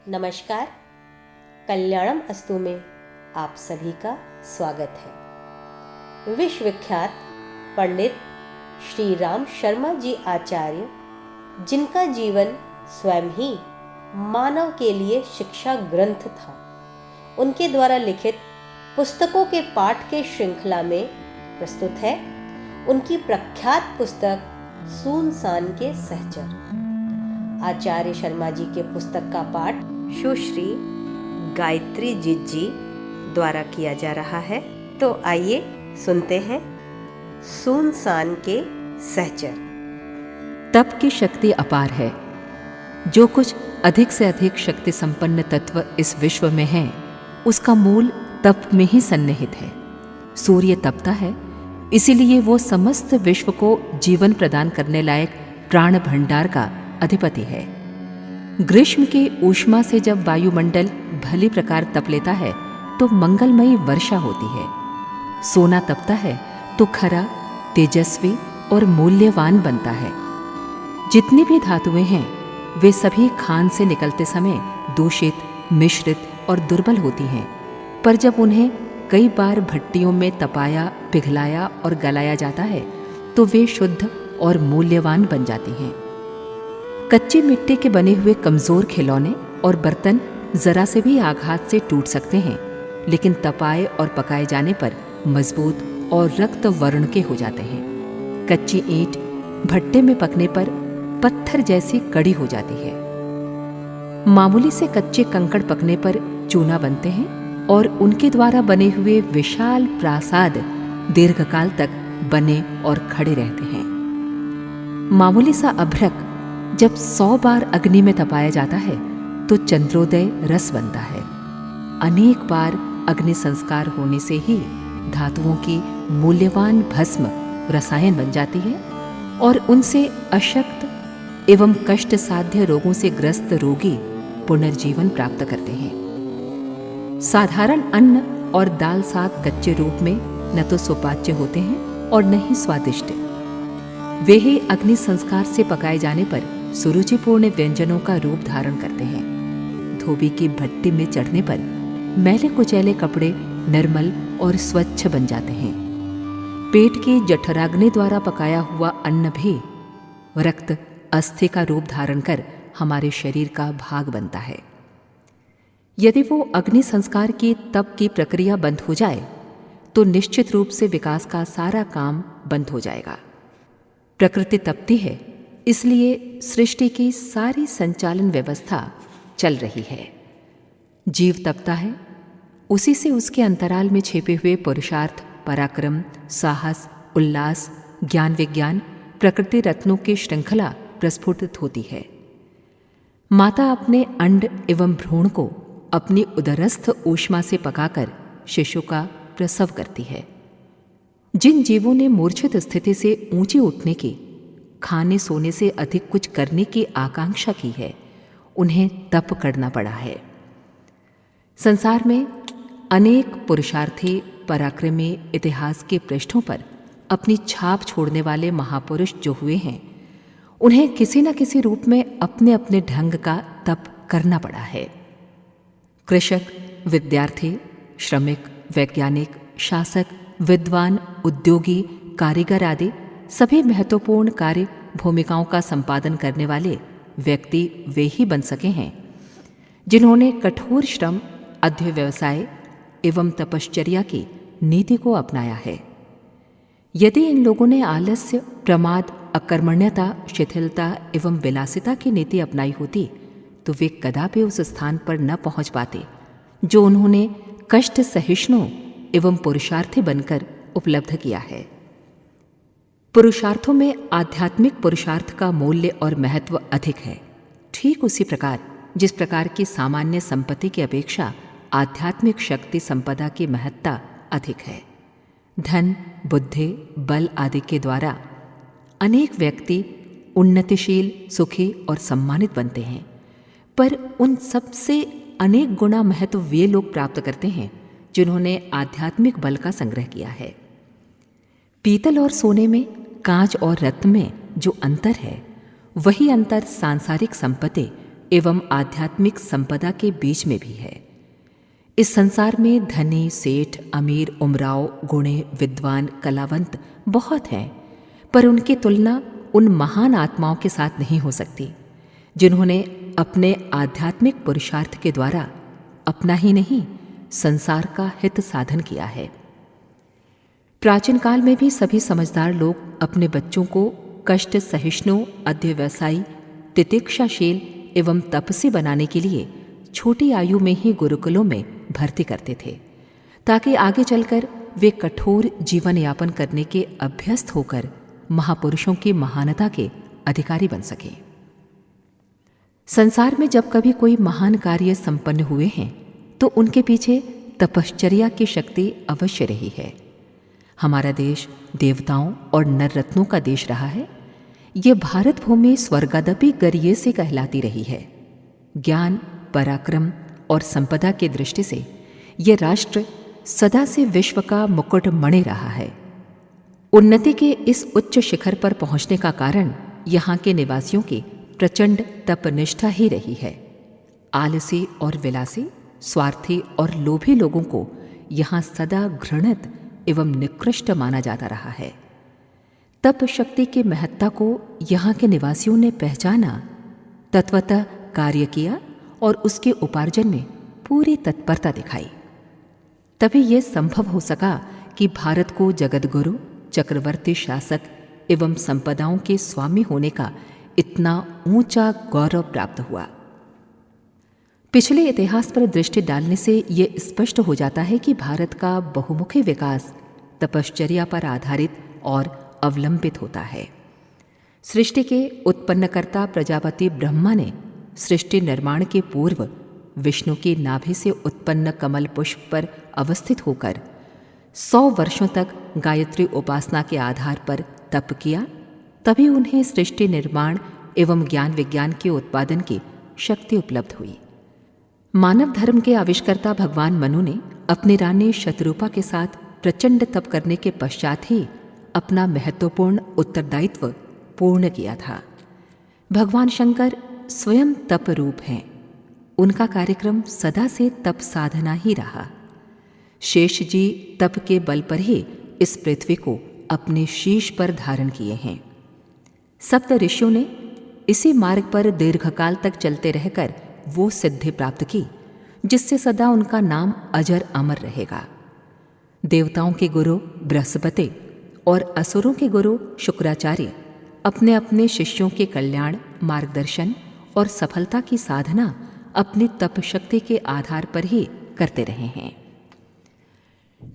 नमस्कार। कल्याणम अस्तु में आप सभी का स्वागत है। विश्वविख्यात पंडित श्री राम शर्मा जी आचार्य, जिनका जीवन स्वयं ही मानव के लिए शिक्षा ग्रंथ था, उनके द्वारा लिखित पुस्तकों के पाठ के श्रृंखला में प्रस्तुत है उनकी प्रख्यात पुस्तक सुनसान के सहचर। आचार्य शर्मा जी के पुस्तक का पाठ सुश्री गायत्री जी द्वारा किया जा रहा है। तो आइए सुनते हैं सुनसान के सहचर। तप की शक्ति अपार है। जो कुछ अधिक से अधिक शक्ति संपन्न तत्व इस विश्व में है, उसका मूल तप में ही सन्निहित है। सूर्य तपता है, इसीलिए वो समस्त विश्व को जीवन प्रदान करने लायक प्राण भंडार का अधिपति है। ग्रीष्म की ऊष्मा से जब वायुमंडल भली प्रकार तप लेता है तो मंगलमयी वर्षा होती है। सोना तपता है तो खरा, तेजस्वी और मूल्यवान बनता है। जितनी भी धातुएं हैं वे सभी खान से निकलते समय दूषित, मिश्रित और दुर्बल होती हैं, पर जब उन्हें कई बार भट्टियों में तपाया, पिघलाया और गलाया जाता है तो वे शुद्ध और मूल्यवान बन जाती हैं। कच्ची मिट्टी के बने हुए कमजोर खिलौने और बर्तन जरा से भी आघात से टूट सकते हैं, लेकिन तपाए और पकाए जाने पर मजबूत और रक्त वर्ण के हो जाते हैं। कच्ची ईंट भट्टे में पकने पर पत्थर जैसी कड़ी हो जाती है। मामूली से कच्चे कंकड़ पकने पर चूना बनते हैं और उनके द्वारा बने हुए विशाल प्रासाद दीर्घकाल तक बने और खड़े रहते हैं। मामूली सा अभ्रक जब 100 बार अग्नि में तपाया जाता है तो चंद्रोदय रस बनता है। अनेक बार अग्नि संस्कार होने से ही धातुओं की मूल्यवान भस्म रसायन बन जाती है और उनसे अशक्त एवं कष्ट साध्य रोगों से ग्रस्त रोगी पुनर्जीवन प्राप्त करते हैं। साधारण अन्न और दाल साग कच्चे रूप में न तो सुपाच्य होते हैं और न ही स्वादिष्ट। वे ही अग्नि संस्कार से पकाए जाने पर सुरुचिपूर्ण व्यंजनों का रूप धारण करते हैं। धोबी की भट्टी में चढ़ने पर मैले कुचैले कपड़े निर्मल और स्वच्छ बन जाते हैं। पेट की जठराग्नि द्वारा पकाया हुआ अन्न भी रक्त अस्थि का रूप धारण कर हमारे शरीर का भाग बनता है। यदि वो अग्नि संस्कार की तप की प्रक्रिया बंद हो जाए तो निश्चित रूप से विकास का सारा काम बंद हो जाएगा। प्रकृति तपती है, इसलिए सृष्टि की सारी संचालन व्यवस्था चल रही है। जीव तपता है, उसी से उसके अंतराल में छिपे हुए पुरुषार्थ, पराक्रम, साहस, उल्लास, ज्ञान विज्ञान, प्रकृति रत्नों की श्रृंखला प्रस्फुटित होती है। माता अपने अंड एवं भ्रूण को अपनी उदरस्थ ऊष्मा से पकाकर शिशु का प्रसव करती है। जिन जीवों ने मूर्छित स्थिति से ऊंची उठने की, खाने सोने से अधिक कुछ करने की आकांक्षा की है, उन्हें तप करना पड़ा है। संसार में अनेक पुरुषार्थी, पराक्रमी इतिहास के पृष्ठों पर अपनी छाप छोड़ने वाले महापुरुष जो हुए हैं, उन्हें किसी न किसी रूप में अपने अपने ढंग का तप करना पड़ा है। कृषक, विद्यार्थी, श्रमिक, वैज्ञानिक, शासक, विद्वान, उद्योगी, कारीगर आदि सभी महत्वपूर्ण कार्य भूमिकाओं का संपादन करने वाले व्यक्ति वे ही बन सके हैं जिन्होंने कठोर श्रम, अध्यवसाय एवं तपश्चर्या की नीति को अपनाया है। यदि इन लोगों ने आलस्य, प्रमाद, अकर्मण्यता, शिथिलता एवं विलासिता की नीति अपनाई होती तो वे कदापि उस स्थान पर न पहुंच पाते जो उन्होंने कष्ट सहिष्णु एवं पुरुषार्थी बनकर उपलब्ध किया है। पुरुषार्थों में आध्यात्मिक पुरुषार्थ का मूल्य और महत्व अधिक है। ठीक उसी प्रकार जिस प्रकार की सामान्य संपत्ति की अपेक्षा आध्यात्मिक शक्ति संपदा की महत्ता अधिक है। धन, बुद्धि, बल आदि के द्वारा अनेक व्यक्ति उन्नतिशील, सुखी और सम्मानित बनते हैं, पर उन सबसे अनेक गुना महत्व वे लोग प्राप्त करते हैं जिन्होंने आध्यात्मिक बल का संग्रह किया है। पीतल और सोने में, कांच और रत्न में जो अंतर है, वही अंतर सांसारिक संपत्ति एवं आध्यात्मिक संपदा के बीच में भी है। इस संसार में धनी, सेठ, अमीर, उमराव, गुणे, विद्वान, कलावंत बहुत हैं, पर उनकी तुलना उन महान आत्माओं के साथ नहीं हो सकती जिन्होंने अपने आध्यात्मिक पुरुषार्थ के द्वारा अपना ही नहीं, संसार का हित साधन किया है। प्राचीन काल में भी सभी समझदार लोग अपने बच्चों को कष्ट सहिष्णु, अध्यवसायी, तितिक्षाशील एवं तपस्वी बनाने के लिए छोटी आयु में ही गुरुकुलों में भर्ती करते थे, ताकि आगे चलकर वे कठोर जीवन यापन करने के अभ्यस्त होकर महापुरुषों की महानता के अधिकारी बन सके। संसार में जब कभी कोई महान कार्य संपन्न हुए हैं तो उनके पीछे तपश्चर्या की शक्ति अवश्य रही है। हमारा देश देवताओं और नर रत्नों का देश रहा है। ये भारत भूमि स्वर्गादपि गरिये से कहलाती रही है। ज्ञान, पराक्रम और संपदा की दृष्टि से ये राष्ट्र सदा से विश्व का मुकुट मणि रहा है। उन्नति के इस उच्च शिखर पर पहुंचने का कारण यहाँ के निवासियों की प्रचंड तपनिष्ठा ही रही है। आलसी और विलासी, स्वार्थी और लोभी लोगों को यहाँ सदा घृणित एवं निकृष्ट माना जाता रहा है। तप शक्ति की महत्ता को यहाँ के निवासियों ने पहचाना, तत्वतः कार्य किया और उसके उपार्जन में पूरी तत्परता दिखाई। तभी यह संभव हो सका कि भारत को जगतगुरु, चक्रवर्ती शासक एवं संपदाओं के स्वामी होने का इतना ऊंचा गौरव प्राप्त हुआ। पिछले इतिहास पर दृष्टि डालने से ये स्पष्ट हो जाता है कि भारत का बहुमुखी विकास तपश्चर्या पर आधारित और अवलंबित होता है। सृष्टि के उत्पन्नकर्ता प्रजापति ब्रह्मा ने सृष्टि निर्माण के पूर्व विष्णु की नाभि से उत्पन्न कमल पुष्प पर अवस्थित होकर 100 वर्षों तक गायत्री उपासना के आधार पर तप किया। तभी उन्हें सृष्टि निर्माण एवं ज्ञान विज्ञान के उत्पादन की शक्ति उपलब्ध हुई। मानव धर्म के आविष्कर्ता भगवान मनु ने अपनी रानी शतरूपा के साथ प्रचंड तप करने के पश्चात ही अपना महत्वपूर्ण उत्तरदायित्व पूर्ण किया था। भगवान शंकर स्वयं तप रूप हैं। उनका कार्यक्रम सदा से तप साधना ही रहा। शेष जी तप के बल पर ही इस पृथ्वी को अपने शीश पर धारण किए हैं। सप्त ऋषियों ने इसी मार्ग पर दीर्घकाल तक चलते रहकर वो सिद्धि प्राप्त की जिससे सदा उनका नाम अजर अमर रहेगा। देवताओं के गुरु बृहस्पति और असुरों के गुरु शुक्राचार्य अपने अपने शिष्यों के कल्याण, मार्गदर्शन और सफलता की साधना अपनी तप शक्ति के आधार पर ही करते रहे हैं।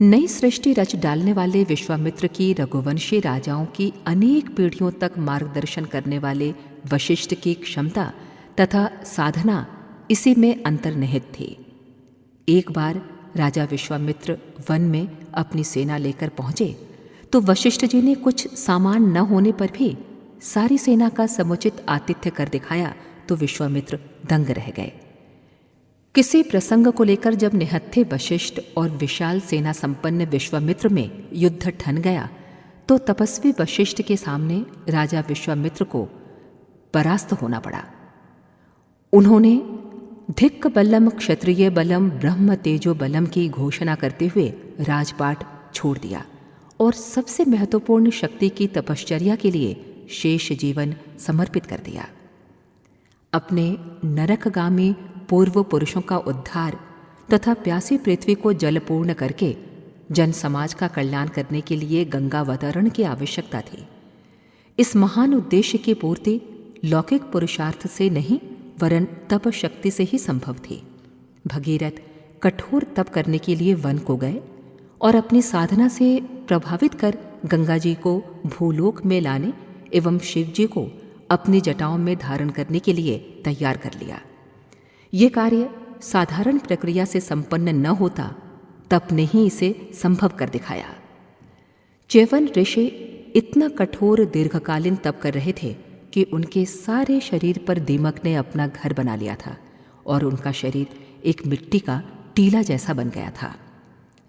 नई सृष्टि रच डालने वाले विश्वामित्र की रघुवंशी राजाओं की अनेक पीढ़ियों तक मार्गदर्शन करने वाले वशिष्ठ की क्षमता तथा साधना इसी में अंतर्निहित थी। एक बार राजा विश्वामित्र वन में अपनी सेना लेकर पहुंचे तो वशिष्ठ जी ने कुछ सामान न होने पर भी सारी सेना का समुचित आतिथ्य कर दिखाया तो विश्वामित्र दंग रह गए। किसी प्रसंग को लेकर जब निहत्थे वशिष्ठ और विशाल सेना संपन्न विश्वामित्र में युद्ध ठन गया तो तपस्वी वशिष्ठ के सामने राजा विश्वामित्र को परास्त होना पड़ा। उन्होंने धिक् बलम क्षत्रिय बलम ब्रह्म तेजो बलम की घोषणा करते हुए राजपाट छोड़ दिया और सबसे महत्वपूर्ण शक्ति की तपश्चर्या के लिए शेष जीवन समर्पित कर दिया। अपने नरकगामी पूर्व पुरुषों का उद्धार तथा प्यासी पृथ्वी को जलपूर्ण करके जन समाज का कल्याण करने के लिए गंगावतरण की आवश्यकता थी। इस महान उद्देश्य की पूर्ति लौकिक पुरुषार्थ से नहीं वरन तप शक्ति से ही संभव थी। भगीरथ कठोर तप करने के लिए वन को गए और अपनी साधना से प्रभावित कर गंगा जी को भूलोक में लाने एवं शिव जी को अपनी जटाओं में धारण करने के लिए तैयार कर लिया। ये कार्य साधारण प्रक्रिया से संपन्न न होता, तप ने ही इसे संभव कर दिखाया। च्यवन ऋषि इतना कठोर दीर्घकालीन तप कर रहे थे कि उनके सारे शरीर पर दीमक ने अपना घर बना लिया था और उनका शरीर एक मिट्टी का टीला जैसा बन गया था।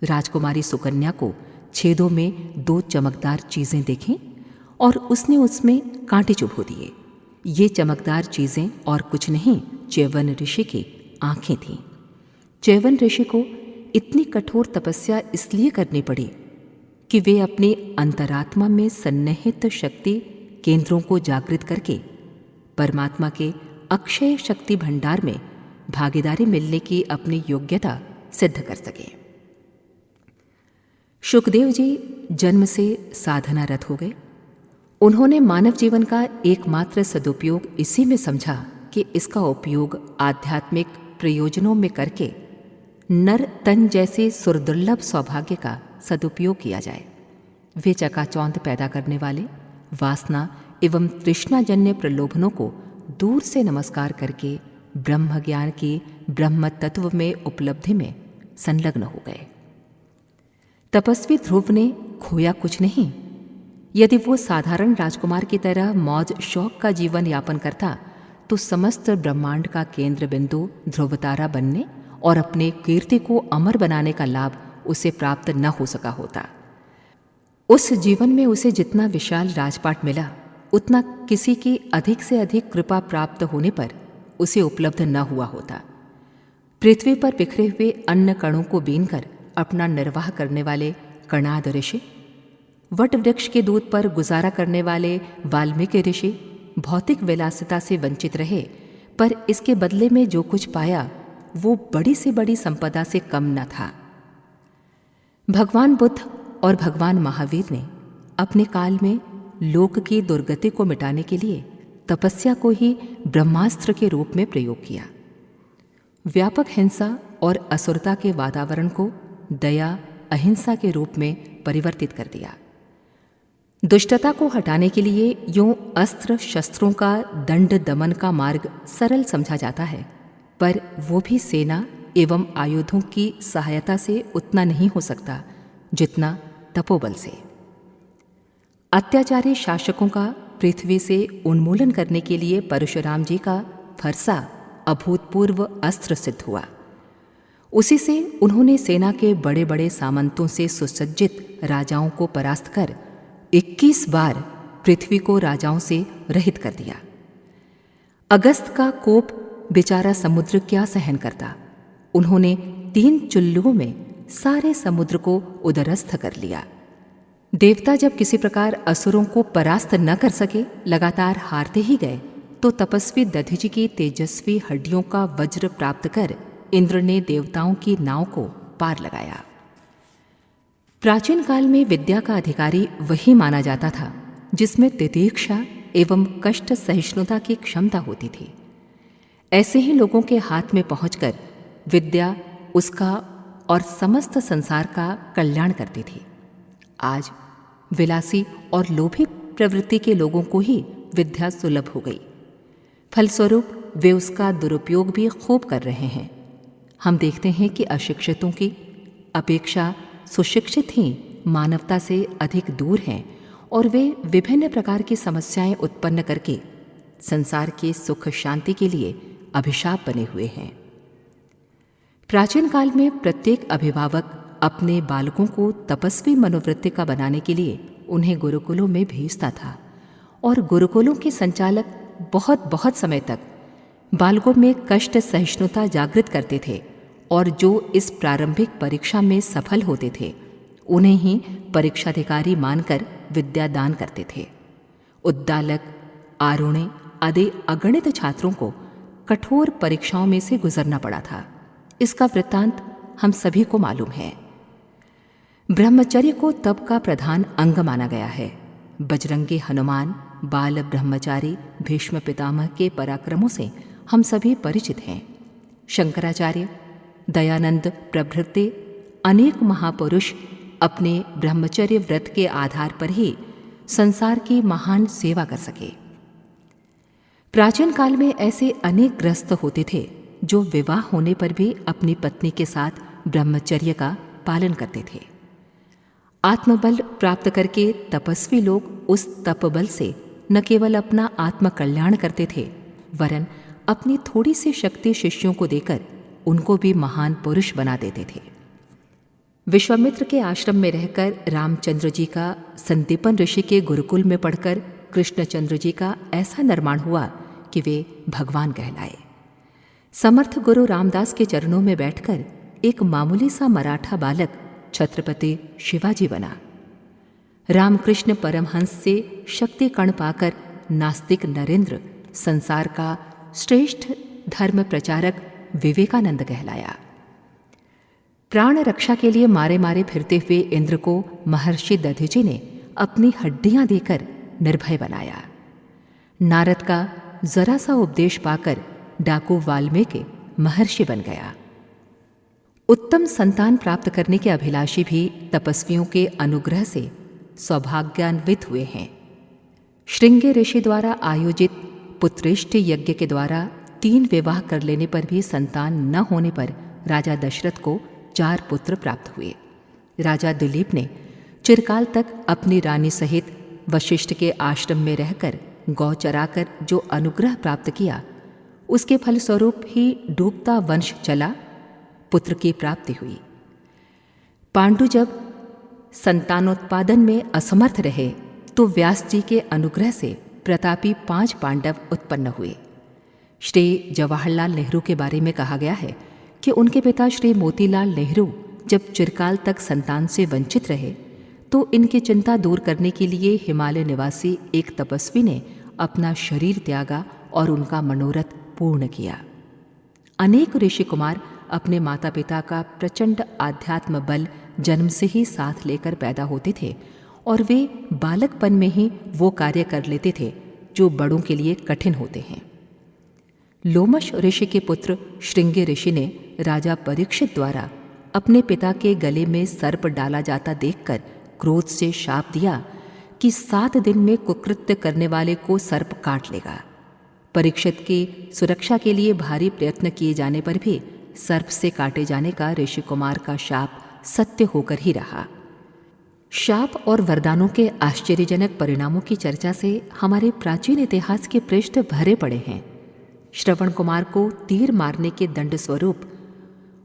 राजकुमारी सुकन्या को छेदों में 2 चमकदार चीज़ें देखीं और उसने उसमें कांटे चुभो दिए। ये चमकदार चीज़ें और कुछ नहीं च्यवन ऋषि की आंखें थीं। च्यवन ऋषि को इतनी कठोर तपस्या इसलिए करनी पड़ी कि वे अपनी अंतरात्मा में सन्निहित शक्ति केंद्रों को जागृत करके परमात्मा के अक्षय शक्ति भंडार में भागीदारी मिलने की अपनी योग्यता सिद्ध कर सके। शुकदेव जी जन्म से साधनारत हो गए। उन्होंने मानव जीवन का एकमात्र सदुपयोग इसी में समझा कि इसका उपयोग आध्यात्मिक प्रयोजनों में करके नर तन जैसे सुरदुर्लभ सौभाग्य का सदुपयोग किया जाए। वे चकाचौंध पैदा करने वाले वासना एवं तृष्णाजन्य प्रलोभनों को दूर से नमस्कार करके ब्रह्म ज्ञान की ब्रह्म तत्व में उपलब्धि में संलग्न हो गए। तपस्वी ध्रुव ने खोया कुछ नहीं। यदि वो साधारण राजकुमार की तरह मौज शौक का जीवन यापन करता तो समस्त ब्रह्मांड का केंद्र बिंदु ध्रुवतारा बनने और अपने कीर्ति को अमर बनाने का लाभ उसे प्राप्त न हो सका होता। उस जीवन में उसे जितना विशाल राजपाट मिला उतना किसी की अधिक से अधिक कृपा प्राप्त होने पर उसे उपलब्ध न हुआ होता। पृथ्वी पर बिखरे हुए अन्न कणों को बीनकर अपना निर्वाह करने वाले कणाद ऋषि, वट वृक्ष के दूध पर गुजारा करने वाले वाल्मीकि ऋषि भौतिक विलासिता से वंचित रहे, पर इसके बदले में जो कुछ पाया वो बड़ी से बड़ी संपदा से कम न था। भगवान बुद्ध और भगवान महावीर ने अपने काल में लोक की दुर्गति को मिटाने के लिए तपस्या को ही ब्रह्मास्त्र के रूप में प्रयोग किया। व्यापक हिंसा और असुरता के वातावरण को दया अहिंसा के रूप में परिवर्तित कर दिया। दुष्टता को हटाने के लिए यूं अस्त्र शस्त्रों का दंड दमन का मार्ग सरल समझा जाता है, पर वो भी सेना एवं आयुधों की सहायता से उतना नहीं हो सकता जितना तपोबल से। अत्याचारी शासकों का पृथ्वी से उन्मूलन करने के लिए परशुराम जी का फरसा अभूतपूर्व अस्त्र सिद्ध हुआ। उसी से उन्होंने सेना के बड़े बड़े सामंतों से सुसज्जित राजाओं को परास्त कर 21 बार पृथ्वी को राजाओं से रहित कर दिया। अगस्त का कोप बेचारा समुद्र क्या सहन करता। उन्होंने 3 चुल्लुओं में सारे समुद्र को उदरस्थ कर लिया। देवता जब किसी प्रकार असुरों को परास्त न कर सके, लगातार हारते ही गए, तो तपस्वी दधिची की तेजस्वी हड्डियों का वज्र प्राप्त कर इंद्र ने देवताओं की नाव को पार लगाया। प्राचीन काल में विद्या का अधिकारी वही माना जाता था जिसमें तितीक्षा एवं कष्ट सहिष्णुता की क्षमता होती थी। ऐसे ही लोगों के हाथ में पहुंचकर विद्या उसका और समस्त संसार का कल्याण करती थी। आज विलासी और लोभी प्रवृत्ति के लोगों को ही विद्या सुलभ हो गई। फलस्वरूप वे उसका दुरुपयोग भी खूब कर रहे हैं। हम देखते हैं कि अशिक्षितों की अपेक्षा सुशिक्षित ही मानवता से अधिक दूर हैं और वे विभिन्न प्रकार की समस्याएं उत्पन्न करके संसार के सुख शांति के लिए अभिशाप बने हुए हैं। प्राचीन काल में प्रत्येक अभिभावक अपने बालकों को तपस्वी मनोवृत्ति का बनाने के लिए उन्हें गुरुकुलों में भेजता था और गुरुकुलों के संचालक बहुत समय तक बालकों में कष्ट सहिष्णुता जागृत करते थे और जो इस प्रारंभिक परीक्षा में सफल होते थे उन्हें ही परीक्षाधिकारी मानकर विद्या दान करते थे। उद्दालक, आरुणे आदि अगणित छात्रों को कठोर परीक्षाओं में से गुजरना पड़ा था। इसका वृत्तांत हम सभी को मालूम है। ब्रह्मचर्य को तप का प्रधान अंग माना गया है। बजरंगी हनुमान, बाल ब्रह्मचारी भीष्म पितामह के पराक्रमों से हम सभी परिचित हैं। शंकराचार्य, दयानंद प्रभृति अनेक महापुरुष अपने ब्रह्मचर्य व्रत के आधार पर ही संसार की महान सेवा कर सके। प्राचीन काल में ऐसे अनेक गृहस्थ होते थे जो विवाह होने पर भी अपनी पत्नी के साथ ब्रह्मचर्य का पालन करते थे। आत्मबल प्राप्त करके तपस्वी लोग उस तपबल से न केवल अपना आत्मकल्याण करते थे, वरन अपनी थोड़ी सी शक्ति शिष्यों को देकर उनको भी महान पुरुष बना देते थे। विश्वामित्र के आश्रम में रहकर रामचंद्र जी का संदीपन ऋषि के गुरुकुल में पढ़कर कृष्णचंद्र जी का ऐसा निर्माण हुआ कि वे भगवान कहलाए। समर्थ गुरु रामदास के चरणों में बैठकर एक मामूली सा मराठा बालक छत्रपति शिवाजी बना। रामकृष्ण परमहंस से शक्ति कण पाकर नास्तिक नरेंद्र संसार का श्रेष्ठ धर्म प्रचारक विवेकानंद कहलाया। प्राण रक्षा के लिए मारे मारे फिरते हुए इंद्र को महर्षि दधीचि ने अपनी हड्डियां देकर निर्भय बनाया। नारद का जरा सा उपदेश पाकर डाकू वाल्मीकि महर्षि बन गया। उत्तम संतान प्राप्त करने के अभिलाषी भी तपस्वियों के अनुग्रह से सौभाग्यान्वित हुए हैं। श्रृंगी ऋषि द्वारा आयोजित पुत्रेष्टि यज्ञ के द्वारा 3 विवाह कर लेने पर भी संतान न होने पर राजा दशरथ को 4 पुत्र प्राप्त हुए। राजा दिलीप ने चिरकाल तक अपनी रानी सहित वशिष्ठ के आश्रम में रहकर गौ चराकर जो अनुग्रह प्राप्त किया, उसके फलस्वरूप ही डूबता वंश चला, पुत्र की प्राप्ति हुई। पांडु जब संतानोत्पादन में असमर्थ रहे तो व्यास जी के अनुग्रह से प्रतापी 5 पांडव उत्पन्न हुए। श्री जवाहरलाल नेहरू के बारे में कहा गया है कि उनके पिता श्री मोतीलाल नेहरू जब चिरकाल तक संतान से वंचित रहे तो इनकी चिंता दूर करने के लिए हिमालय निवासी एक तपस्वी ने अपना शरीर त्यागा और उनका मनोरथ पूर्ण किया। अनेक ऋषि कुमार अपने माता पिता का प्रचंड आध्यात्म बल जन्म से ही साथ लेकर पैदा होते थे और वे बालकपन में ही वो कार्य कर लेते थे जो बड़ों के लिए कठिन होते हैं। लोमश ऋषि के पुत्र श्रृंगी ऋषि ने राजा परीक्षित द्वारा अपने पिता के गले में सर्प डाला जाता देखकर क्रोध से शाप दिया कि 7 दिन में कुकृत्य करने वाले को सर्प काट लेगा। परीक्षित की सुरक्षा के लिए भारी प्रयत्न किए जाने पर भी सर्प से काटे जाने का ऋषि कुमार का शाप सत्य होकर ही रहा। शाप और वरदानों के आश्चर्यजनक परिणामों की चर्चा से हमारे प्राचीन इतिहास के पृष्ठ भरे पड़े हैं। श्रवण कुमार को तीर मारने के दंड स्वरूप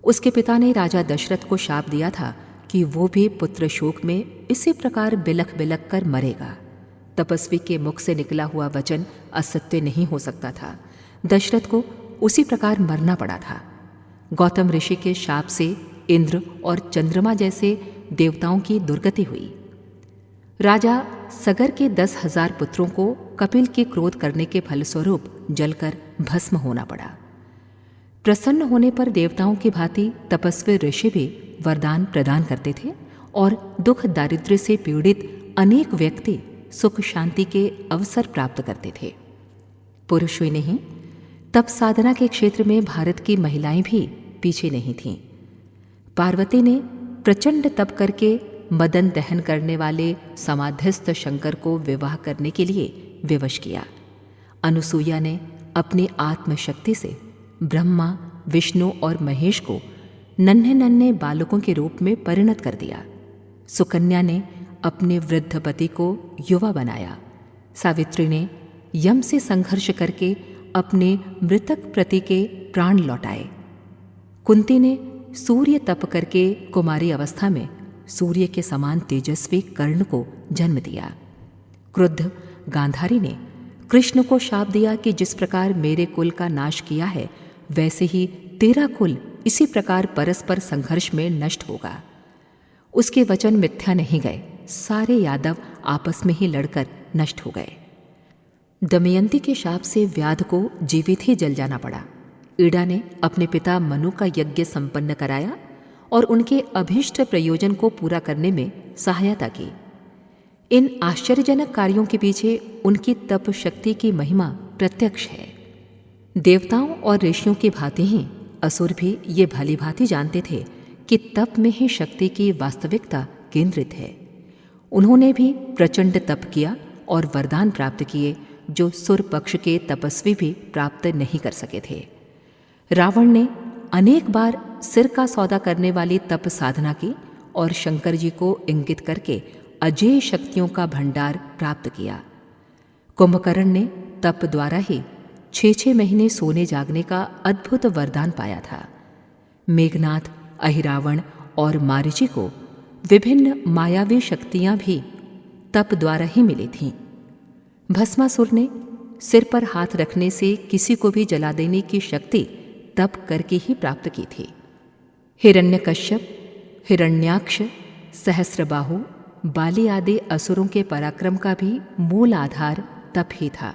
उसके पिता ने राजा दशरथ को शाप दिया था कि वो भी पुत्र शोक में इसी प्रकार बिलख बिलख कर मरेगा। तपस्वी के मुख से निकला हुआ वचन असत्य नहीं हो सकता था। दशरथ को उसी प्रकार मरना पड़ा था। गौतम ऋषि के शाप से इंद्र और चंद्रमा जैसे देवताओं की दुर्गति हुई। राजा सगर के 10,000 पुत्रों को कपिल के क्रोध करने के फलस्वरूप जलकर भस्म होना पड़ा। प्रसन्न होने पर देवताओं की भांति तपस्वी ऋषि भी वरदान प्रदान करते थे और दुख दारिद्र्य से पीड़ित अनेक व्यक्ति सुख शांति के अवसर प्राप्त करते थे। पुरुष ही नहीं, तप साधना के क्षेत्र में भारत की महिलाएं भी पीछे नहीं थीं। पार्वती ने प्रचंड तप करके मदन दहन करने वाले समाधिस्थ शंकर को विवाह करने के लिए विवश किया। अनुसूया ने अपनी आत्मशक्ति से ब्रह्मा, विष्णु और महेश को नन्हे नन्हे बालकों के रूप में परिणत कर दिया। सुकन्या ने अपने वृद्ध पति को युवा बनाया। सावित्री ने यम से संघर्ष करके अपने मृतक पति के प्राण लौटाए। कुंती ने सूर्य तप करके कुमारी अवस्था में सूर्य के समान तेजस्वी कर्ण को जन्म दिया। क्रुद्ध गांधारी ने कृष्ण को शाप दिया कि जिस प्रकार मेरे कुल का नाश किया है वैसे ही तेरा कुल इसी प्रकार परस्पर संघर्ष में नष्ट होगा। उसके वचन मिथ्या नहीं गए। सारे यादव आपस में ही लड़कर नष्ट हो गए। दमयंती के शाप से व्याध को जीवित ही जल जाना पड़ा। ईड़ा ने अपने पिता मनु का यज्ञ संपन्न कराया और उनके अभीष्ट प्रयोजन को पूरा करने में सहायता की। इन आश्चर्यजनक कार्यों के पीछे उनकी तप शक्ति की महिमा प्रत्यक्ष है। देवताओं और ऋषियों की भांति ही असुर भी ये भली भांति जानते थे कि तप में ही शक्ति की वास्तविकता केंद्रित है। उन्होंने भी प्रचंड तप किया और वरदान प्राप्त किए जो सुर पक्ष के तपस्वी भी प्राप्त नहीं कर सके थे। रावण ने अनेक बार सिर का सौदा करने वाली तप साधना की और शंकर जी को इंगित करके अजेय शक्तियों का भंडार प्राप्त किया। कुंभकर्ण ने तप द्वारा ही 6 महीने सोने जागने का अद्भुत वरदान पाया था। मेघनाथ, अहिरावण और मारीची को विभिन्न मायावी शक्तियां भी तप द्वारा ही मिली थीं। भस्मासुर ने सिर पर हाथ रखने से किसी को भी जला देने की शक्ति तप करके ही प्राप्त की थी। हिरण्यकश्यप, हिरण्याक्ष, सहस्रबाहु, बाली आदि असुरों के पराक्रम का भी मूल आधार तप ही था।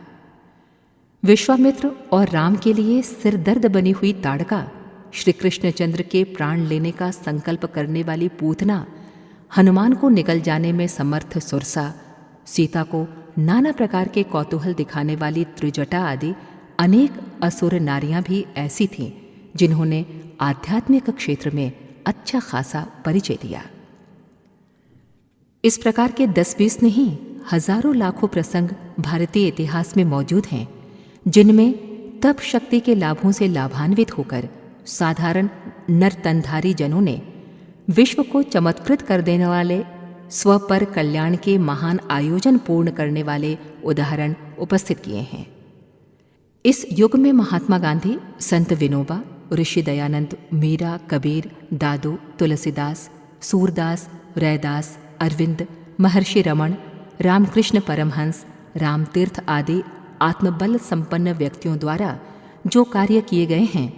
विश्वामित्र और राम के लिए सिरदर्द बनी हुई ताड़का, श्री कृष्णचंद्र के प्राण लेने का संकल्प करने वाली पूतना, हनुमान को निगल जाने में समर्थ सुरसा, सीता को नाना प्रकार के कौतूहल दिखाने वाली त्रिजटा आदि अनेक असुर नारियां भी ऐसी थीं जिन्होंने आध्यात्मिक क्षेत्र में अच्छा खासा परिचय दिया। इस प्रकार के 10-20 नहीं, हजारों लाखों प्रसंग भारतीय इतिहास में मौजूद हैं जिनमें तप शक्ति के लाभों से लाभान्वित होकर साधारण नरतनधारी जनों ने विश्व को चमत्कृत कर देने वाले स्वपर कल्याण के महान आयोजन पूर्ण करने वाले उदाहरण उपस्थित किए हैं। इस युग में महात्मा गांधी, संत विनोबा, ऋषि दयानंद, मीरा, कबीर, दादू, तुलसीदास, सूरदास, रैदास, अरविंद, महर्षि रमण, रामकृष्ण परमहंस, रामतीर्थ आदि आत्मबल संपन्न व्यक्तियों द्वारा जो कार्य किए गए हैं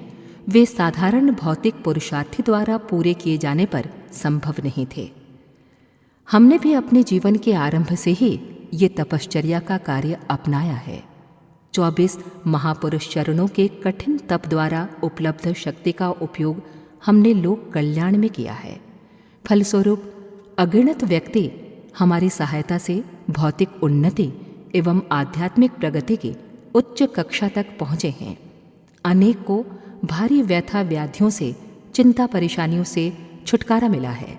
वे साधारण भौतिक पुरुषार्थी द्वारा पूरे किए जाने पर संभव नहीं थे। हमने भी अपने जीवन के आरंभ से ही ये तपश्चर्या का कार्य अपनाया है। 24 महापुरुष चरणों के कठिन तप द्वारा उपलब्ध शक्ति का उपयोग हमने लोक कल्याण में किया है। फलस्वरूप अगणित व्यक्ति हमारी सहायता से भौतिक उन्नति एवं आध्यात्मिक प्रगति की उच्च कक्षा तक पहुँचे हैं। अनेक को भारी व्यथा व्याधियों से, चिंता परेशानियों से छुटकारा मिला है।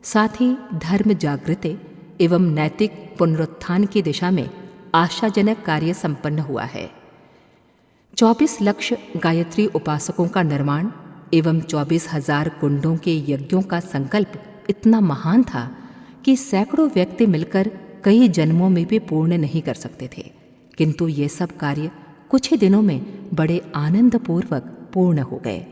साथ ही धर्म जागृति एवं नैतिक पुनरुत्थान की दिशा में आशाजनक कार्य संपन्न हुआ है। 24 लक्ष गायत्री उपासकों का निर्माण एवं 24,000 कुंडों के यज्ञों का संकल्प इतना महान था कि सैकड़ों व्यक्ति मिलकर कई जन्मों में भी पूर्ण नहीं कर सकते थे, किंतु ये सब कार्य कुछ ही दिनों में बड़े आनंदपूर्वक पूर्ण हो गए।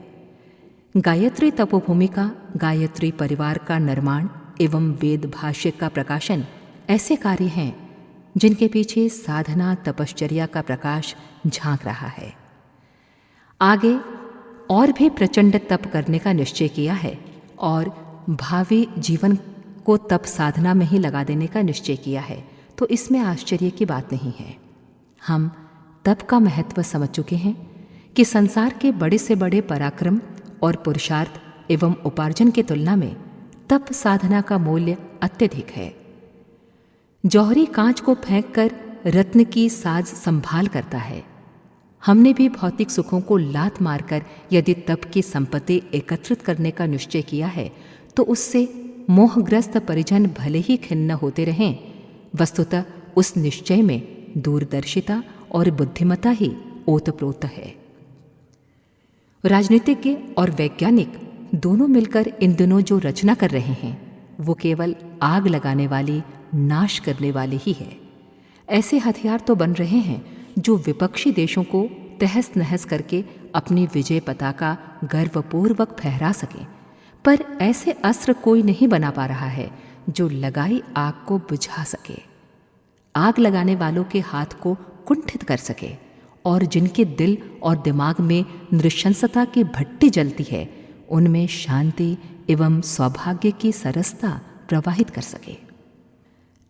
गायत्री तपोभूमि का, गायत्री परिवार का निर्माण एवं वेद भाष्य का प्रकाशन ऐसे कार्य हैं जिनके पीछे साधना तपश्चर्या का प्रकाश झांक रहा है। आगे और भी प्रचंड तप करने का निश्चय किया है और भावी जीवन को तप साधना में ही लगा देने का निश्चय किया है, तो इसमें आश्चर्य की बात नहीं है। हम तप का महत्व समझ चुके हैं कि संसार के बड़े से बड़े पराक्रम और पुरुषार्थ एवं उपार्जन की तुलना में तप साधना का मूल्य अत्यधिक है। जौहरी कांच को फेंककर रत्न की साज संभाल करता है। हमने भी भौतिक सुखों को लात मारकर यदि तप की संपत्ति एकत्रित करने का निश्चय किया है तो उससे मोहग्रस्त परिजन भले ही खिन्न होते रहें, वस्तुतः उस निश्चय में दूरदर्शिता और बुद्धिमता ही ओतप्रोत है। राजनीतिज्ञ और वैज्ञानिक दोनों मिलकर इन दिनों जो रचना कर रहे हैं वो केवल आग लगाने वाली, नाश करने वाली ही है। ऐसे हथियार तो बन रहे हैं जो विपक्षी देशों को तहस नहस करके अपनी विजय पताका गर्वपूर्वक फहरा सकें, पर ऐसे अस्त्र कोई नहीं बना पा रहा है जो लगाई आग को बुझा सके, आग लगाने वालों के हाथ को कुंठित कर सके और जिनके दिल और दिमाग में नृशंसता की भट्टी जलती है उनमें शांति एवं सौभाग्य की सरसता प्रवाहित कर सके।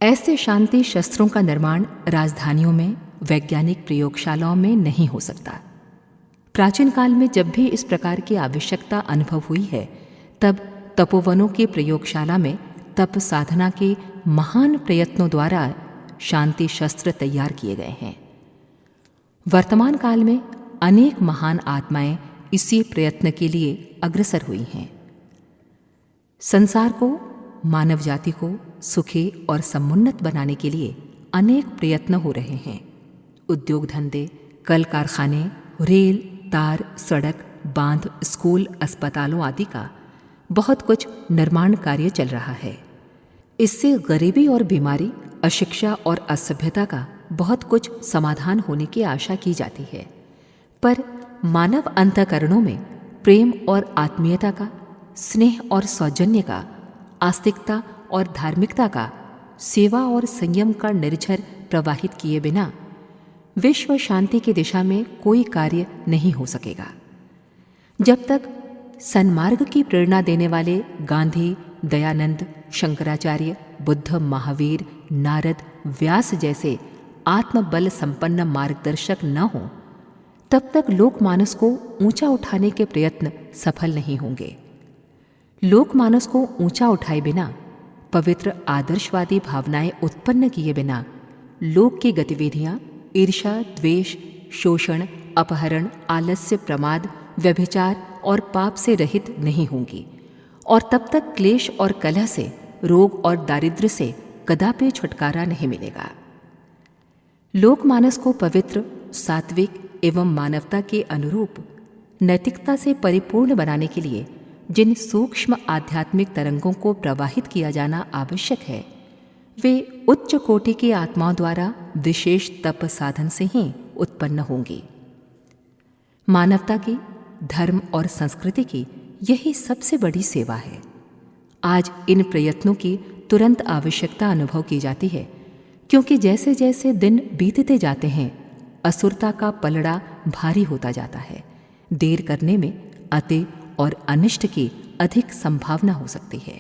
ऐसे शांति शस्त्रों का निर्माण राजधानियों में, वैज्ञानिक प्रयोगशालाओं में नहीं हो सकता। प्राचीन काल में जब भी इस प्रकार की आवश्यकता अनुभव हुई है तब तपोवनों की प्रयोगशाला में तप साधना के महान प्रयत्नों द्वारा शांति शस्त्र तैयार किए गए हैं। वर्तमान काल में अनेक महान आत्माएं इसी प्रयत्न के लिए अग्रसर हुई हैं। संसार को, मानव जाति को सुखी और समुन्नत बनाने के लिए अनेक प्रयत्न हो रहे हैं। उद्योग धंधे, कल कारखाने, रेल, तार, सड़क, बांध, स्कूल, अस्पतालों आदि का बहुत कुछ निर्माण कार्य चल रहा है। इससे गरीबी और बीमारी, अशिक्षा और असभ्यता का बहुत कुछ समाधान होने की आशा की जाती है, पर मानव अंतःकरणों में प्रेम और आत्मीयता का, स्नेह और सौजन्य का, आस्तिकता और धार्मिकता का, सेवा और संयम का निर्झर प्रवाहित किए बिना विश्व शांति की दिशा में कोई कार्य नहीं हो सकेगा। जब तक सन्मार्ग की प्रेरणा देने वाले गांधी, दयानंद, शंकराचार्य, बुद्ध, महावीर, नारद, व्यास जैसे आत्मबल संपन्न मार्गदर्शक न हों, तब तक लोकमानस को ऊंचा उठाने के प्रयत्न सफल नहीं होंगे। लोकमानस को ऊंचा उठाए बिना, पवित्र आदर्शवादी भावनाएं उत्पन्न किए बिना लोक की गतिविधियां ईर्ष्या, द्वेष, शोषण, अपहरण, आलस्य, प्रमाद, व्यभिचार और पाप से रहित नहीं होंगी, और तब तक क्लेश और कलह से, रोग और दारिद्र्य से कदापि छुटकारा नहीं मिलेगा। लोकमानस को पवित्र, सात्विक एवं मानवता के अनुरूप नैतिकता से परिपूर्ण बनाने के लिए जिन सूक्ष्म आध्यात्मिक तरंगों को प्रवाहित किया जाना आवश्यक है, वे उच्च कोटि की आत्माओं द्वारा विशेष तप साधन से ही उत्पन्न होंगी। मानवता की, धर्म और संस्कृति की यही सबसे बड़ी सेवा है। आज इन प्रयत्नों की तुरंत आवश्यकता अनुभव की जाती है, क्योंकि जैसे जैसे दिन बीतते जाते हैं, असुरता का पलड़ा भारी होता जाता है। देर करने में अति और अनिष्ट की अधिक संभावना हो सकती है।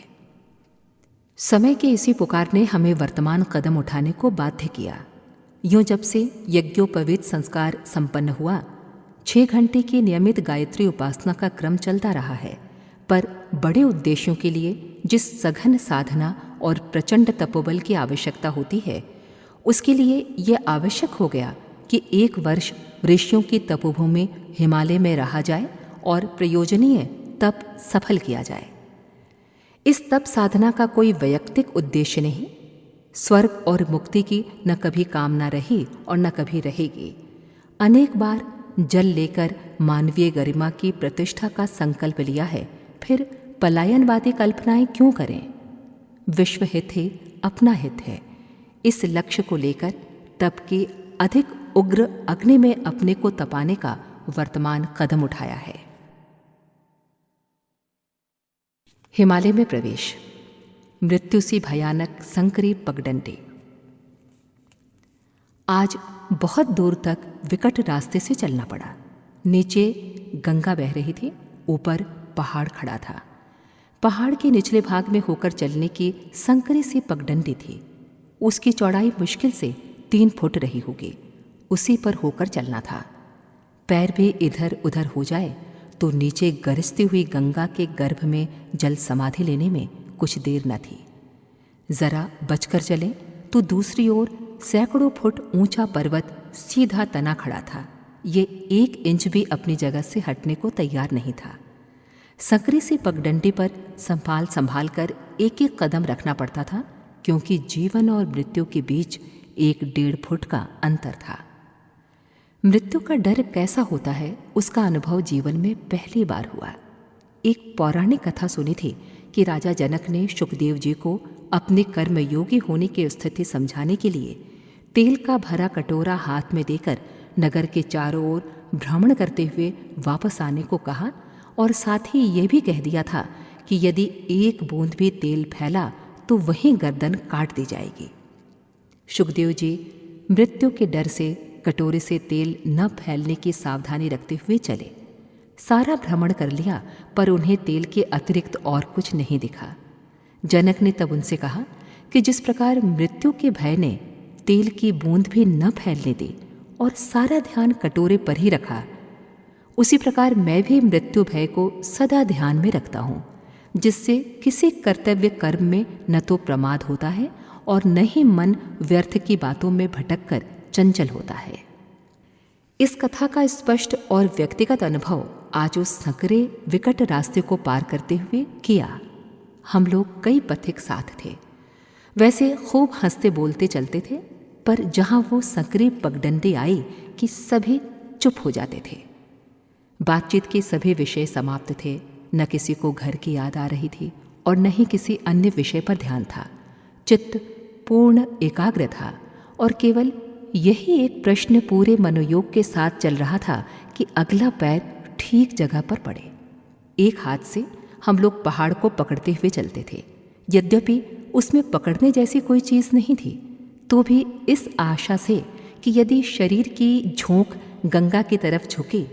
समय के इसी पुकार ने हमें वर्तमान कदम उठाने को बाध्य किया। यूं जब से यज्ञोपवीत संस्कार संपन्न हुआ, 6 घंटे की नियमित गायत्री उपासना का क्रम चलता रहा है, पर बड़े उद्देश्यों के लिए जिस सघन साधना और प्रचंड तपोबल की आवश्यकता होती है, उसके लिए यह आवश्यक हो गया कि 1 वर्ष ऋषियों की तपोभूमि हिमालय में रहा जाए और प्रयोजनीय तप सफल किया जाए। इस तप साधना का कोई वैयक्तिक उद्देश्य नहीं। स्वर्ग और मुक्ति की न कभी कामना रही और न कभी रहेगी। अनेक बार जल लेकर मानवीय गरिमा की प्रतिष्ठा का संकल्प लिया है, फिर पलायनवादी कल्पनाएं क्यों करें? विश्व हित ही अपना हित है। इस लक्ष्य को लेकर तप की अधिक उग्र अग्नि में अपने को तपाने का वर्तमान कदम उठाया है। हिमालय में प्रवेश, मृत्यु सी भयानक संकरी पगडंडी। आज बहुत दूर तक विकट रास्ते से चलना पड़ा। नीचे गंगा बह रही थी, ऊपर पहाड़ खड़ा था। पहाड़ के निचले भाग में होकर चलने की संकरी सी पगडंडी थी। उसकी चौड़ाई मुश्किल से 3 फुट रही होगी। उसी पर होकर चलना था। पैर भी इधर उधर हो जाए तो नीचे गरजती हुई गंगा के गर्भ में जल समाधि लेने में कुछ देर न थी। जरा बचकर चले तो दूसरी ओर सैकड़ों फुट ऊंचा पर्वत सीधा तना खड़ा था। ये 1 इंच भी अपनी जगह से हटने को तैयार नहीं था। संकरी सी पगडंडी पर संभाल कर एक एक कदम रखना पड़ता था, क्योंकि जीवन और मृत्यु के बीच 1-1.5 फुट का अंतर था। मृत्यु का डर कैसा होता है, उसका अनुभव जीवन में पहली बार हुआ। एक पौराणिक कथा सुनी थी कि राजा जनक ने शुकदेव जी को अपने कर्मयोगी होने की स्थिति समझाने के लिए तेल का भरा कटोरा हाथ में देकर नगर के चारों ओर भ्रमण करते हुए वापस आने को कहा, और साथ ही ये भी कह दिया था कि यदि 1 बूंद भी तेल फैला तो वहीं गर्दन काट दी जाएगी। शुकदेव जी मृत्यु के डर से कटोरे से तेल न फैलने की सावधानी रखते हुए चले। सारा भ्रमण कर लिया, पर उन्हें तेल के अतिरिक्त और कुछ नहीं दिखा। जनक ने तब उनसे कहा कि जिस प्रकार मृत्यु के भय ने तेल की बूंद भी न फैलने दी और सारा ध्यान कटोरे पर ही रखा, उसी प्रकार मैं भी मृत्यु भय को सदा ध्यान में रखता हूँ, जिससे किसी कर्तव्य कर्म में न तो प्रमाद होता है और न ही मन व्यर्थ की बातों में भटक कर चंचल होता है। इस कथा का स्पष्ट और व्यक्तिगत अनुभव आज उस संकरे विकट रास्ते को पार करते हुए किया। हम लोग कई पथिक साथ थे। वैसे खूब हंसते बोलते चलते थे, पर जहां वो संकरी पगडंडी आई कि सभी चुप हो जाते थे। बातचीत के सभी विषय समाप्त थे। न किसी को घर की याद आ रही थी और न ही किसी अन्य विषय पर ध्यान था। चित्त पूर्ण एकाग्र था और केवल यही एक प्रश्न पूरे मनोयोग के साथ चल रहा था कि अगला पैर ठीक जगह पर पड़े। एक हाथ से हम लोग पहाड़ को पकड़ते हुए चलते थे। यद्यपि उसमें पकड़ने जैसी कोई चीज़ नहीं थी, तो भी इस आशा से कि यदि शरीर की झोंक गंगा की तरफ झुके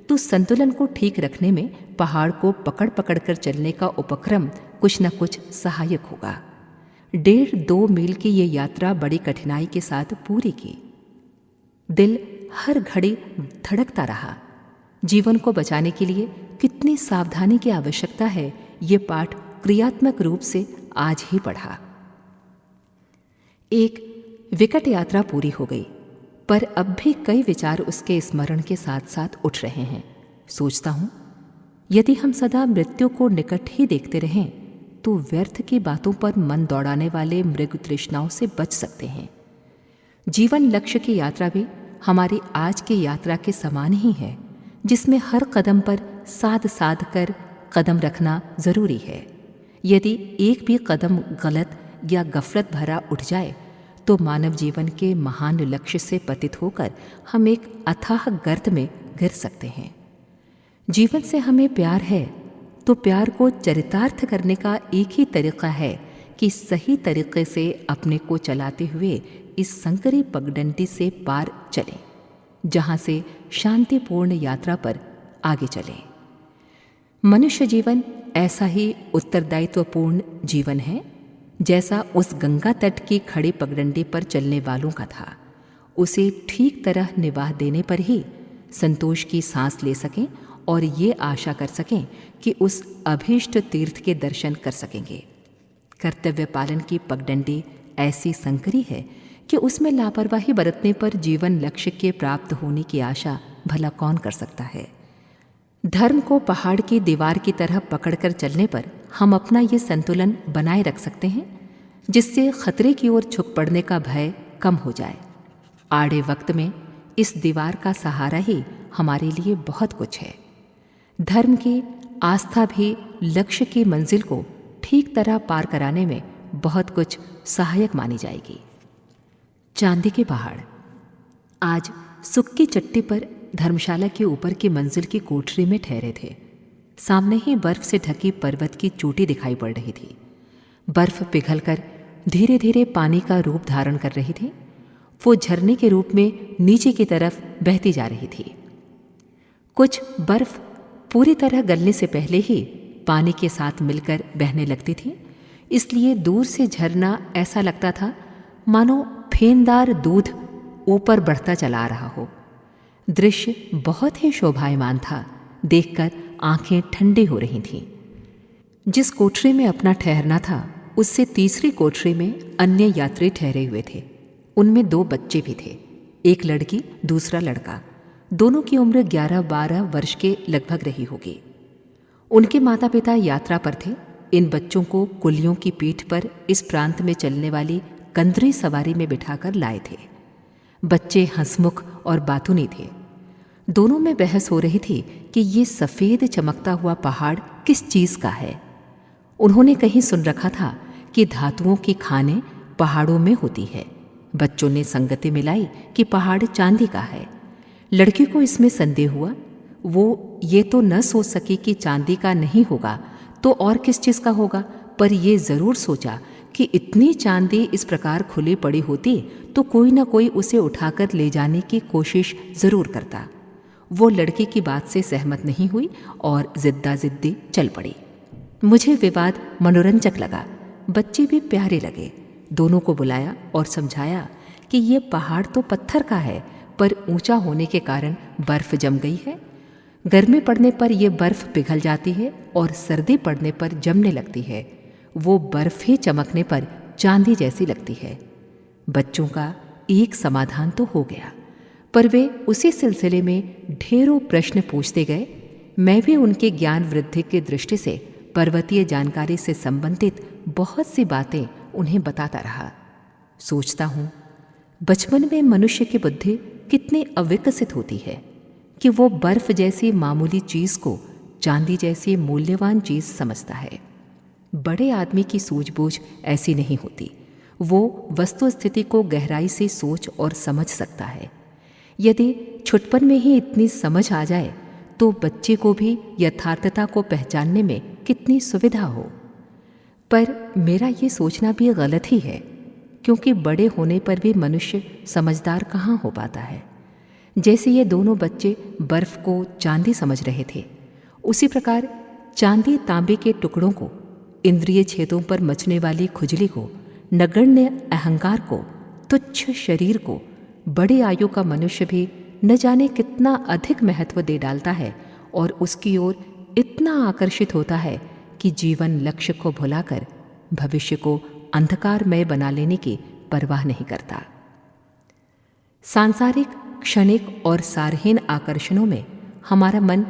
तो संतुलन को ठीक रखने में पहाड़ को पकड़ पकड़ कर चलने का उपक्रम कुछ न कुछ सहायक होगा। 1.5-2 मील की ये यात्रा बड़ी कठिनाई के साथ पूरी की। दिल हर घड़ी धड़कता रहा। जीवन को बचाने के लिए कितनी सावधानी की आवश्यकता है, ये पाठ क्रियात्मक रूप से आज ही पढ़ा। एक विकट यात्रा पूरी हो गई, पर अब भी कई विचार उसके स्मरण के साथ साथ उठ रहे हैं। सोचता हूं, यदि हम सदा मृत्यु को निकट ही देखते रहें तो व्यर्थ की बातों पर मन दौड़ाने वाले मृग तृष्णाओं से बच सकते हैं। जीवन लक्ष्य की यात्रा भी हमारी आज की यात्रा के समान ही है, जिसमें हर कदम पर साध साध कर कदम रखना जरूरी है। यदि एक भी कदम गलत या गफलत भरा उठ जाए तो मानव जीवन के महान लक्ष्य से पतित होकर हम एक अथाह गर्त में गिर सकते हैं। जीवन से हमें प्यार है तो प्यार को चरितार्थ करने का एक ही तरीका है कि सही तरीके से अपने को चलाते हुए इस संकरी पगडंडी से पार चलें, जहाँ से शांतिपूर्ण यात्रा पर आगे चलें। मनुष्य जीवन ऐसा ही उत्तरदायित्वपूर्ण जीवन है जैसा उस गंगा तट की खड़ी पगडंडी पर चलने वालों का था। उसे ठीक तरह निवाह देने पर ही संतोष की सांस ले सकें और ये आशा कर सकें कि उस अभीष्ट तीर्थ के दर्शन कर सकेंगे। कर्तव्य पालन की पगडंडी ऐसी संकरी है कि उसमें लापरवाही बरतने पर जीवन लक्ष्य के प्राप्त होने की आशा भला कौन कर सकता है। धर्म को पहाड़ की दीवार की तरह पकड़कर चलने पर हम अपना ये संतुलन बनाए रख सकते हैं, जिससे खतरे की ओर झुक पड़ने का भय कम हो जाए। आड़े वक्त में इस दीवार का सहारा ही हमारे लिए बहुत कुछ है। धर्म की आस्था भी लक्ष्य की मंजिल को ठीक तरह पार कराने में बहुत कुछ सहायक मानी जाएगी। चांदी के पहाड़। आज सुख की चट्टी पर धर्मशाला के ऊपर की मंजिल की कोठरी में ठहरे थे। सामने ही बर्फ से ढकी पर्वत की चोटी दिखाई पड़ रही थी। बर्फ पिघलकर धीरे धीरे पानी का रूप धारण कर रही थी। वो झरने के रूप में नीचे की तरफ बहती जा रही थी। कुछ बर्फ पूरी तरह गलने से पहले ही पानी के साथ मिलकर बहने लगती थी, इसलिए दूर से झरना ऐसा लगता था मानो फेनदार दूध ऊपर बढ़ता चला आ रहा हो। दृश्य बहुत ही शोभायमान था, देखकर आंखें ठंडी हो रही थीं। जिस कोठरी में अपना ठहरना था उससे तीसरी कोठरी में अन्य यात्री ठहरे हुए थे। उनमें 2 बच्चे भी थे, एक लड़की दूसरा लड़का। दोनों की उम्र 11-12 वर्ष के लगभग रही होगी। उनके माता पिता यात्रा पर थे। इन बच्चों को कुलियों की पीठ पर इस प्रांत में चलने वाली कंदरी सवारी में बिठाकर लाए थे। बच्चे हंसमुख और बातूनी थे। दोनों में बहस हो रही थी कि ये सफ़ेद चमकता हुआ पहाड़ किस चीज़ का है। उन्होंने कहीं सुन रखा था कि धातुओं की खानें पहाड़ों में होती है। बच्चों ने संगति मिलाई कि पहाड़ चांदी का है। लड़की को इसमें संदेह हुआ। वो ये तो न सोच सकी कि चांदी का नहीं होगा तो और किस चीज़ का होगा, पर ये ज़रूर सोचा कि इतनी चांदी इस प्रकार खुली पड़ी होती तो कोई ना कोई उसे उठाकर ले जाने की कोशिश ज़रूर करता। वो लड़की की बात से सहमत नहीं हुई और जिद्दी चल पड़ी। मुझे विवाद मनोरंजक लगा, बच्चे भी प्यारे लगे। दोनों को बुलाया और समझाया कि ये पहाड़ तो पत्थर का है, पर ऊंचा होने के कारण बर्फ जम गई है। गर्मी पड़ने पर यह बर्फ पिघल जाती है और सर्दी पड़ने पर जमने लगती है। वो बर्फ ही चमकने पर चांदी जैसी लगती है। बच्चों का एक समाधान तो हो गया, पर वे उसी सिलसिले में ढेरों प्रश्न पूछते गए। मैं भी उनके ज्ञान वृद्धि की दृष्टि से पर्वतीय जानकारी से संबंधित बहुत सी बातें उन्हें बताता रहा। सोचता हूँ, बचपन में मनुष्य की बुद्धि कितनी अविकसित होती है कि वो बर्फ जैसी मामूली चीज़ को चांदी जैसी मूल्यवान चीज़ समझता है। बड़े आदमी की सूझबूझ ऐसी नहीं होती। वो वस्तु स्थिति को गहराई से सोच और समझ सकता है। यदि छुटपन में ही इतनी समझ आ जाए तो बच्चे को भी यथार्थता को पहचानने में कितनी सुविधा हो। पर मेरा ये सोचना भी गलत ही है, क्योंकि बड़े होने पर भी मनुष्य समझदार कहाँ हो पाता है। जैसे ये दोनों बच्चे बर्फ को चांदी समझ रहे थे, उसी प्रकार चांदी तांबे के टुकड़ों को, इंद्रिय छेदों पर मचने वाली खुजली को, नगण्य अहंकार को, तुच्छ शरीर को बड़ी आयु का मनुष्य भी न जाने कितना अधिक महत्व दे डालता है और उसकी ओर इतना आकर्षित होता है कि जीवन लक्ष्य को भुलाकर भविष्य को अंधकारमय बना लेने की परवाह नहीं करता। सांसारिक, क्षणिक और सारहीन आकर्षणों में हमारा मन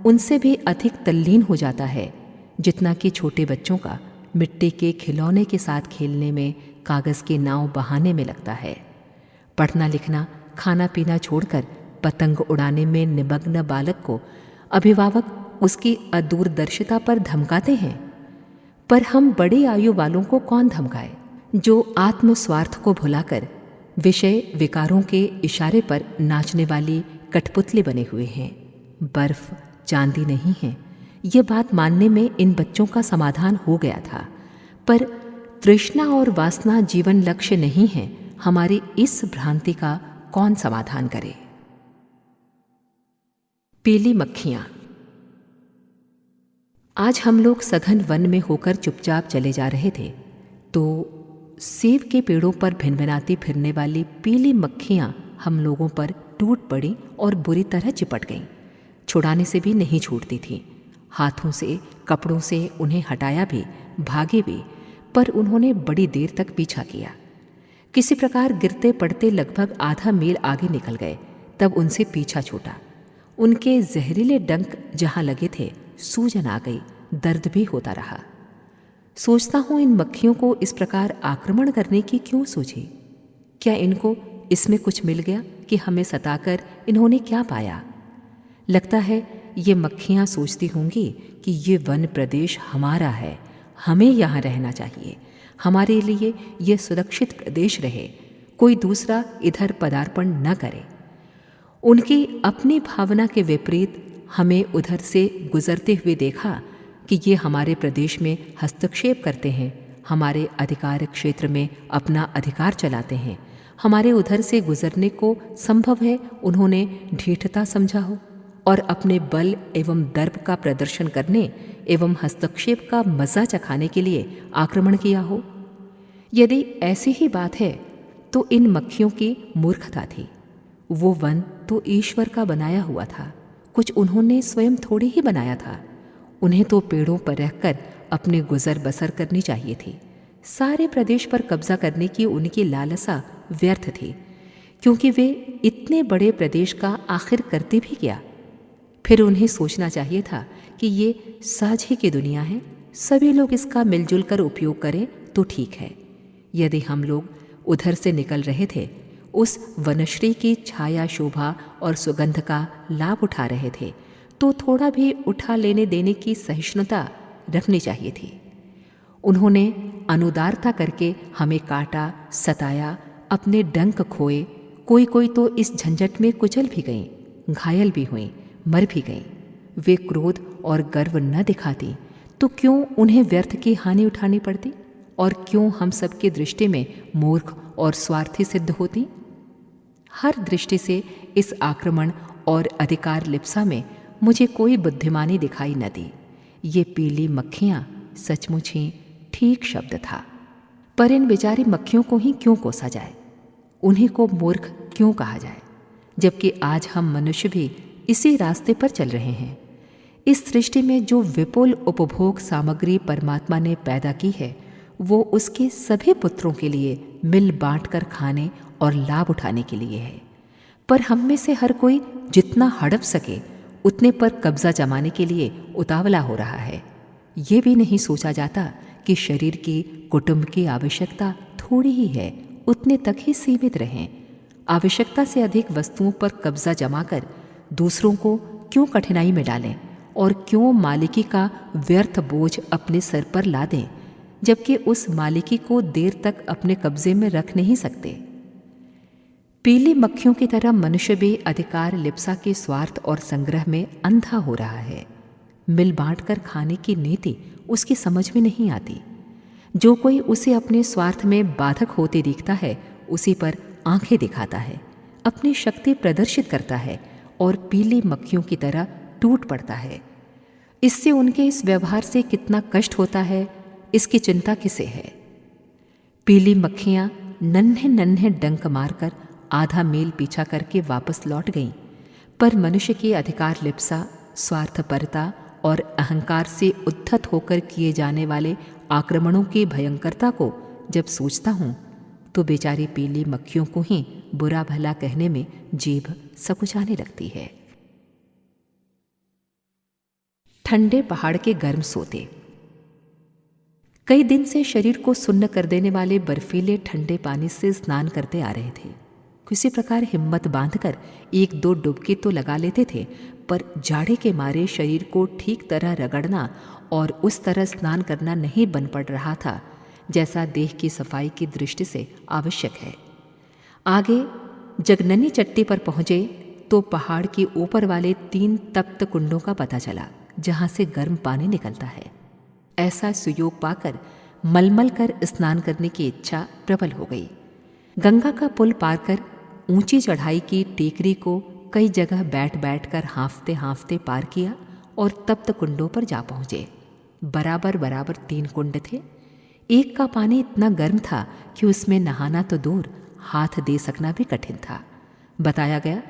उनसे भी अधिक तल्लीन हो जाता है जितना कि छोटे बच्चों का मिट्टी के खिलौने के साथ खेलने में, कागज़ की नाव बहाने में लगता है। पढ़ना लिखना, खाना पीना छोड़कर पतंग उड़ाने में निमग्न बालक को अभिभावक उसकी अदूरदर्शिता पर धमकाते हैं, पर हम बड़ी आयु वालों को कौन धमकाए, जो आत्म स्वार्थ को भुलाकर विषय विकारों के इशारे पर नाचने वाली कठपुतली बने हुए हैं। बर्फ चांदी नहीं है, ये बात मानने में इन बच्चों का समाधान हो गया था, पर तृष्णा और वासना जीवन लक्ष्य नहीं है, हमारी इस भ्रांति का कौन समाधान करे। पीली मक्खियां। आज हम लोग सघन वन में होकर चुपचाप चले जा रहे थे तो सेब के पेड़ों पर भिनभिनाती फिरने वाली पीली मक्खियां हम लोगों पर टूट पड़ी और बुरी तरह चिपट गईं। छुड़ाने से भी नहीं छूटती थीं। हाथों से, कपड़ों से उन्हें हटाया भी, भागे भी, पर उन्होंने बड़ी देर तक पीछा किया। किसी प्रकार गिरते पड़ते लगभग आधा मील आगे निकल गए, तब उनसे पीछा छूटा। उनके जहरीले डंक जहाँ लगे थे, सूजन आ गई, दर्द भी होता रहा। सोचता हूँ इन मक्खियों को इस प्रकार आक्रमण करने की क्यों सूझी? क्या इनको इसमें कुछ मिल गया कि हमें सताकर इन्होंने क्या पाया? लगता है ये मक्खियाँ सोचती होंगी कि ये वन प्रदेश हमारा है, हमें यहाँ रहना चाहिए, हमारे लिए ये सुरक्षित प्रदेश रहे, कोई दूसरा इधर पदार्पण न करे। उनकी अपनी भावना के विपरीत हमें उधर से गुजरते हुए देखा कि ये हमारे प्रदेश में हस्तक्षेप करते हैं, हमारे अधिकार क्षेत्र में अपना अधिकार चलाते हैं। हमारे उधर से गुजरने को संभव है उन्होंने ढीठता समझा हो और अपने बल एवं दर्प का प्रदर्शन करने एवं हस्तक्षेप का मज़ा चखाने के लिए आक्रमण किया हो। यदि ऐसी ही बात है तो इन मक्खियों की मूर्खता थी। वो वन तो ईश्वर का बनाया हुआ था, कुछ उन्होंने स्वयं थोड़ी ही बनाया था। उन्हें तो पेड़ों पर रहकर अपने गुजर बसर करनी चाहिए थी। सारे प्रदेश पर कब्जा करने की उनकी लालसा व्यर्थ थी, क्योंकि वे इतने बड़े प्रदेश का आखिर करते भी क्या? फिर उन्हें सोचना चाहिए था कि ये साझी की दुनिया है, सभी लोग इसका मिलजुल कर उपयोग करें तो ठीक है। यदि हम लोग उधर से निकल रहे थे, उस वनश्री की छाया, शोभा और सुगंध का लाभ उठा रहे थे, तो थोड़ा भी उठा लेने देने की सहिष्णुता रखनी चाहिए थी। उन्होंने अनुदारता करके हमें काटा, सताया, अपने डंक खोए। कोई तो इस झंझट में कुचल भी गईं, घायल भी हुईं, मर भी गईं। वे क्रोध और गर्व न दिखाती तो क्यों उन्हें व्यर्थ की हानि उठानी पड़ती और क्यों हम सबकी दृष्टि में मूर्ख और स्वार्थी सिद्ध होती? हर दृष्टि से इस आक्रमण और अधिकार लिप्सा में मुझे कोई बुद्धिमानी दिखाई न दी। ये पीली मक्खियाँ सचमुच ही ठीक शब्द था। पर इन बेचारी मक्खियों को ही क्यों कोसा जाए, उन्हीं को मूर्ख क्यों कहा जाए, जबकि आज हम मनुष्य भी इसी रास्ते पर चल रहे हैं। इस सृष्टि में जो विपुल उपभोग सामग्री परमात्मा ने पैदा की है, वो उसके सभी पुत्रों के लिए मिल बांट कर खाने और लाभ उठाने के लिए है। पर हम में से हर कोई जितना हड़प सके उतने पर कब्जा जमाने के लिए उतावला हो रहा है। ये भी नहीं सोचा जाता कि शरीर की, कुटुंब की आवश्यकता थोड़ी ही है, उतने तक ही सीमित रहें। आवश्यकता से अधिक वस्तुओं पर कब्जा जमाकर दूसरों को क्यों कठिनाई में डालें और क्यों मालिकी का व्यर्थ बोझ अपने सर पर ला दें, जबकि उस मालिकी को देर तक अपने कब्जे में रख नहीं सकते। पीली मक्खियों की तरह मनुष्य भी अधिकार लिप्सा के स्वार्थ और संग्रह में अंधा हो रहा है। मिल बांट कर खाने की नीति उसकी समझ में नहीं आती। जो कोई उसे अपने स्वार्थ में बाधक होते दिखता है, उसी पर आंखें दिखाता है, अपनी शक्ति प्रदर्शित करता है और पीली मक्खियों की तरह टूट पड़ता है। इससे उनके इस व्यवहार से कितना कष्ट होता है, इसकी चिंता किसे है। पीली मक्खियां नन्हे नन्हे डंक मारकर आधा मील पीछा करके वापस लौट गईं, पर मनुष्य की अधिकार लिप्सा, स्वार्थपरता और अहंकार से उद्धत होकर किए जाने वाले आक्रमणों की भयंकरता को जब सोचता हूं तो बेचारी पीली मक्खियों को ही बुरा भला कहने में जीभ सकुचाने लगती है। ठंडे पहाड़ के गर्म सोते। कई दिन से शरीर को सुन्न कर देने वाले बर्फीले ठंडे पानी से स्नान करते आ रहे थे। किसी प्रकार हिम्मत बांधकर 1-2 डुबकी तो लगा लेते थे, पर जाड़े के मारे शरीर को ठीक तरह रगड़ना और उस तरह स्नान करना नहीं बन पड़ रहा था जैसा देह की सफाई की दृष्टि से आवश्यक है। आगे जगननी चट्टी पर पहुंचे तो पहाड़ के ऊपर वाले 3 तप्त कुंडों का पता चला जहां से गर्म पानी निकलता है। ऐसा सुयोग पाकर मलमल कर स्नान करने की इच्छा प्रबल हो गई। गंगा का पुल पार कर ऊंची चढ़ाई की टेकरी को कई जगह बैठ बैठ कर हाँफते हाँफते पार किया और तप्त कुंडों पर जा पहुंचे। बराबर बराबर 3 कुंड थे। एक का पानी इतना गर्म था कि उसमें नहाना तो दूर, हाथ दे सकना भी कठिन था। बताया गया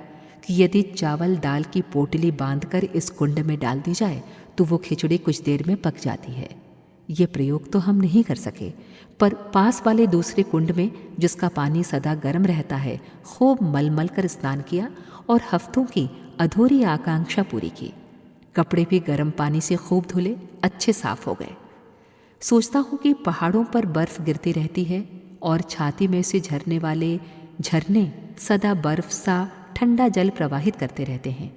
कि यदि चावल दाल की पोटली बांधकर इस कुंड में डाल दी जाए तो वो खिचड़ी कुछ देर में पक जाती है। ये प्रयोग तो हम नहीं कर सके, पर पास वाले दूसरे कुंड में जिसका पानी सदा गर्म रहता है खूब मलमल कर स्नान किया और हफ्तों की अधूरी आकांक्षा पूरी की। कपड़े भी गर्म पानी से खूब धुले, अच्छे साफ हो गए। सोचता हूँ कि पहाड़ों पर बर्फ गिरती रहती है और छाती में से झरने वाले झरने सदा बर्फ सा ठंडा जल प्रवाहित करते रहते हैं।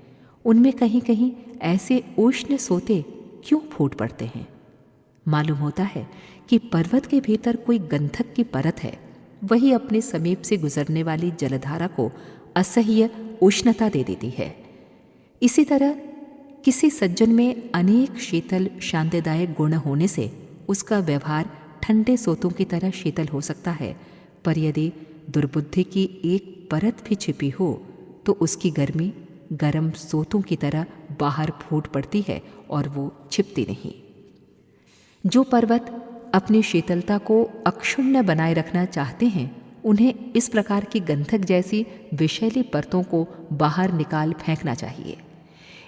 उनमें कहीं कहीं ऐसे उष्ण सोते क्यों फूट पड़ते हैं। मालूम होता है कि पर्वत के भीतर कोई गंधक की परत है, वही अपने समीप से गुजरने वाली जलधारा को असह्य उष्णता दे देती है। इसी तरह किसी सज्जन में अनेक शीतल शांतिदायक गुण होने से उसका व्यवहार ठंडे सोतों की तरह शीतल हो सकता है, पर यदि दुर्बुद्धि की एक परत भी छिपी हो तो उसकी गर्मी गर्म सोतों की तरह बाहर फूट पड़ती है और वो छिपती नहीं। जो पर्वत अपनी शीतलता को अक्षुण्ण बनाए रखना चाहते हैं, उन्हें इस प्रकार की गंधक जैसी विषैली परतों को बाहर निकाल फेंकना चाहिए।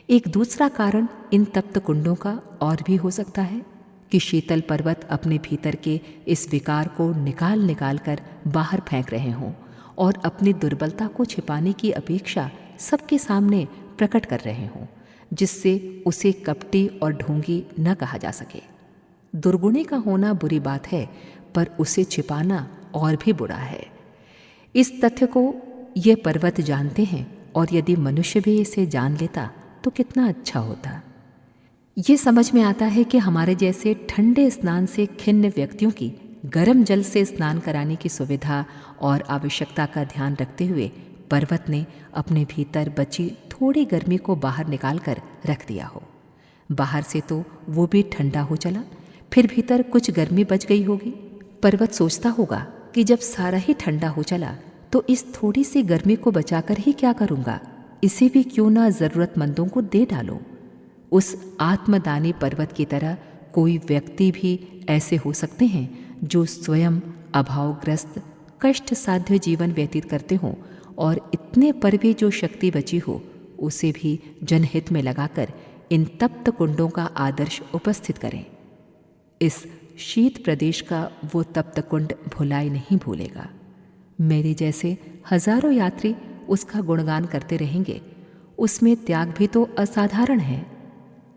एक दूसरा कारण इन तप्त कुंडों का और भी हो सकता है कि शीतल पर्वत अपने भीतर के इस विकार को निकाल निकाल कर बाहर फेंक रहे हों और अपनी दुर्बलता को छिपाने की अपेक्षा सबके सामने प्रकट कर रहे हों, जिससे उसे कपटी और ढोंगी न कहा जा सके। दुर्गुणी का होना बुरी बात है, पर उसे छिपाना और भी बुरा है। इस तथ्य को ये पर्वत जानते हैं और यदि मनुष्य भी इसे जान लेता तो कितना अच्छा होता। ये समझ में आता है कि हमारे जैसे ठंडे स्नान से खिन्न व्यक्तियों की गर्म जल से स्नान कराने की सुविधा और आवश्यकता का ध्यान रखते हुए पर्वत ने अपने भीतर बची थोड़ी गर्मी को बाहर निकाल कर रख दिया हो। बाहर से तो वो भी ठंडा हो चला, फिर भीतर कुछ गर्मी बच गई होगी। पर्वत सोचता होगा कि जब सारा ही ठंडा हो चला तो इस थोड़ी सी गर्मी को बचाकर ही क्या करूँगा, इसे भी क्यों ना ज़रूरतमंदों को दे डालो। उस आत्मदानी पर्वत की तरह कोई व्यक्ति भी ऐसे हो सकते हैं जो स्वयं अभावग्रस्त कष्ट साध्य जीवन व्यतीत करते हों और इतने पर भी जो शक्ति बची हो उसे भी जनहित में लगाकर इन तप्त कुंडों का आदर्श उपस्थित करें। इस शीत प्रदेश का वो तप्त कुंड भुलाई नहीं भूलेगा। मेरे जैसे हजारों यात्री उसका गुणगान करते रहेंगे। उसमें त्याग भी तो असाधारण है।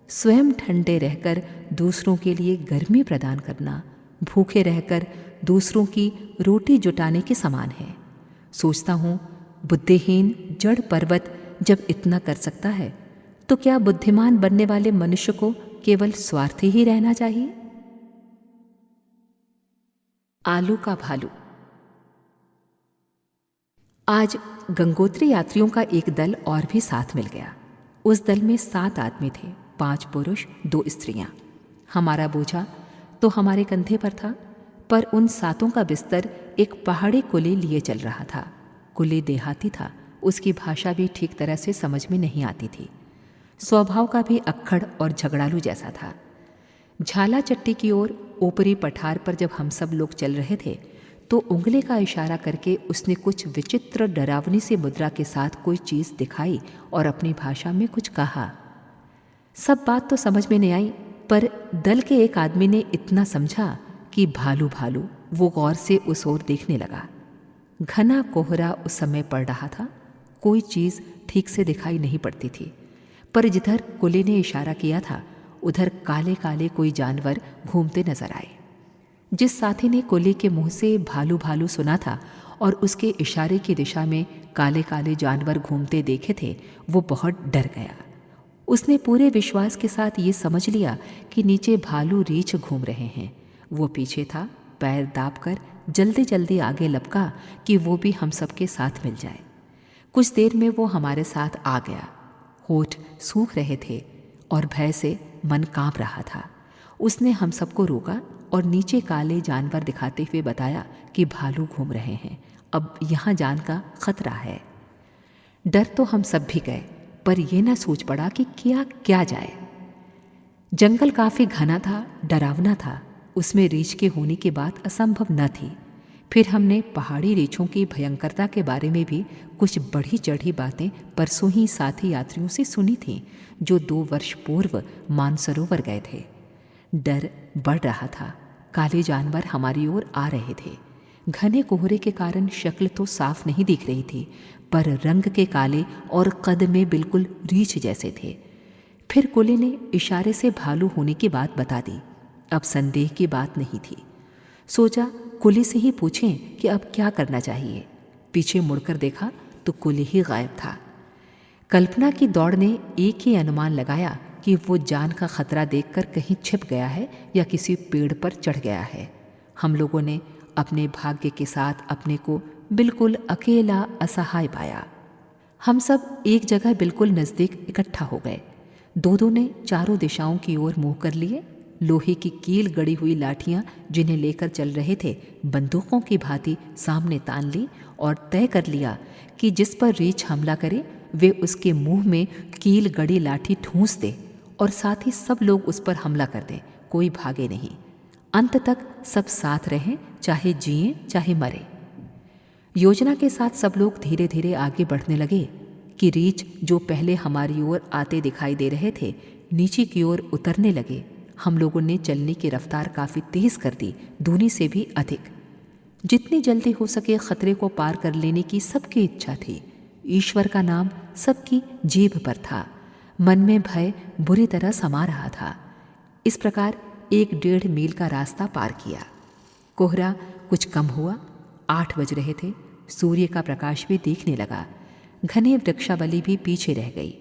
स्वयं ठंडे रहकर दूसरों के लिए गर्मी प्रदान करना भूखे रहकर दूसरों की रोटी जुटाने के समान है। सोचता हूँ बुद्धिहीन जड़ पर्वत जब इतना कर सकता है तो क्या बुद्धिमान बनने वाले मनुष्य को केवल स्वार्थी ही रहना चाहिए। आलू का भालू। आज गंगोत्री यात्रियों का एक दल और भी साथ मिल गया। उस दल में 7 आदमी थे, 5 पुरुष 2 स्त्रियां। हमारा बोझा तो हमारे कंधे पर था, पर उन 7 का बिस्तर एक पहाड़ी कुली लिए चल रहा था। कुली देहाती था, उसकी भाषा भी ठीक तरह से समझ में नहीं आती थी। स्वभाव का भी अक्खड़ और झगड़ालू जैसा था। झाला चट्टी की ओर ऊपरी पठार पर जब हम सब लोग चल रहे थे तो उंगली का इशारा करके उसने कुछ विचित्र डरावनी सी मुद्रा के साथ कोई चीज़ दिखाई और अपनी भाषा में कुछ कहा। सब बात तो समझ में नहीं आई, पर दल के एक आदमी ने इतना समझा कि भालू भालू। वो गौर से उस ओर देखने लगा। घना कोहरा उस समय पड़ रहा था, कोई चीज़ ठीक से दिखाई नहीं पड़ती थी, पर जिधर कुली ने इशारा किया था उधर काले काले कोई जानवर घूमते नजर आए। जिस साथी ने कुली के मुंह से भालू भालू सुना था और उसके इशारे की दिशा में काले काले जानवर घूमते देखे थे, वो बहुत डर गया। उसने पूरे विश्वास के साथ ये समझ लिया कि नीचे भालू रीछ घूम रहे हैं। वो पीछे था, पैर दाबकर जल्दी जल्दी आगे लपका कि वो भी हम सबके साथ मिल जाए। कुछ देर में वो हमारे साथ आ गया। होठ सूख रहे थे और भय से मन कांप रहा था। उसने हम सबको रोका और नीचे काले जानवर दिखाते हुए बताया कि भालू घूम रहे हैं, अब यहाँ जान का खतरा है। डर तो हम सब भी गए, पर यह न सोच पड़ा कि क्या जाए। जंगल काफी घना था, डरावना था, उसमें रीछ के होने की बात असंभव न थी। फिर हमने पहाड़ी रीछों की भयंकरता के बारे में भी कुछ बढ़ी चढ़ी बातें परसों ही साथी यात्रियों से सुनी थीं जो 2 वर्ष पूर्व मानसरोवर गए थे। डर बढ़ रहा था। काले जानवर हमारी ओर आ रहे थे। घने कोहरे के कारण शक्ल तो साफ नहीं दिख रही थी, पर रंग के काले और कद में बिल्कुल रीछ जैसे थे। फिर कुली ने इशारे से भालू होने की बात बता दी। अब संदेह की बात नहीं थी। सोचा कुली से ही पूछें कि अब क्या करना चाहिए। पीछे मुड़कर देखा तो कुली ही गायब था। कल्पना की दौड़ ने एक ही अनुमान लगाया कि वो जान का खतरा देखकर कहीं छिप गया है या किसी पेड़ पर चढ़ गया है। हम लोगों ने अपने भाग्य के साथ अपने को बिल्कुल अकेला असहाय पाया। हम सब एक जगह बिल्कुल नज़दीक इकट्ठा हो गए। दो ने चारों दिशाओं की ओर मुंह कर लिए। लोहे की कील गड़ी हुई लाठियां जिन्हें लेकर चल रहे थे बंदूकों की भांति सामने तान ली और तय कर लिया कि जिस पर रीछ हमला करे वे उसके मुंह में कील गड़ी लाठी ठूंस दे और साथ ही सब लोग उस पर हमला कर दें, कोई भागे नहीं। अंत तक सब साथ रहें, चाहे जिए चाहे मरे। योजना के साथ सब लोग धीरे धीरे आगे बढ़ने लगे कि रीछ जो पहले हमारी ओर आते दिखाई दे रहे थे नीचे की ओर उतरने लगे। हम लोगों ने चलने की रफ्तार काफ़ी तेज कर दी, दूनी से भी अधिक। जितनी जल्दी हो सके खतरे को पार कर लेने की सबकी इच्छा थी। ईश्वर का नाम सबकी जीभ पर था। मन में भय बुरी तरह समा रहा था। इस प्रकार 1-1.5 मील का रास्ता पार किया। कोहरा कुछ कम हुआ। 8 बज रहे थे। सूर्य का प्रकाश भी दिखने लगा। घने वृक्षावली भी पीछे रह गई।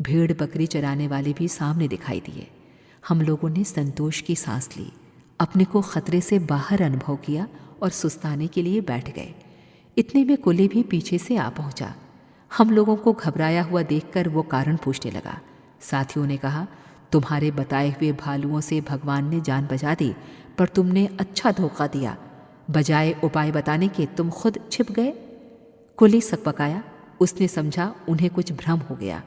भेड़ बकरी चराने वाले भी सामने दिखाई दिए। हम लोगों ने संतोष की सांस ली, अपने को खतरे से बाहर अनुभव किया और सुस्ताने के लिए बैठ गए। इतने में कुली भी पीछे से आ पहुंचा। हम लोगों को घबराया हुआ देखकर वो कारण पूछने लगा। साथियों ने कहा, तुम्हारे बताए हुए भालुओं से भगवान ने जान बचा दी, पर तुमने अच्छा धोखा दिया। बजाय उपाय बताने के तुम खुद छिप गए। कुली सकपकाया। उसने समझा उन्हें कुछ भ्रम हो गया।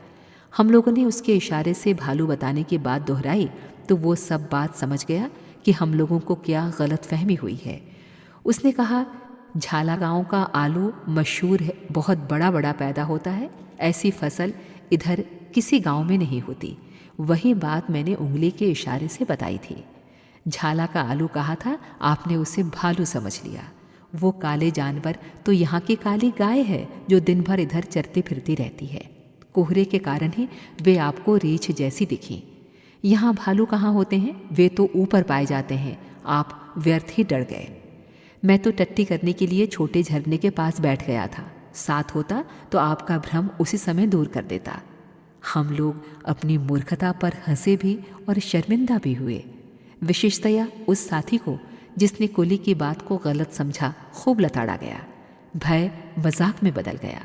हम लोगों ने उसके इशारे से भालू बताने की बात दोहराई तो वो सब बात समझ गया कि हम लोगों को क्या गलतफहमी हुई है। उसने कहा, झाला गांव का आलू मशहूर है, बहुत बड़ा बड़ा पैदा होता है। ऐसी फसल इधर किसी गांव में नहीं होती। वही बात मैंने उंगली के इशारे से बताई थी। झाला का आलू कहा था, आपने उसे भालू समझ लिया। वो काले जानवर तो यहाँ की काली गाय है जो दिन भर इधर चरती फिरती रहती है। कोहरे के कारण ही वे आपको रीछ जैसी दिखी। यहाँ भालू कहाँ होते हैं, वे तो ऊपर पाए जाते हैं। आप व्यर्थ ही डर गए। मैं तो टट्टी करने के लिए छोटे झरने के पास बैठ गया था। साथ होता तो आपका भ्रम उसी समय दूर कर देता। हम लोग अपनी मूर्खता पर हंसे भी और शर्मिंदा भी हुए। विशेषतया उस साथी को जिसने कुली की बात को गलत समझा खूब लताड़ा गया। भय मजाक में बदल गया।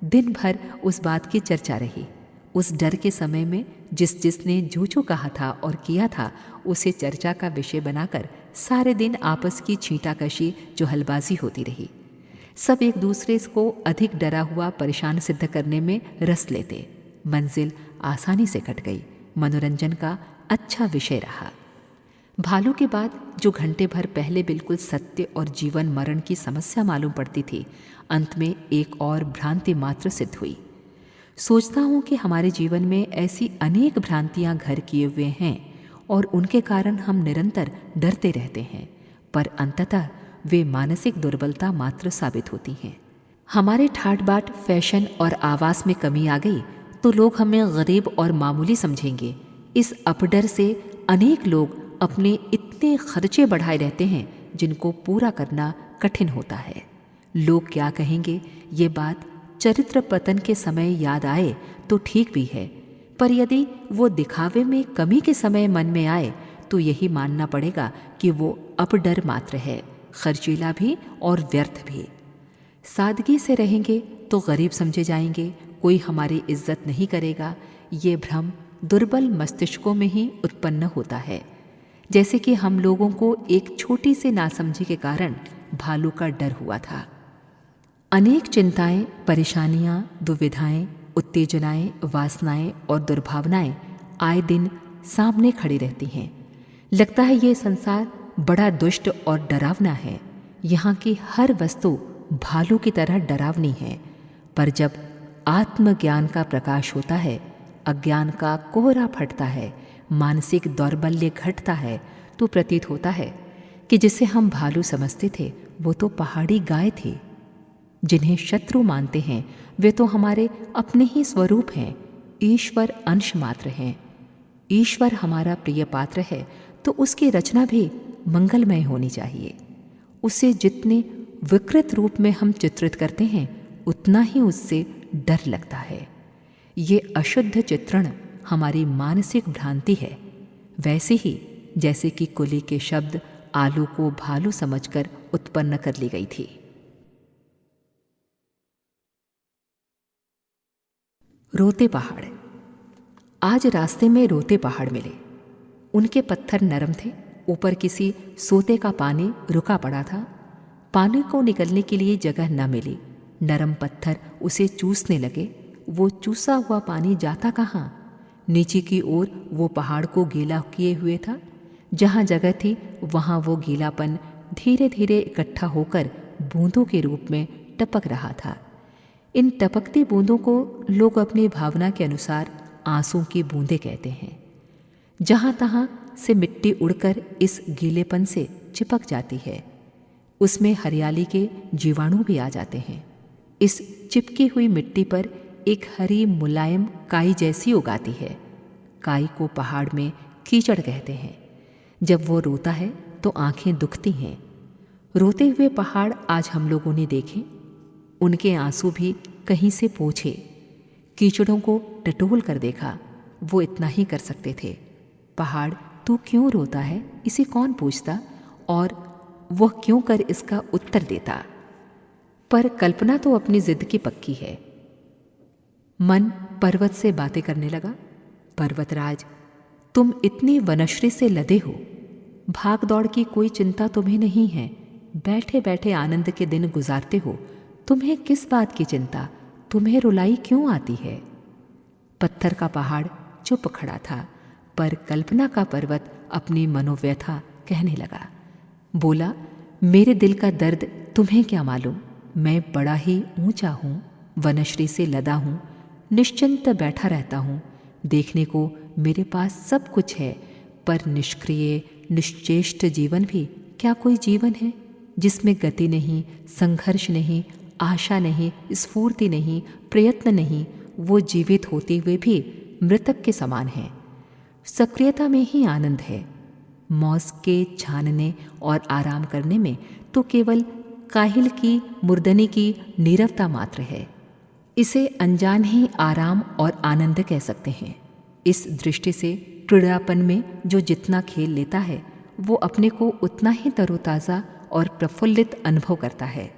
दिन भर उस बात की चर्चा रही। उस डर के समय में जिसने जो कहा था और किया था उसे चर्चा का विषय बनाकर सारे दिन आपस की छींटाकशी चुहलबाजी होती रही। सब एक दूसरे को अधिक डरा हुआ परेशान सिद्ध करने में रस लेते। मंजिल आसानी से कट गई। मनोरंजन का अच्छा विषय रहा। भालू के बाद जो घंटे भर पहले बिल्कुल सत्य और जीवन मरण की समस्या मालूम पड़ती थी, अंत में एक और भ्रांति मात्र सिद्ध हुई। सोचता हूँ कि हमारे जीवन में ऐसी अनेक भ्रांतियाँ घर किए हुए हैं और उनके कारण हम निरंतर डरते रहते हैं, पर अंततः वे मानसिक दुर्बलता मात्र साबित होती हैं। हमारे ठाट बाट, फैशन और आवास में कमी आ गई तो लोग हमें गरीब और मामूली समझेंगे। इस अपडर से अनेक लोग अपने इतने खर्चे बढ़ाए रहते हैं जिनको पूरा करना कठिन होता है। लोग क्या कहेंगे, ये बात चरित्र पतन के समय याद आए तो ठीक भी है, पर यदि वो दिखावे में कमी के समय मन में आए तो यही मानना पड़ेगा कि वो अपडर मात्र है, खर्चीला भी और व्यर्थ भी। सादगी से रहेंगे तो गरीब समझे जाएंगे, कोई हमारी इज्जत नहीं करेगा। ये भ्रम दुर्बल मस्तिष्कों में ही उत्पन्न होता है। जैसे कि हम लोगों को एक छोटी सी नासमझी के कारण भालू का डर हुआ था। अनेक चिंताएं, परेशानियां, दुविधाएं, उत्तेजनाएं, वासनाएं और दुर्भावनाएं आए दिन सामने खड़ी रहती हैं। लगता है ये संसार बड़ा दुष्ट और डरावना है। यहाँ की हर वस्तु भालू की तरह डरावनी है। पर जब आत्मज्ञान का प्रकाश होता है, अज्ञान का कोहरा फटता है, मानसिक दौर्बल्य घटता है, तो प्रतीत होता है कि जिसे हम भालू समझते थे वो तो पहाड़ी गाय थी। जिन्हें शत्रु मानते हैं वे तो हमारे अपने ही स्वरूप हैं, ईश्वर अंश मात्र हैं। ईश्वर हमारा प्रिय पात्र है तो उसकी रचना भी मंगलमय होनी चाहिए। उसे जितने विकृत रूप में हम चित्रित करते हैं उतना ही उससे डर लगता है। ये अशुद्ध चित्रण हमारी मानसिक भ्रांति है, वैसे ही जैसे कि कुली के शब्द आलू को भालू समझकर उत्पन्न कर ली गई थी। रोते पहाड़। आज रास्ते में रोते पहाड़ मिले। उनके पत्थर नरम थे, ऊपर किसी सोते का पानी रुका पड़ा था। पानी को निकलने के लिए जगह न मिली। नरम पत्थर उसे चूसने लगे। वो चूसा हुआ पानी जाता कहाँ? नीचे की ओर वो पहाड़ को गीला किए हुए था। जहाँ जगह थी वहाँ वो गीलापन धीरे धीरे इकट्ठा होकर बूंदों के रूप में टपक रहा था। इन टपकती बूंदों को लोग अपनी भावना के अनुसार आंसू की बूंदें कहते हैं। जहाँ तहाँ से मिट्टी उड़कर इस गीलेपन से चिपक जाती है, उसमें हरियाली के जीवाणु भी आ जाते हैं। इस चिपकी हुई मिट्टी पर एक हरी मुलायम काई जैसी उगाती है। काई को पहाड़ में कीचड़ कहते हैं। जब वो रोता है तो आंखें दुखती हैं। रोते हुए पहाड़ आज हम लोगों ने देखे। उनके आंसू भी कहीं से पोंछे, कीचड़ों को टटोल कर देखा। वो इतना ही कर सकते थे। पहाड़ तू क्यों रोता है इसे कौन पूछता और वह क्यों कर इसका उत्तर देता। पर कल्पना तो अपनी जिद की पक्की है। मन पर्वत से बातें करने लगा। पर्वतराज, तुम इतनी वनश्री से लदे हो, भाग दौड़ की कोई चिंता तुम्हें नहीं है, बैठे बैठे आनंद के दिन गुजारते हो, तुम्हें किस बात की चिंता, तुम्हें रुलाई क्यों आती है। पत्थर का पहाड़ चुप खड़ा था, पर कल्पना का पर्वत अपनी मनोव्यथा कहने लगा। बोला, मेरे दिल का दर्द तुम्हें क्या मालूम। मैं बड़ा ही ऊंचा हूँ, वनश्री से लदा हूँ, निश्चिंत बैठा रहता हूँ। देखने को मेरे पास सब कुछ है, पर निष्क्रिय निश्चेष्ट जीवन भी क्या कोई जीवन है जिसमें गति नहीं, संघर्ष नहीं, आशा नहीं, स्फूर्ति नहीं, प्रयत्न नहीं। वो जीवित होते हुए भी मृतक के समान है। सक्रियता में ही आनंद है। मौज के छानने और आराम करने में तो केवल काहिल की मुर्दनी की नीरवता मात्र है। इसे अनजान ही आराम और आनंद कह सकते हैं। इस दृष्टि से क्रीड़ापन में जो जितना खेल लेता है वो अपने को उतना ही तरोताज़ा और प्रफुल्लित अनुभव करता है।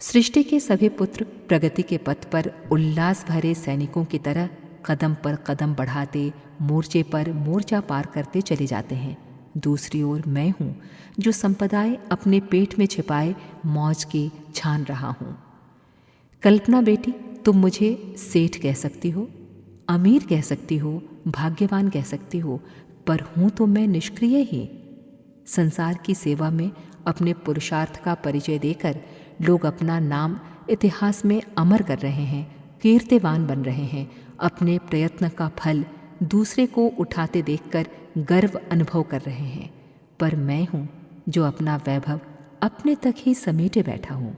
सृष्टि के सभी पुत्र प्रगति के पथ पर उल्लास भरे सैनिकों की तरह कदम पर कदम बढ़ाते मोर्चे पर मोर्चा पार करते चले जाते हैं। दूसरी ओर मैं हूँ जो संपदाएं अपने पेट में छिपाए मौज की छान रहा हूँ। कल्पना बेटी, तुम मुझे सेठ कह सकती हो, अमीर कह सकती हो, भाग्यवान कह सकती हो, पर हूँ तो मैं निष्क्रिय ही। संसार की सेवा में अपने पुरुषार्थ का परिचय देकर लोग अपना नाम इतिहास में अमर कर रहे हैं, कीर्तिवान बन रहे हैं। अपने प्रयत्न का फल दूसरे को उठाते देखकर गर्व अनुभव कर रहे हैं, पर मैं हूँ जो अपना वैभव अपने तक ही समेटे बैठा हूँ।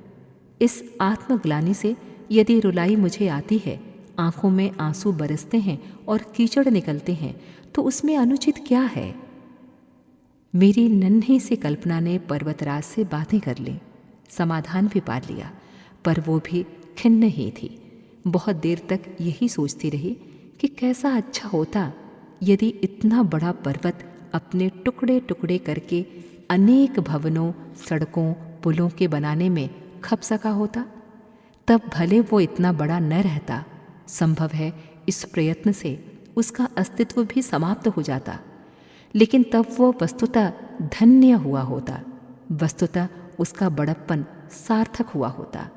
इस आत्मग्लानि से यदि रुलाई मुझे आती है, आंखों में आंसू बरसते हैं और कीचड़ निकलते हैं, तो उसमें अनुचित क्या है? मेरी नन्ही सी कल्पना ने पर्वतराज से बातें कर ली, समाधान भी पा लिया, पर वो भी खिन्न ही थी। बहुत देर तक यही सोचती रही कि कैसा अच्छा होता यदि इतना बड़ा पर्वत अपने टुकड़े टुकड़े करके अनेक भवनों, सड़कों, पुलों के बनाने में खप सका होता। तब भले वो इतना बड़ा न रहता, संभव है इस प्रयत्न से उसका अस्तित्व भी समाप्त हो जाता, लेकिन तब वो वस्तुतः धन्य हुआ होता, वस्तुतः उसका बड़प्पन सार्थक हुआ होता।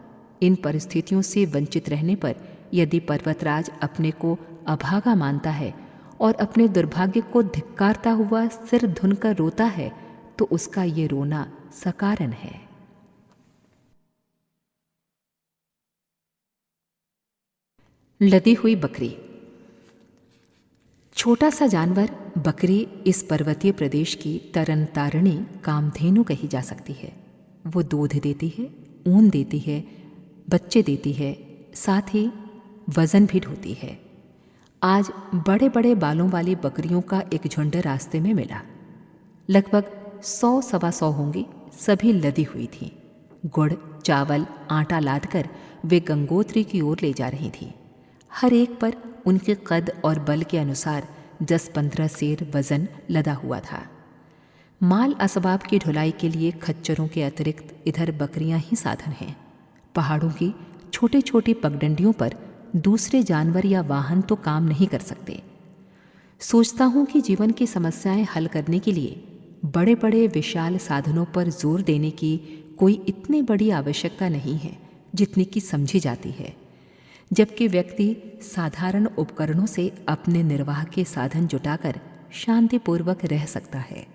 इन परिस्थितियों से वंचित रहने पर यदि पर्वतराज अपने को अभागा मानता है और अपने दुर्भाग्य को धिक्कारता हुआ सिर धुनकर रोता है, तो उसका ये रोना सकारण है। लदी हुई बकरी। छोटा सा जानवर बकरी इस पर्वतीय प्रदेश की तरन तारणी कामधेनु कही जा सकती है। वो दूध देती है, ऊन देती है, बच्चे देती है, साथ ही वजन भी ढोती है। आज बड़े बड़े बालों वाली बकरियों का एक झुंड रास्ते में मिला। लगभग 100-125 होंगी, सभी लदी हुई थीं। गुड़, चावल, आटा लादकर वे गंगोत्री की ओर ले जा रही थीं। हर एक पर उनके कद और बल के अनुसार 10-15 सेर वजन लदा हुआ था। माल असबाब की ढुलाई के लिए खच्चरों के अतिरिक्त इधर बकरियां ही साधन हैं। पहाड़ों की छोटी छोटी पगडंडियों पर दूसरे जानवर या वाहन तो काम नहीं कर सकते। सोचता हूँ कि जीवन की समस्याएं हल करने के लिए बड़े बड़े विशाल साधनों पर जोर देने की कोई इतनी बड़ी आवश्यकता नहीं है जितनी कि समझी जाती है, जबकि व्यक्ति साधारण उपकरणों से अपने निर्वाह के साधन जुटाकर शांतिपूर्वक रह सकता है।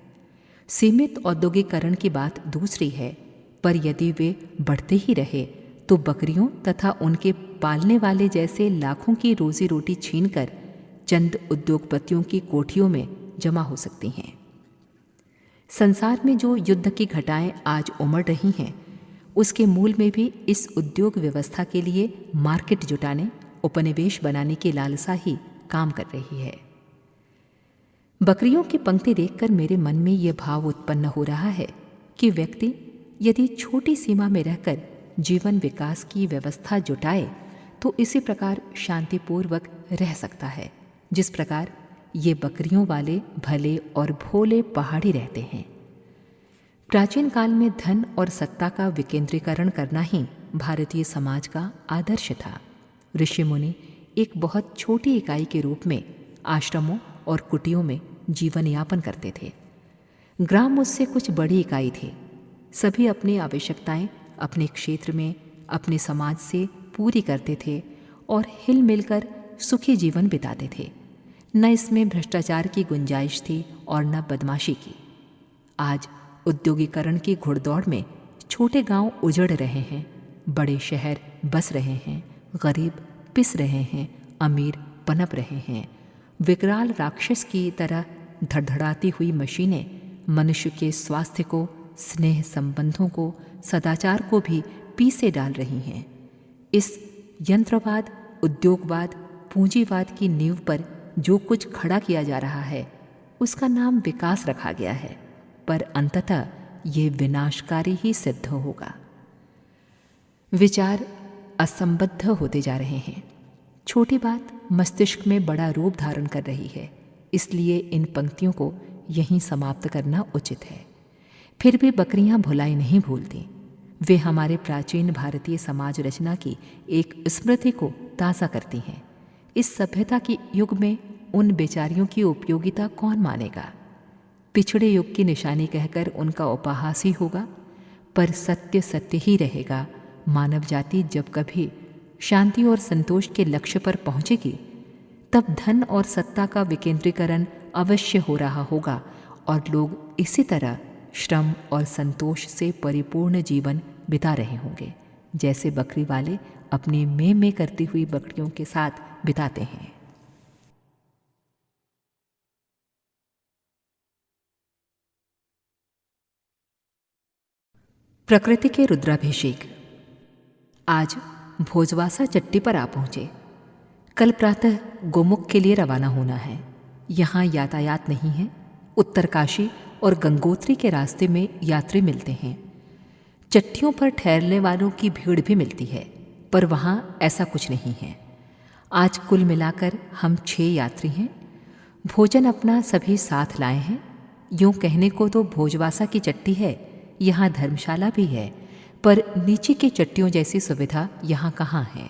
सीमित औद्योगिकरण की बात दूसरी है, पर यदि वे बढ़ते ही रहे तो बकरियों तथा उनके पालने वाले जैसे लाखों की रोजी रोटी छीनकर चंद उद्योगपतियों की कोठियों में जमा हो सकती हैं। संसार में जो युद्ध की घटाएं आज उमड़ रही हैं, उसके मूल में भी इस उद्योग व्यवस्था के लिए मार्केट जुटाने, उपनिवेश बनाने की लालसा ही काम कर रही है। बकरियों की पंक्ति देखकर मेरे मन में यह भाव उत्पन्न हो रहा है कि व्यक्ति यदि छोटी सीमा में रहकर जीवन विकास की व्यवस्था जुटाए तो इसी प्रकार शांतिपूर्वक रह सकता है जिस प्रकार ये बकरियों वाले भले और भोले पहाड़ी रहते हैं। प्राचीन काल में धन और सत्ता का विकेंद्रीकरण करना ही भारतीय समाज का आदर्श था। ऋषि मुनि एक बहुत छोटी इकाई के रूप में आश्रमों और कुटियों में जीवन यापन करते थे। ग्राम उससे कुछ बड़ी इकाई थी। सभी अपनी आवश्यकताएं अपने क्षेत्र में, अपने समाज से पूरी करते थे और हिल मिलकर सुखी जीवन बिताते थे। न इसमें भ्रष्टाचार की गुंजाइश थी और न बदमाशी की। आज औद्योगिकरण की घुड़दौड़ में छोटे गांव उजड़ रहे हैं, बड़े शहर बस रहे हैं, गरीब पिस रहे हैं, अमीर पनप रहे हैं। विकराल राक्षस की तरह धड़धड़ाती हुई मशीनें मनुष्य के स्वास्थ्य को, स्नेह संबंधों को, सदाचार को भी पीसे डाल रही हैं। इस यंत्रवाद, उद्योगवाद, पूंजीवाद की नींव पर जो कुछ खड़ा किया जा रहा है उसका नाम विकास रखा गया है, पर अंततः ये विनाशकारी ही सिद्ध होगा। विचार असंबद्ध होते जा रहे हैं। छोटी बात मस्तिष्क में बड़ा रूप धारण कर रही है, इसलिए इन पंक्तियों को यहीं समाप्त करना उचित है। फिर भी बकरियां भुलाई नहीं भूलती। वे हमारे प्राचीन भारतीय समाज रचना की एक स्मृति को ताज़ा करती हैं। इस सभ्यता के युग में उन बेचारियों की उपयोगिता कौन मानेगा? पिछड़े युग की निशानी कहकर उनका उपहास ही होगा, पर सत्य सत्य ही रहेगा। मानव जाति जब कभी शांति और संतोष के लक्ष्य पर पहुंचेगी, तब धन और सत्ता का विकेंद्रीकरण अवश्य हो रहा होगा और लोग इसी तरह श्रम और संतोष से परिपूर्ण जीवन बिता रहे होंगे, जैसे बकरी वाले अपनी में करती हुई बकरियों के साथ बिताते हैं। प्रकृति के रुद्राभिषेक। आज भोजवासा चट्टी पर आ पहुंचे। कल प्रातः गोमुख के लिए रवाना होना है। यहाँ यातायात नहीं है। उत्तरकाशी और गंगोत्री के रास्ते में यात्री मिलते हैं। चट्टियों पर ठहरने वालों की भीड़ भी मिलती है, पर वहाँ ऐसा कुछ नहीं है। आज कुल मिलाकर हम 6 यात्री हैं। भोजन अपना सभी साथ लाए हैं। यूँ कहने को तो भोजवासा की चट्टी है, यहाँ धर्मशाला भी है, पर नीचे की चट्टियों जैसी सुविधा यहाँ कहाँ है।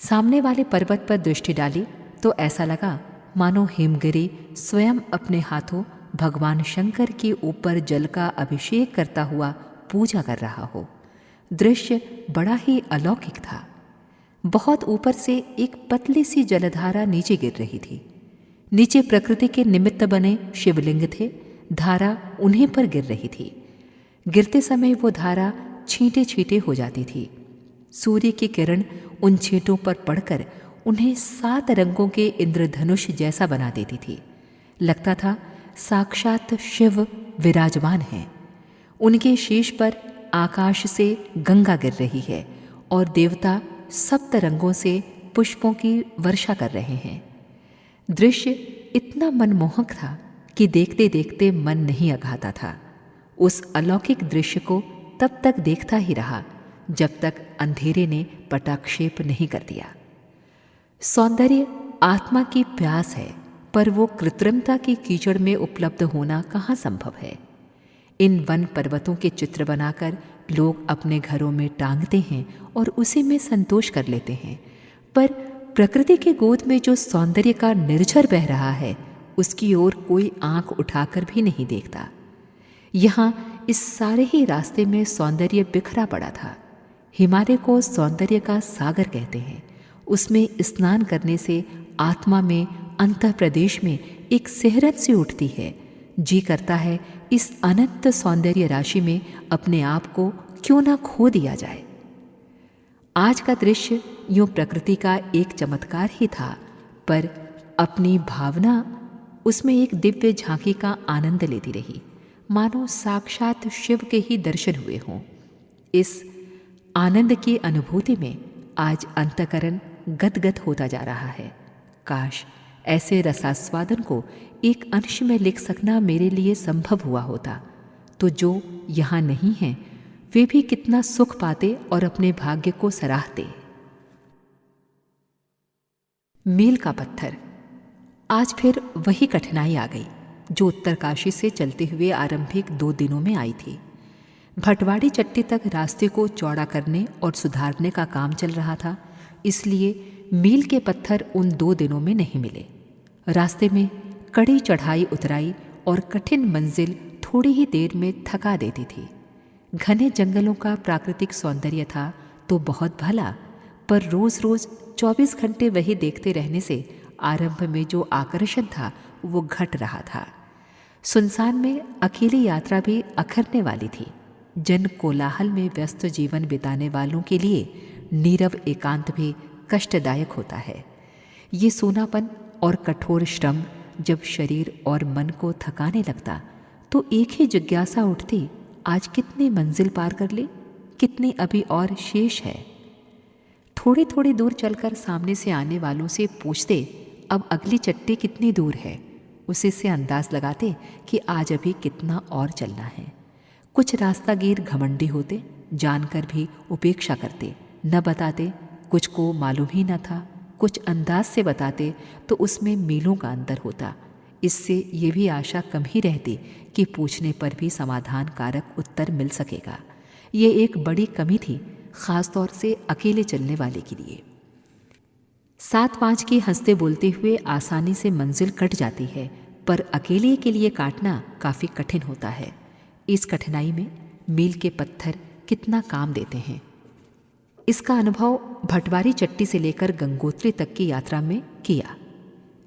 सामने वाले पर्वत पर दृष्टि डाली तो ऐसा लगा मानो हिमगिरी स्वयं अपने हाथों भगवान शंकर के ऊपर जल का अभिषेक करता हुआ पूजा कर रहा हो। दृश्य बड़ा ही अलौकिक था। बहुत ऊपर से एक पतली सी जलधारा नीचे गिर रही थी। नीचे प्रकृति के निमित्त बने शिवलिंग थे। धारा उन्हीं पर गिर रही थी। गिरते समय वो धारा छींटे छींटे हो जाती थी। सूर्य की किरण उन छींटों पर पड़कर उन्हें 7 रंगों के इंद्रधनुष जैसा बना देती थी। लगता था साक्षात शिव विराजमान हैं। उनके शीश पर आकाश से गंगा गिर रही है और देवता 7 रंगों से पुष्पों की वर्षा कर रहे हैं। दृश्य इतना मनमोहक था कि देखते देखते मन नहीं अघाता था। उस अलौकिक दृश्य को तब तक देखता ही रहा जब तक अंधेरे ने पटाक्षेप नहीं कर दिया। सौंदर्य आत्मा की प्यास है, पर वो कृत्रिमता की कीचड़ में उपलब्ध होना कहाँ संभव है। इन वन पर्वतों के चित्र बनाकर लोग अपने घरों में टांगते हैं और उसी में संतोष कर लेते हैं, पर प्रकृति की गोद में जो सौंदर्य का निर्झर बह रहा है, उसकी ओर कोई आंख उठाकर भी नहीं देखता। यहाँ इस सारे ही रास्ते में सौंदर्य बिखरा पड़ा था। हिमालय को सौंदर्य का सागर कहते हैं। उसमें स्नान करने से आत्मा में अंतः प्रदेश में एक सिहरत सी उठती है। जी करता है इस अनंत सौंदर्य राशि में अपने आप को क्यों ना खो दिया जाए। आज का दृश्य यूं प्रकृति का एक चमत्कार ही था, पर अपनी भावना उसमें एक दिव्य झांकी का आनंद लेती रही, मानो साक्षात शिव के ही दर्शन हुए हों। इस आनंद की अनुभूति में आज अंतःकरण गदगद होता जा रहा है। काश ऐसे रसास्वादन को एक अंश में लिख सकना मेरे लिए संभव हुआ होता, तो जो यहाँ नहीं हैं वे भी कितना सुख पाते और अपने भाग्य को सराहते। मील का पत्थर। आज फिर वही कठिनाई आ गई जो उत्तरकाशी से चलते हुए आरंभिक 2 दिनों में आई थी। भटवाड़ी चट्टी तक रास्ते को चौड़ा करने और सुधारने का काम चल रहा था, इसलिए मील के पत्थर उन 2 दिनों में नहीं मिले। रास्ते में कड़ी चढ़ाई उतराई और कठिन मंजिल थोड़ी ही देर में थका देती थी। घने जंगलों का प्राकृतिक सौंदर्य था तो बहुत भला, पर रोज रोज 24 घंटे वही देखते रहने से आरंभ में जो आकर्षण था वो घट रहा था। सुनसान में अकेली यात्रा भी अखरने वाली थी। जन कोलाहल में व्यस्त जीवन बिताने वालों के लिए नीरव एकांत भी कष्टदायक होता है। ये सूनापन और कठोर श्रम जब शरीर और मन को थकाने लगता तो एक ही जिज्ञासा उठती, आज कितनी मंजिल पार कर ली, कितनी अभी और शेष है। थोड़ी थोड़ी दूर चलकर सामने से आने वालों से पूछते अब अगली चट्टी कितनी दूर है, उसी से अंदाज लगाते कि आज अभी कितना और चलना है। कुछ रास्तागीर घमंडी होते, जानकर भी उपेक्षा करते, न बताते, कुछ को मालूम ही न था, कुछ अंदाज से बताते तो उसमें मीलों का अंतर होता। इससे ये भी आशा कम ही रहती कि पूछने पर भी समाधान कारक उत्तर मिल सकेगा। ये एक बड़ी कमी थी, ख़ास तौर से अकेले चलने वाले के लिए। 7-5 की हंसते बोलते हुए आसानी से मंजिल कट जाती है, पर अकेले के लिए काटना काफ़ी कठिन होता है। इस कठिनाई में मील के पत्थर कितना काम देते हैं, इसका अनुभव भटवारी चट्टी से लेकर गंगोत्री तक की यात्रा में किया।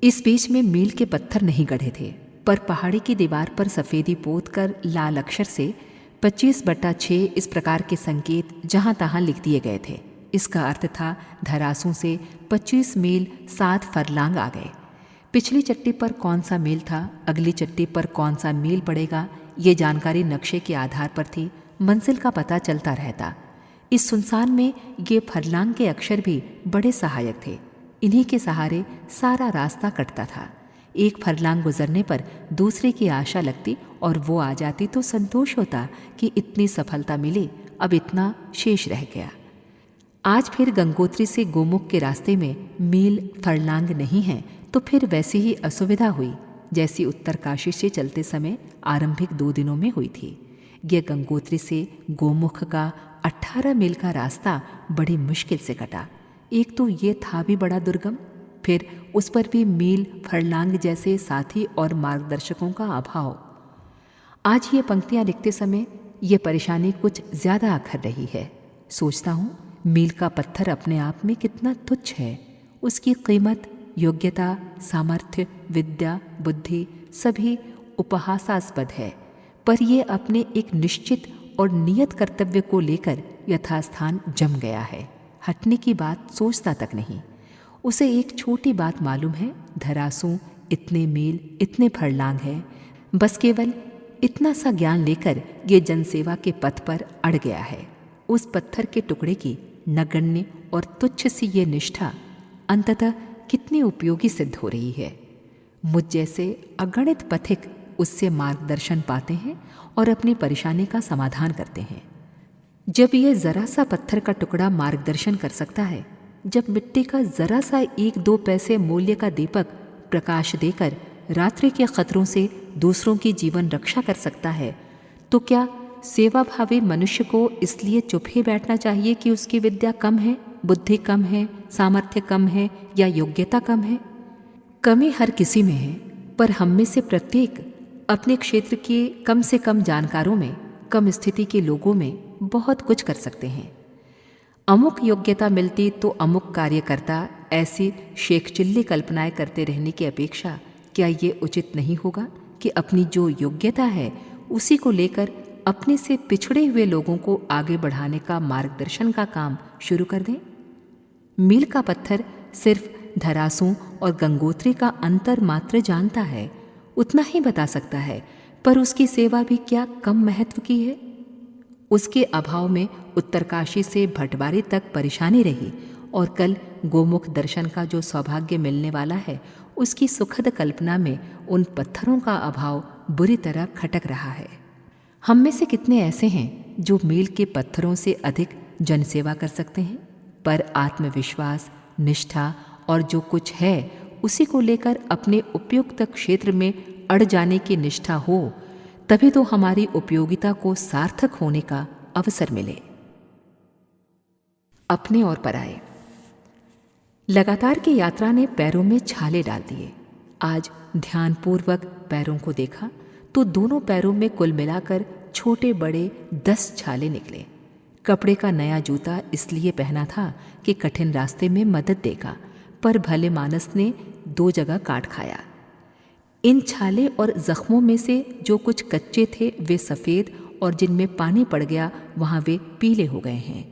इस बीच में मील के पत्थर नहीं गढ़े थे, पर पहाड़ी की दीवार पर सफ़ेदी पोत कर लाल अक्षर से 25/6 इस प्रकार के संकेत जहाँ तहाँ लिख दिए गए थे। इसका अर्थ था धरासू से 25 मील 7 फरलांग आ गए। पिछली चट्टी पर कौन सा मील था, अगली चट्टी पर कौन सा मील पड़ेगा, ये जानकारी नक्शे के आधार पर थी। मंजिल का पता चलता रहता। इस सुनसान में ये फरलांग के अक्षर भी बड़े सहायक थे। इन्हीं के सहारे सारा रास्ता कटता था। एक फरलांग गुजरने पर दूसरे की आशा लगती और वो आ जाती तो संतोष होता कि इतनी सफलता मिली, अब इतना शेष रह गया। आज फिर गंगोत्री से गोमुख के रास्ते में मील फरलांग नहीं है तो फिर वैसी ही असुविधा हुई जैसी उत्तरकाशी से चलते समय आरंभिक 2 दिनों में हुई थी। यह गंगोत्री से गोमुख का 18 मील का रास्ता बड़ी मुश्किल से कटा। एक तो ये था भी बड़ा दुर्गम, फिर उस पर भी मील फरलांग जैसे साथी और मार्गदर्शकों का अभाव। आज ये पंक्तियां लिखते समय ये परेशानी कुछ ज़्यादा अखर रही है। सोचता हूँ मील का पत्थर अपने आप में कितना तुच्छ है। उसकी कीमत, योग्यता, सामर्थ्य, विद्या, बुद्धि सभी उपहासास्पद है, पर ये अपने एक निश्चित और नियत कर्तव्य को लेकर यथास्थान जम गया है। हटने की बात सोचता तक नहीं। उसे एक छोटी बात मालूम है, धरासू इतने मील इतने फरलांग है। बस केवल इतना सा ज्ञान लेकर ये जनसेवा के पथ पर अड़ गया है। उस पत्थर के टुकड़े की नगण्य और तुच्छ सी ये निष्ठा अंततः कितनी उपयोगी सिद्ध हो रही है। मुझ जैसे अगणित पथिक उससे मार्गदर्शन पाते हैं और अपनी परेशानी का समाधान करते हैं। जब ये ज़रा सा पत्थर का टुकड़ा मार्गदर्शन कर सकता है, जब मिट्टी का ज़रा सा 1-2 पैसे मूल्य का दीपक प्रकाश देकर रात्रि के खतरों से दूसरों की जीवन रक्षा कर सकता है, तो क्या सेवाभावी मनुष्य को इसलिए चुप ही बैठना चाहिए कि उसकी विद्या कम है, बुद्धि कम है, सामर्थ्य कम है या योग्यता कम है? कमी हर किसी में है, पर हम में से प्रत्येक अपने क्षेत्र के कम से कम जानकारों में, कम स्थिति के लोगों में बहुत कुछ कर सकते हैं। अमुक योग्यता मिलती तो अमुक कार्य करता, ऐसी शेखचिल्ली कल्पनाएं करते रहने की अपेक्षा क्या ये उचित नहीं होगा कि अपनी जो योग्यता है उसी को लेकर अपने से पिछड़े हुए लोगों को आगे बढ़ाने का मार्गदर्शन का काम शुरू कर दें? मील का पत्थर सिर्फ धरासू और गंगोत्री का अंतर मात्र जानता है, उतना ही बता सकता है, पर उसकी सेवा भी क्या कम महत्व की है? उसके अभाव में उत्तरकाशी से भटवारी तक परेशानी रही और कल गोमुख दर्शन का जो सौभाग्य मिलने वाला है, उसकी सुखद कल्पना में उन पत्थरों का अभाव बुरी तरह खटक रहा है। हम में से कितने ऐसे हैं जो मील के पत्थरों से अधिक जनसेवा कर सकते हैं, पर आत्मविश्वास, निष्ठा और जो कुछ है उसी को लेकर अपने उपयुक्त क्षेत्र में अड़ जाने की निष्ठा हो, तभी तो हमारी उपयोगिता को सार्थक होने का अवसर मिले। अपने और पराये। लगातार की यात्रा ने पैरों में छाले डाल दिए। आज ध्यानपूर्वक पैरों को देखा तो दोनों पैरों में कुल मिलाकर छोटे बड़े 10 छाले निकले। कपड़े का नया जूता इसलिए पहना था कि कठिन रास्ते में मदद देगा, पर भले मानस ने 2 जगह काट खाया। इन छाले और जख्मों में से जो कुछ कच्चे थे वे सफ़ेद और जिनमें पानी पड़ गया वहाँ वे पीले हो गए हैं।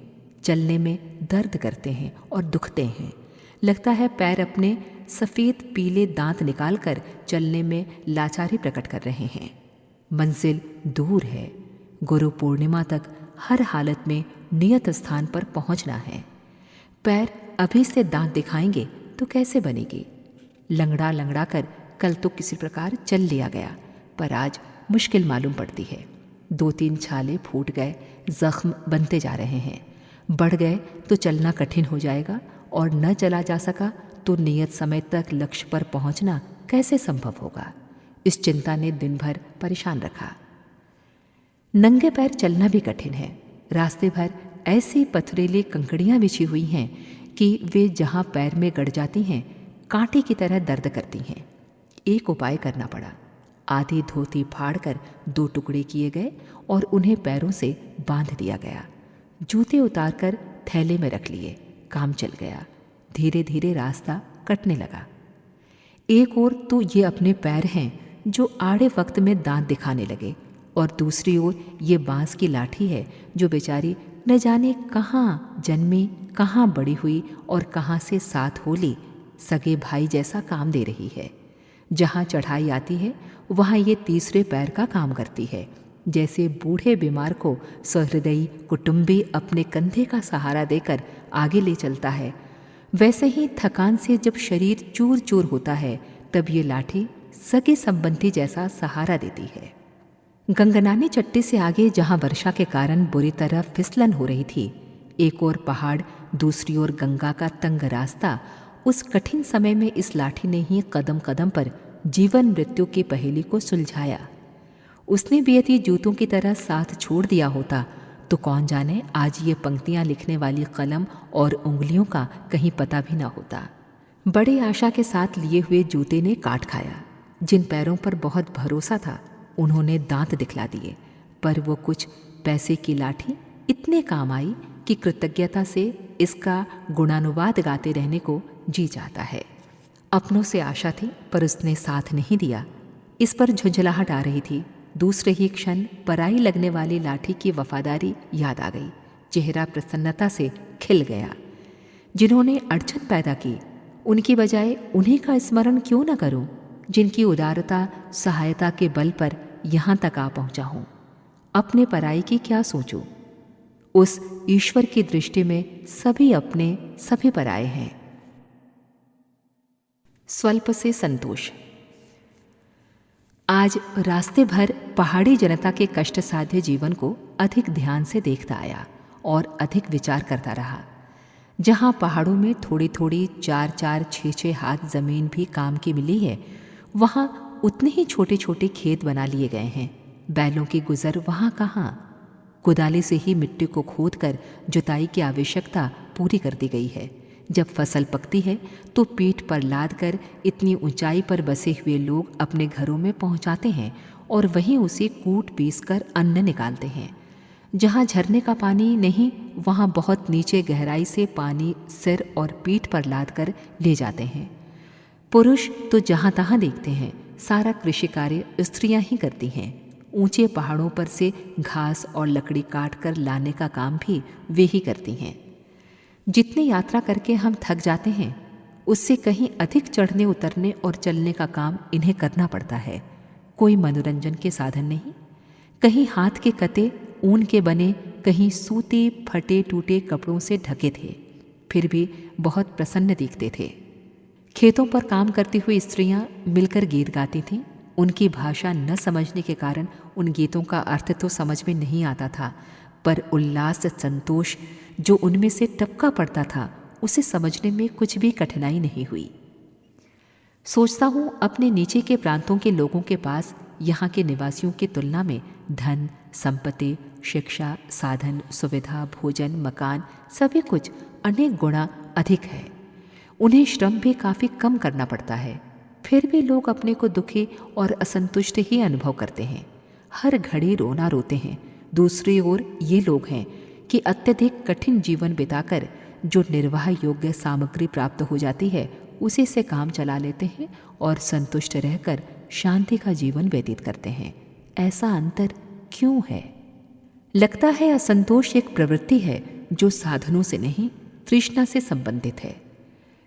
चलने में दर्द करते हैं और दुखते हैं। लगता है पैर अपने सफ़ेद पीले दांत निकालकर चलने में लाचारी प्रकट कर रहे हैं। मंजिल दूर है। गुरु पूर्णिमा तक हर हालत में नियत स्थान पर पहुंचना है। पैर अभी से दांत दिखाएंगे तो कैसे बनेगी? लंगड़ा लंगड़ा कर कल तो किसी प्रकार चल लिया गया, पर आज मुश्किल मालूम पड़ती है। 2-3 छाले फूट गए, जख्म बनते जा रहे हैं। बढ़ गए तो चलना कठिन हो जाएगा और न चला जा सका तो नियत समय तक लक्ष्य पर पहुंचना कैसे संभव होगा? इस चिंता ने दिन भर परेशान रखा। नंगे पैर चलना भी कठिन है। रास्ते भर ऐसी पथरीली कंकड़ियां बिछी हुई हैं कि वे जहां पैर में गड़ जाती हैं कांटे की तरह दर्द करती हैं। एक उपाय करना पड़ा। आधी धोती फाड़कर 2 टुकड़े किए गए और उन्हें पैरों से बांध दिया गया। जूते उतारकर थैले में रख लिए। काम चल गया। धीरे धीरे रास्ता कटने लगा। एक ओर तो ये अपने पैर हैं जो आड़े वक्त में दांत दिखाने लगे, और दूसरी ओर ये बांस की लाठी है जो बेचारी न जाने कहाँ जन्मी, कहाँ बड़ी हुई और कहाँ से साथ हो ली सगे भाई जैसा काम दे रही है। जहाँ चढ़ाई आती है वहाँ ये तीसरे पैर का काम करती है। जैसे बूढ़े बीमार को सहृदयी कुटुंबी अपने कंधे का सहारा देकर आगे ले चलता है, वैसे ही थकान से जब शरीर चूर चूर होता है तब ये लाठी सगे संबंधी जैसा सहारा देती है। गंगनानी चट्टी से आगे जहाँ वर्षा के कारण बुरी तरह फिसलन हो रही थी, एक ओर पहाड़, दूसरी ओर गंगा का तंग रास्ता, उस कठिन समय में इस लाठी ने ही कदम कदम पर जीवन मृत्यु की पहेली को सुलझाया। उसने भी यदि जूतों की तरह साथ छोड़ दिया होता तो कौन जाने आज ये पंक्तियां लिखने वाली कलम और उंगलियों का कहीं पता भी न होता। बड़ी आशा के साथ लिए हुए जूते ने काट खाया। जिन पैरों पर बहुत भरोसा था उन्होंने दांत दिखला दिए, पर वो कुछ पैसे की लाठी इतने काम आई कि कृतज्ञता से इसका गुणानुवाद गाते रहने को जी जाता है। अपनों से आशा थी पर उसने साथ नहीं दिया। इस पर झुंझलाहट आ रही थी। दूसरे ही क्षण पराई लगने वाली लाठी की वफादारी याद आ गई। चेहरा प्रसन्नता से खिल गया। जिन्होंने अड़चन पैदा की उनकी बजाय उन्हीं का स्मरण क्यों न करूं, जिनकी उदारता सहायता के बल पर यहाँ तक आ पहुँचा हूँ। अपने पराई की क्या सोचूं? उस ईश्वर की दृष्टि में सभी अपने, सभी पराये हैं। स्वल्प से संतोष। आज रास्ते भर पहाड़ी जनता के कष्ट साध्य जीवन को अधिक ध्यान से देखता आया और अधिक विचार करता रहा। जहाँ पहाड़ों में थोड़ी थोड़ी 4-4, 6-6 हाथ जमीन भी काम की मिली है, वहाँ उतने ही छोटे छोटे खेत बना लिए गए हैं। बैलों की गुजर वहाँ कहाँ। कुदाली से ही मिट्टी को खोदकर जुताई की आवश्यकता पूरी कर दी गई है। जब फसल पकती है तो पीठ पर लाद कर इतनी ऊंचाई पर बसे हुए लोग अपने घरों में पहुंचाते हैं और वहीं उसे कूट पीस कर अन्न निकालते हैं। जहाँ झरने का पानी नहीं, वहाँ बहुत नीचे गहराई से पानी सिर और पीठ पर लाद कर ले जाते हैं। पुरुष तो जहाँ तहाँ देखते हैं सारा कृषि कार्य स्त्रियाँ ही करती हैं। ऊंचे पहाड़ों पर से घास और लकड़ी काट कर लाने का काम भी वे ही करती हैं। जितनी यात्रा करके हम थक जाते हैं उससे कहीं अधिक चढ़ने उतरने और चलने का काम इन्हें करना पड़ता है। कोई मनोरंजन के साधन नहीं। कहीं हाथ के कते ऊन के बने, कहीं सूती फटे टूटे कपड़ों से ढके थे, फिर भी बहुत प्रसन्न दिखते थे। खेतों पर काम करती हुई स्त्रियां मिलकर गीत गाती थीं। उनकी भाषा न समझने के कारण उन गीतों का अर्थ तो समझ में नहीं आता था, पर उल्लास संतोष जो उनमें से टपका पड़ता था उसे समझने में कुछ भी कठिनाई नहीं हुई। सोचता हूँ अपने नीचे के प्रांतों के लोगों के पास यहाँ के निवासियों की तुलना में धन, संपत्ति, शिक्षा, साधन, सुविधा, भोजन, मकान सभी कुछ अनेक गुणा अधिक है। उन्हें श्रम भी काफ़ी कम करना पड़ता है, फिर भी लोग अपने को दुखी और असंतुष्ट ही अनुभव करते हैं। हर घड़ी रोना रोते हैं। दूसरी ओर ये लोग हैं कि अत्यधिक कठिन जीवन बिताकर जो निर्वाह योग्य सामग्री प्राप्त हो जाती है उसी से काम चला लेते हैं और संतुष्ट रहकर शांति का जीवन व्यतीत करते हैं। ऐसा अंतर क्यों है? लगता है असंतोष एक प्रवृत्ति है जो साधनों से नहीं, तृष्णा से संबंधित है।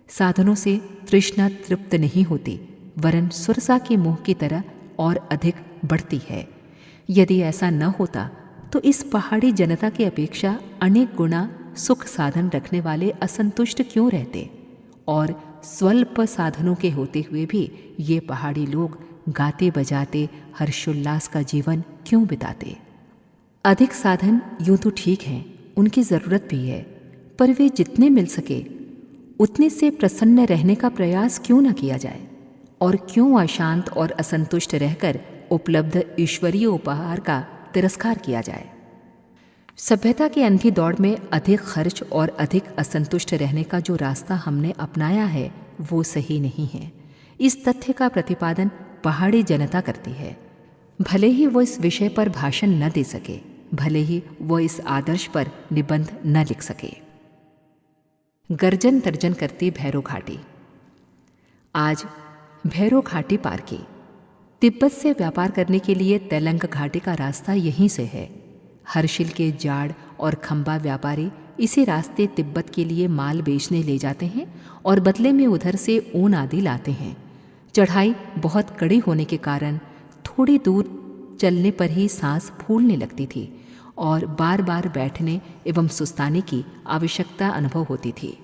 साधनों से तृष्णा तृप्त नहीं होती, वरन सुरसा के मोह की तरह और अधिक बढ़ती है। यदि ऐसा न होता तो इस पहाड़ी जनता की अपेक्षा अनेक गुना सुख साधन रखने वाले असंतुष्ट क्यों रहते, और स्वल्प साधनों के होते हुए भी ये पहाड़ी लोग गाते बजाते हर्षोल्लास का जीवन क्यों बिताते? अधिक साधन यूं तो ठीक हैं, उनकी ज़रूरत भी है, पर वे जितने मिल सके उतने से प्रसन्न रहने का प्रयास क्यों न किया जाए? और क्यों अशांत और असंतुष्ट रहकर उपलब्ध ईश्वरीय उपहार का तिरस्कार किया जाए? सभ्यता की अंधी दौड़ में अधिक खर्च और अधिक असंतुष्ट रहने का जो रास्ता हमने अपनाया है वो सही नहीं है। इस तथ्य का प्रतिपादन पहाड़ी जनता करती है। भले ही वो इस विषय पर भाषण न दे सके, भले ही वो इस आदर्श पर निबंध न लिख सके। गर्जन तर्जन करती भैरो घाटी। आज भैरो घाटी पार की। तिब्बत से व्यापार करने के लिए तेलंग घाटी का रास्ता यहीं से है। हर्षिल के जाड़ और खंबा व्यापारी इसी रास्ते तिब्बत के लिए माल बेचने ले जाते हैं और बदले में उधर से ऊन आदि लाते हैं। चढ़ाई बहुत कड़ी होने के कारण थोड़ी दूर चलने पर ही सांस फूलने लगती थी और बार बार बैठने एवं सुस्ताने की आवश्यकता अनुभव होती थी।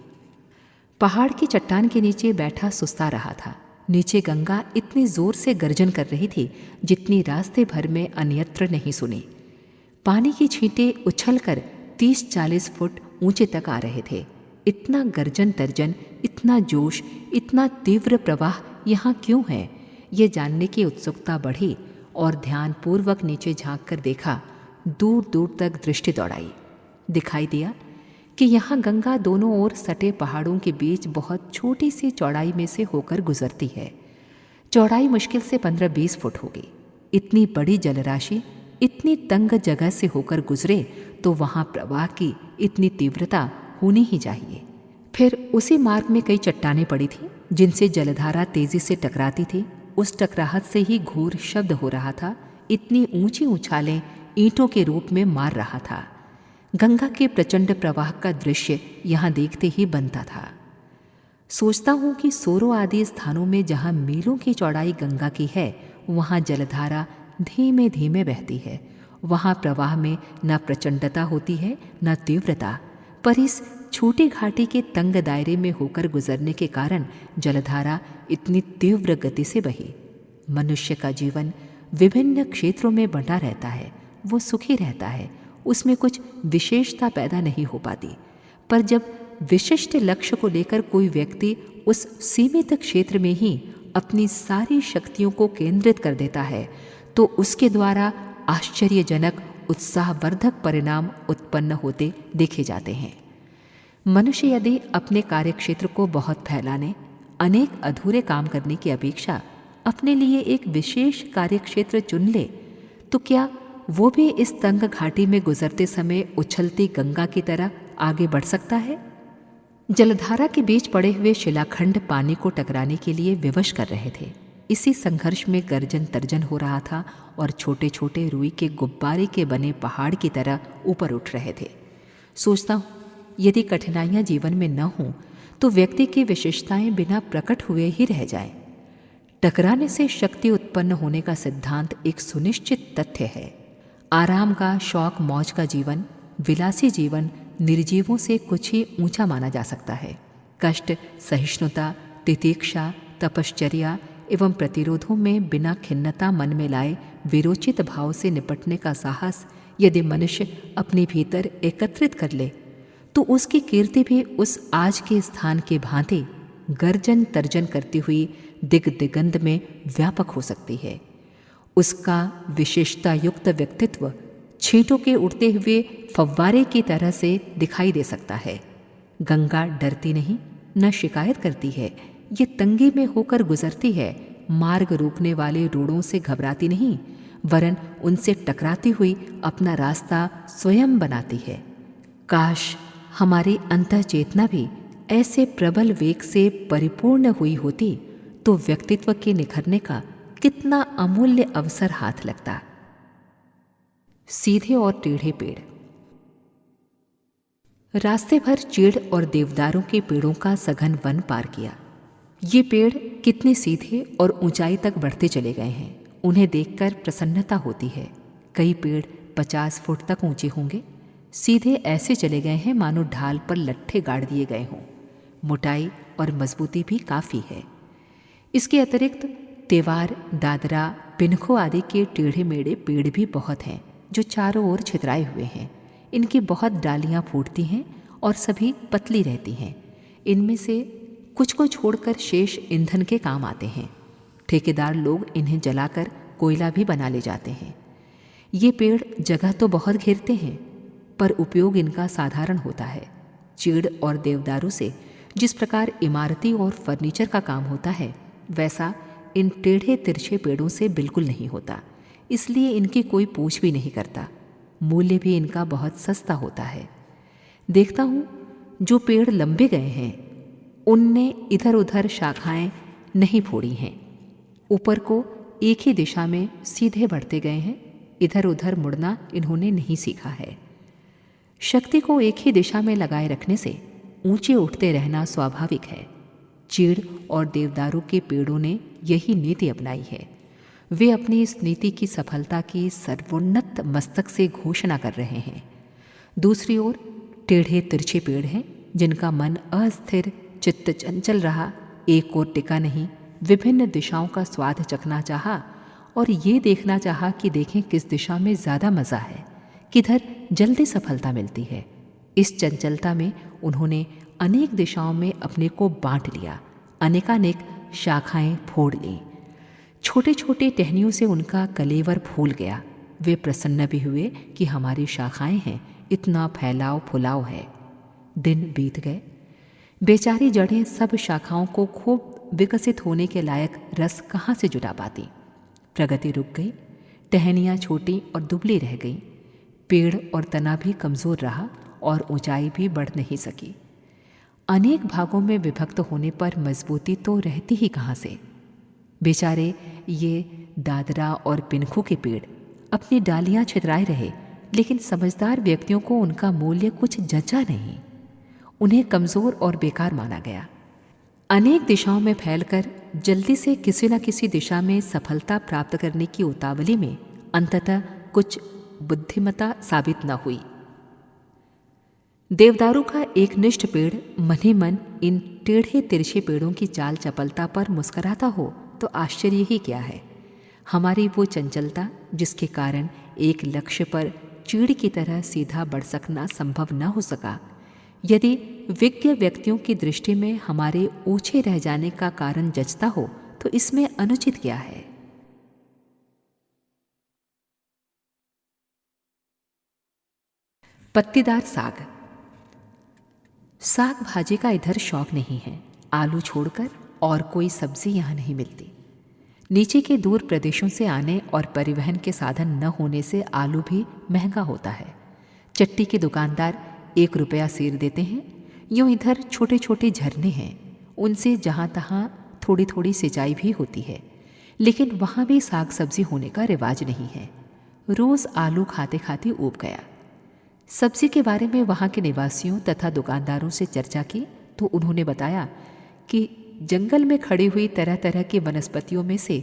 पहाड़ की चट्टान के नीचे बैठा सुस्ता रहा था। नीचे गंगा इतनी जोर से गर्जन कर रही थी जितनी रास्ते भर में अन्यत्र नहीं सुनी। पानी की छींटें उछलकर 30-40 फुट ऊंचे तक आ रहे थे। इतना गर्जन तर्जन, इतना जोश, इतना तीव्र प्रवाह यहाँ क्यों है, ये जानने की उत्सुकता बढ़ी और ध्यानपूर्वक नीचे झांक कर देखा। दूर दूर तक दृष्टि दौड़ाई। दिखाई दिया कि यहाँ गंगा दोनों ओर सटे पहाड़ों के बीच बहुत छोटी सी चौड़ाई में से होकर गुजरती है। चौड़ाई मुश्किल से 15-20 फुट होगी। इतनी बड़ी जलराशि इतनी तंग जगह से होकर गुजरे तो वहाँ प्रवाह की इतनी तीव्रता होनी ही चाहिए। फिर उसी मार्ग में कई चट्टानें पड़ी थीं जिनसे जलधारा तेजी से टकराती थी। उस टकराहट से ही घोर शब्द हो रहा था। इतनी ऊंची उछालें ईंटों के रूप में मार रहा था। गंगा के प्रचंड प्रवाह का दृश्य यहाँ देखते ही बनता था। सोचता हूँ कि सोरो आदि स्थानों में जहाँ मीलों की चौड़ाई गंगा की है, वहाँ जलधारा धीमे धीमे बहती है। वहाँ प्रवाह में न प्रचंडता होती है न तीव्रता, पर इस छोटी घाटी के तंग दायरे में होकर गुजरने के कारण जलधारा इतनी तीव्र गति से बही। मनुष्य का जीवन विभिन्न क्षेत्रों में बंटा रहता है। वो सुखी रहता है, उसमें कुछ विशेषता पैदा नहीं हो पाती। पर जब विशिष्ट लक्ष्य को लेकर कोई व्यक्ति उस सीमित क्षेत्र में ही अपनी सारी शक्तियों को केंद्रित कर देता है तो उसके द्वारा आश्चर्यजनक उत्साहवर्धक परिणाम उत्पन्न होते देखे जाते हैं। मनुष्य यदि अपने कार्यक्षेत्र को बहुत फैलाने, अनेक अधूरे काम करने की अपेक्षा अपने लिए एक विशेष कार्यक्षेत्र चुन ले तो क्या वो भी इस तंग घाटी में गुजरते समय उछलती गंगा की तरह आगे बढ़ सकता है? जलधारा के बीच पड़े हुए शिलाखंड पानी को टकराने के लिए विवश कर रहे थे। इसी संघर्ष में गर्जन तर्जन हो रहा था और छोटे छोटे रुई के गुब्बारे के बने पहाड़ की तरह ऊपर उठ रहे थे। सोचता हूँ यदि कठिनाइयाँ जीवन में न हों तो व्यक्ति की विशेषताएं बिना प्रकट हुए ही रह जाएं। टकराने से शक्ति उत्पन्न होने का सिद्धांत एक सुनिश्चित तथ्य है। आराम का, शौक मौज का जीवन, विलासी जीवन निर्जीवों से कुछ ही ऊंचा माना जा सकता है। कष्ट, सहिष्णुता, तितीक्षा, तपश्चर्या एवं प्रतिरोधों में बिना खिन्नता मन में लाए विरोचित भाव से निपटने का साहस यदि मनुष्य अपने भीतर एकत्रित कर ले तो उसकी कीर्ति भी उस आज के स्थान के भांति गर्जन तर्जन करती हुई दिग दिगंध में व्यापक हो सकती है। उसका विशेषता युक्त व्यक्तित्व छींटों के उड़ते हुए फव्वारे की तरह से दिखाई दे सकता है। गंगा डरती नहीं, न शिकायत करती है। ये तंगी में होकर गुजरती है। मार्ग रोकने वाले रोड़ों से घबराती नहीं, वरन उनसे टकराती हुई अपना रास्ता स्वयं बनाती है। काश हमारी अंतः चेतना भी ऐसे प्रबल वेग से परिपूर्ण हुई होती तो व्यक्तित्व के निखरने का कितना अमूल्य अवसर हाथ लगता। सीधे और टेढ़े पेड़। रास्ते भर चीड़ और देवदारों के पेड़ों का सघन वन पार किया। ये पेड़ कितने सीधे और ऊंचाई तक बढ़ते चले गए हैं, उन्हें देखकर प्रसन्नता होती है। कई पेड़ 50 फुट तक ऊंचे होंगे। सीधे ऐसे चले गए हैं मानो ढाल पर लट्ठे गाड़ दिए गए हों। मोटाई और मजबूती भी काफ़ी है। इसके अतिरिक्त तेवार, दादरा, पिनखो आदि के टेढ़े मेढ़े पेड़ भी बहुत हैं जो चारों ओर छितराए हुए हैं। इनकी बहुत डालियां फूटती हैं और सभी पतली रहती हैं। इनमें से कुछ को छोड़कर शेष ईंधन के काम आते हैं। ठेकेदार लोग इन्हें जलाकर कोयला भी बना ले जाते हैं। ये पेड़ जगह तो बहुत घेरते हैं पर उपयोग इनका साधारण होता है। चीड़ और देवदारू से जिस प्रकार इमारती और फर्नीचर का काम होता है वैसा इन टेढ़े तिरछे पेड़ों से बिल्कुल नहीं होता, इसलिए इनकी कोई पूछ भी नहीं करता। मूल्य भी इनका बहुत सस्ता होता है। देखता हूँ जो पेड़ लंबे गए हैं उनने इधर उधर शाखाएं नहीं फोड़ी हैं, ऊपर को एक ही दिशा में सीधे बढ़ते गए हैं, इधर उधर मुड़ना इन्होंने नहीं सीखा है। शक्ति को एक ही दिशा में लगाए रखने से ऊंचे उठते रहना स्वाभाविक है। चीड़ और देवदारू के पेड़ों ने यही नीति अपनाई है। वे अपनी इस नीति की सफलता की सर्वोन्नत मस्तक से घोषणा कर रहे हैं। दूसरी ओर टेढ़े तिरछे पेड़ हैं जिनका मन अस्थिर, चित्त चंचल रहा, एक ओर टिका नहीं, विभिन्न दिशाओं का स्वाद चखना चाहा और ये देखना चाहा कि देखें किस दिशा में ज़्यादा मज़ा है, किधर जल्दी सफलता मिलती है। इस चंचलता में उन्होंने अनेक दिशाओं में अपने को बांट लिया, अनेकानेक शाखाएं फोड़ लीं। छोटे छोटे टहनियों से उनका कलेवर फूल गया। वे प्रसन्न भी हुए कि हमारी शाखाएं हैं, इतना फैलाव फुलाव है। दिन बीत गए। बेचारी जड़ें सब शाखाओं को खूब विकसित होने के लायक रस कहाँ से जुटा पाती। प्रगति रुक गई, टहनियाँ छोटी और दुबली रह गईं। पेड़ और तना भी कमज़ोर रहा और ऊंचाई भी बढ़ नहीं सकी। अनेक भागों में विभक्त होने पर मजबूती तो रहती ही कहाँ से। बेचारे ये दादरा और पिनखू के पेड़ अपनी डालियां छितराए रहे, लेकिन समझदार व्यक्तियों को उनका मूल्य कुछ जचा नहीं। उन्हें कमज़ोर और बेकार माना गया। अनेक दिशाओं में फैलकर जल्दी से किसी न किसी दिशा में सफलता प्राप्त करने की उतावली में अंततः कुछ बुद्धिमता साबित न हुई। देवदारू का एक निष्ठ पेड़ मन ही मन इन टेढ़े तिरछे पेड़ों की चाल चपलता पर मुस्कराता हो तो आश्चर्य ही क्या है। हमारी वो चंचलता जिसके कारण एक लक्ष्य पर चीड़ की तरह सीधा बढ़ सकना संभव न हो सका, यदि विज्ञ व्यक्तियों की दृष्टि में हमारे ऊंचे रह जाने का कारण जचता हो तो इसमें अनुचित क्या है। पत्तीदार साग। साग भाजी का इधर शौक नहीं है। आलू छोड़कर और कोई सब्जी यहाँ नहीं मिलती। नीचे के दूर प्रदेशों से आने और परिवहन के साधन न होने से आलू भी महंगा होता है। चट्टी के दुकानदार 1 रुपया सेर देते हैं। यूँ इधर छोटे छोटे झरने हैं, उनसे जहाँ तहाँ थोड़ी थोड़ी सिंचाई भी होती है, लेकिन वहाँ भी साग सब्जी होने का रिवाज नहीं है। रोज़ आलू खाते खाते ऊब गया। सब्जी के बारे में वहाँ के निवासियों तथा दुकानदारों से चर्चा की तो उन्होंने बताया कि जंगल में खड़ी हुई तरह तरह की वनस्पतियों में से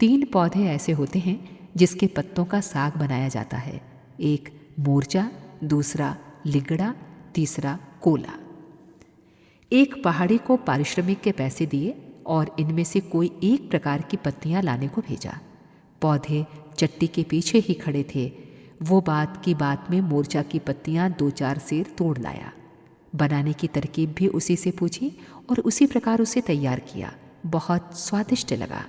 3 पौधे ऐसे होते हैं जिसके पत्तों का साग बनाया जाता है। एक मोरचा, दूसरा लिगड़ा, तीसरा कोला। एक पहाड़ी को पारिश्रमिक के पैसे दिए और इनमें से कोई एक प्रकार की पत्तियां लाने को भेजा। पौधे चट्टी के पीछे ही खड़े थे। वो बात की बात में मोरचा की पत्तियां 2-4 सेर तोड़ लाया। बनाने की तरकीब भी उसी से पूछी और उसी प्रकार उसे तैयार किया। बहुत स्वादिष्ट लगा।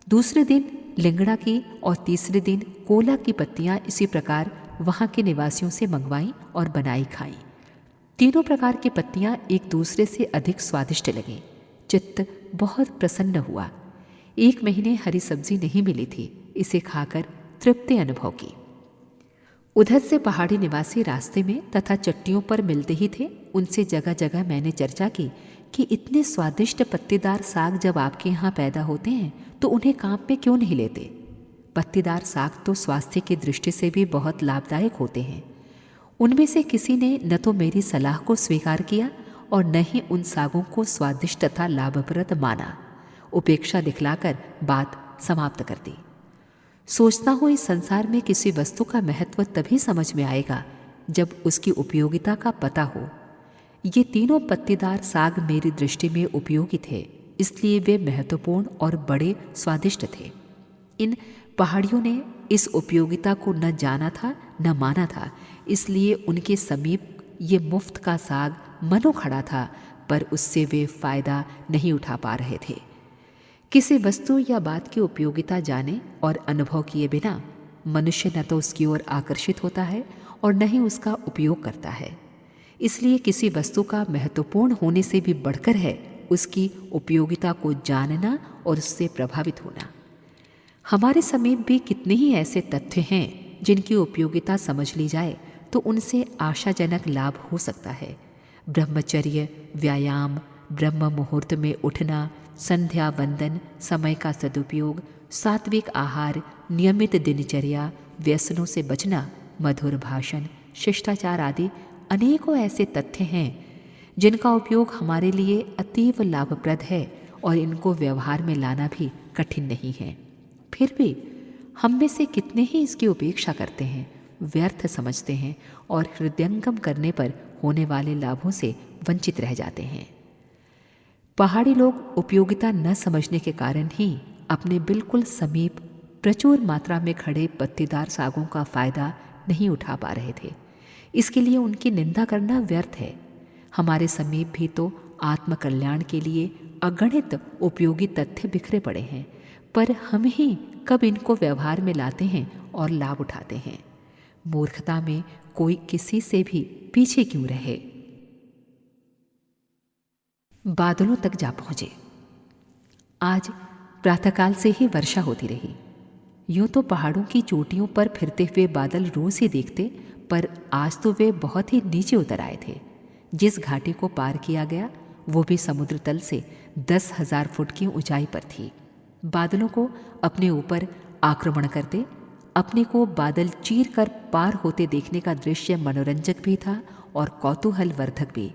दूसरे दिन लिंगड़ा की और तीसरे दिन कोला की पत्तियां इसी प्रकार वहाँ के निवासियों से मंगवाईं और बनाई खाईं। तीनों प्रकार की पत्तियां एक दूसरे से अधिक स्वादिष्ट लगीं। चित्त बहुत प्रसन्न हुआ। 1 महीने हरी सब्जी नहीं मिली थी। इसे खाकर तृप्ति अनुभव की। उधर से पहाड़ी निवासी रास्ते में तथा चट्टियों पर मिलते ही थे। उनसे जगह जगह मैंने चर्चा की कि इतने स्वादिष्ट पत्तीदार साग जब आपके यहाँ पैदा होते हैं तो उन्हें काम में क्यों नहीं लेते। पत्तीदार साग तो स्वास्थ्य की दृष्टि से भी बहुत लाभदायक होते हैं। उनमें से किसी ने न तो मेरी सलाह को स्वीकार किया और न ही उन सागों को स्वादिष्ट तथा लाभप्रद माना। उपेक्षा दिखलाकर बात समाप्त कर दी। सोचता हूँ इस संसार में किसी वस्तु का महत्व तभी समझ में आएगा जब उसकी उपयोगिता का पता हो। ये तीनों पत्तीदार साग मेरी दृष्टि में उपयोगी थे, इसलिए वे महत्वपूर्ण और बड़े स्वादिष्ट थे। इन पहाड़ियों ने इस उपयोगिता को न जाना था न माना था, इसलिए उनके समीप ये मुफ्त का साग मनो खड़ा था, पर उससे वे फायदा नहीं उठा पा रहे थे। किसी वस्तु या बात की उपयोगिता जाने और अनुभव किए बिना मनुष्य न तो उसकी ओर आकर्षित होता है और न ही उसका उपयोग करता है। इसलिए किसी वस्तु का महत्वपूर्ण होने से भी बढ़कर है उसकी उपयोगिता को जानना और उससे प्रभावित होना। हमारे समीप भी कितने ही ऐसे तथ्य हैं जिनकी उपयोगिता समझ ली जाए तो उनसे आशाजनक लाभ हो सकता है। ब्रह्मचर्य, व्यायाम, ब्रह्म मुहूर्त में उठना, संध्या वंदन, समय का सदुपयोग, सात्विक आहार, नियमित दिनचर्या, व्यसनों से बचना, मधुर भाषण, शिष्टाचार आदि अनेकों ऐसे तथ्य हैं जिनका उपयोग हमारे लिए अतीव लाभप्रद है और इनको व्यवहार में लाना भी कठिन नहीं है। फिर भी हम में से कितने ही इसकी उपेक्षा करते हैं, व्यर्थ समझते हैं और हृदयंगम करने पर होने वाले लाभों से वंचित रह जाते हैं। पहाड़ी लोग उपयोगिता न समझने के कारण ही अपने बिल्कुल समीप प्रचुर मात्रा में खड़े पत्तीदार सागों का फायदा नहीं उठा पा रहे थे। इसके लिए उनकी निंदा करना व्यर्थ है। हमारे समीप भी तो आत्मकल्याण के लिए अगणित उपयोगी तथ्य बिखरे पड़े हैं, पर हम ही कब इनको व्यवहार में लाते हैं और लाभ उठाते हैं। मूर्खता में कोई किसी से भी पीछे क्यों रहे। बादलों तक जा पहुंचे। आज प्रातःकाल से ही वर्षा होती रही। यूं तो पहाड़ों की चोटियों पर फिरते हुए बादल रोज ही देखते, पर आज तो वे बहुत ही नीचे उतर आए थे। जिस घाटी को पार किया गया वो भी समुद्र तल से 10,000 फुट की ऊंचाई पर थी। बादलों को अपने ऊपर आक्रमण करते, अपने को बादल चीर कर पार होते देखने का दृश्य मनोरंजक भी था और कौतूहलवर्धक भी।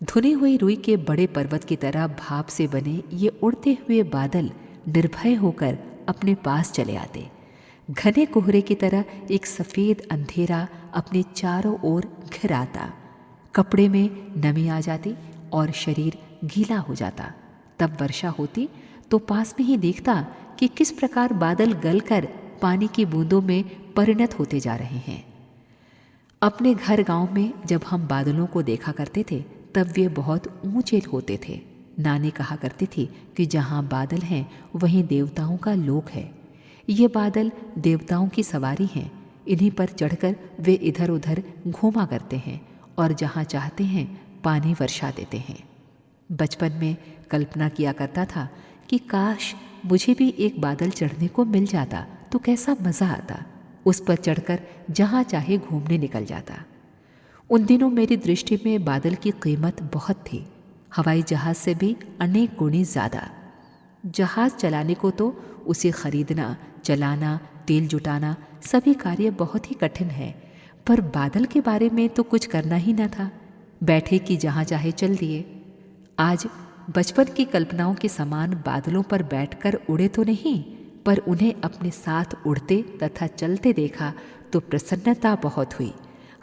धुनी हुई रुई के बड़े पर्वत की तरह भाप से बने ये उड़ते हुए बादल निर्भय होकर अपने पास चले आते। घने कोहरे की तरह एक सफ़ेद अंधेरा अपने चारों ओर घिर आता। कपड़े में नमी आ जाती और शरीर गीला हो जाता। तब वर्षा होती तो पास में ही देखता कि किस प्रकार बादल गलकर पानी की बूंदों में परिणत होते जा रहे हैं। अपने घर गांव में जब हम बादलों को देखा करते थे तब वे बहुत ऊंचे होते थे। नानी कहा करती थी कि जहाँ बादल हैं वहीं देवताओं का लोक है। ये बादल देवताओं की सवारी हैं। इन्हीं पर चढ़कर वे इधर उधर घूमा करते हैं और जहाँ चाहते हैं पानी वर्षा देते हैं। बचपन में कल्पना किया करता था कि काश मुझे भी एक बादल चढ़ने को मिल जाता तो कैसा मज़ा आता। उस पर चढ़कर जहाँ चाहे घूमने निकल जाता। उन दिनों मेरी दृष्टि में बादल की कीमत बहुत थी, हवाई जहाज़ से भी अनेक गुणी ज़्यादा। जहाज़ चलाने को तो उसे खरीदना, चलाना, तेल जुटाना सभी कार्य बहुत ही कठिन है, पर बादल के बारे में तो कुछ करना ही न था। बैठे कि जहाँ चाहे चल दिए। आज बचपन की कल्पनाओं के समान बादलों पर बैठकर उड़े तो नहीं, पर उन्हें अपने साथ उड़ते तथा चलते देखा तो प्रसन्नता बहुत हुई।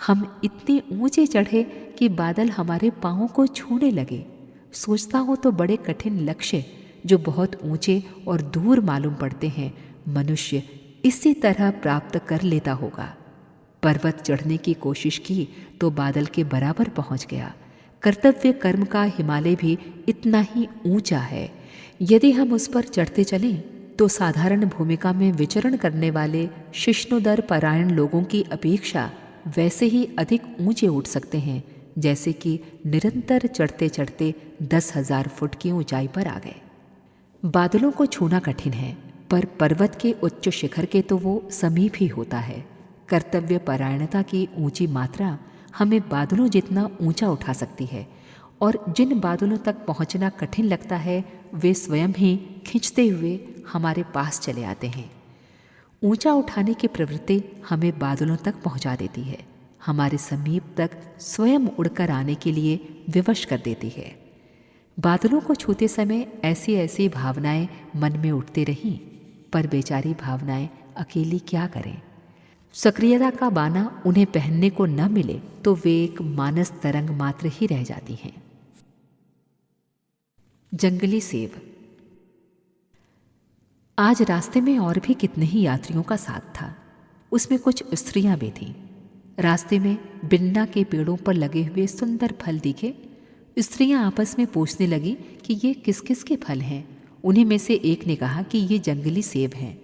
हम इतने ऊंचे चढ़े कि बादल हमारे पाँवों को छूने लगे। सोचता हूँ तो बड़े कठिन लक्ष्य जो बहुत ऊंचे और दूर मालूम पड़ते हैं मनुष्य इसी तरह प्राप्त कर लेता होगा। पर्वत चढ़ने की कोशिश की तो बादल के बराबर पहुँच गया। कर्तव्य कर्म का हिमालय भी इतना ही ऊंचा है। यदि हम उस पर चढ़ते चलें तो साधारण भूमिका में विचरण करने वाले शिष्णुदर परायण लोगों की अपेक्षा वैसे ही अधिक ऊंचे उठ सकते हैं जैसे कि निरंतर चढ़ते चढ़ते 10,000 फुट की ऊंचाई पर आ गए। बादलों को छूना कठिन है, पर पर्वत के उच्च शिखर के तो वो समीप ही होता है। कर्तव्य परायणता की ऊंची मात्रा हमें बादलों जितना ऊंचा उठा सकती है, और जिन बादलों तक पहुंचना कठिन लगता है वे स्वयं ही खींचते हुए हमारे पास चले आते हैं। ऊंचा उठाने की प्रवृत्ति हमें बादलों तक पहुंचा देती है, हमारे समीप तक स्वयं उड़कर आने के लिए विवश कर देती है। बादलों को छूते समय ऐसी ऐसी भावनाएं मन में उठती रहीं, पर बेचारी भावनाएं अकेली क्या करें। सक्रियता का बाना उन्हें पहनने को न मिले तो वे एक मानस तरंग मात्र ही रह जाती हैं। जंगली सेब। आज रास्ते में और भी कितने ही यात्रियों का साथ था। उसमें कुछ स्त्रियां भी थीं। रास्ते में बिन्ना के पेड़ों पर लगे हुए सुंदर फल दिखे। स्त्रियां आपस में पूछने लगी कि ये किस किस के फल हैं। उन्हीं में से एक ने कहा कि ये जंगली सेब हैं।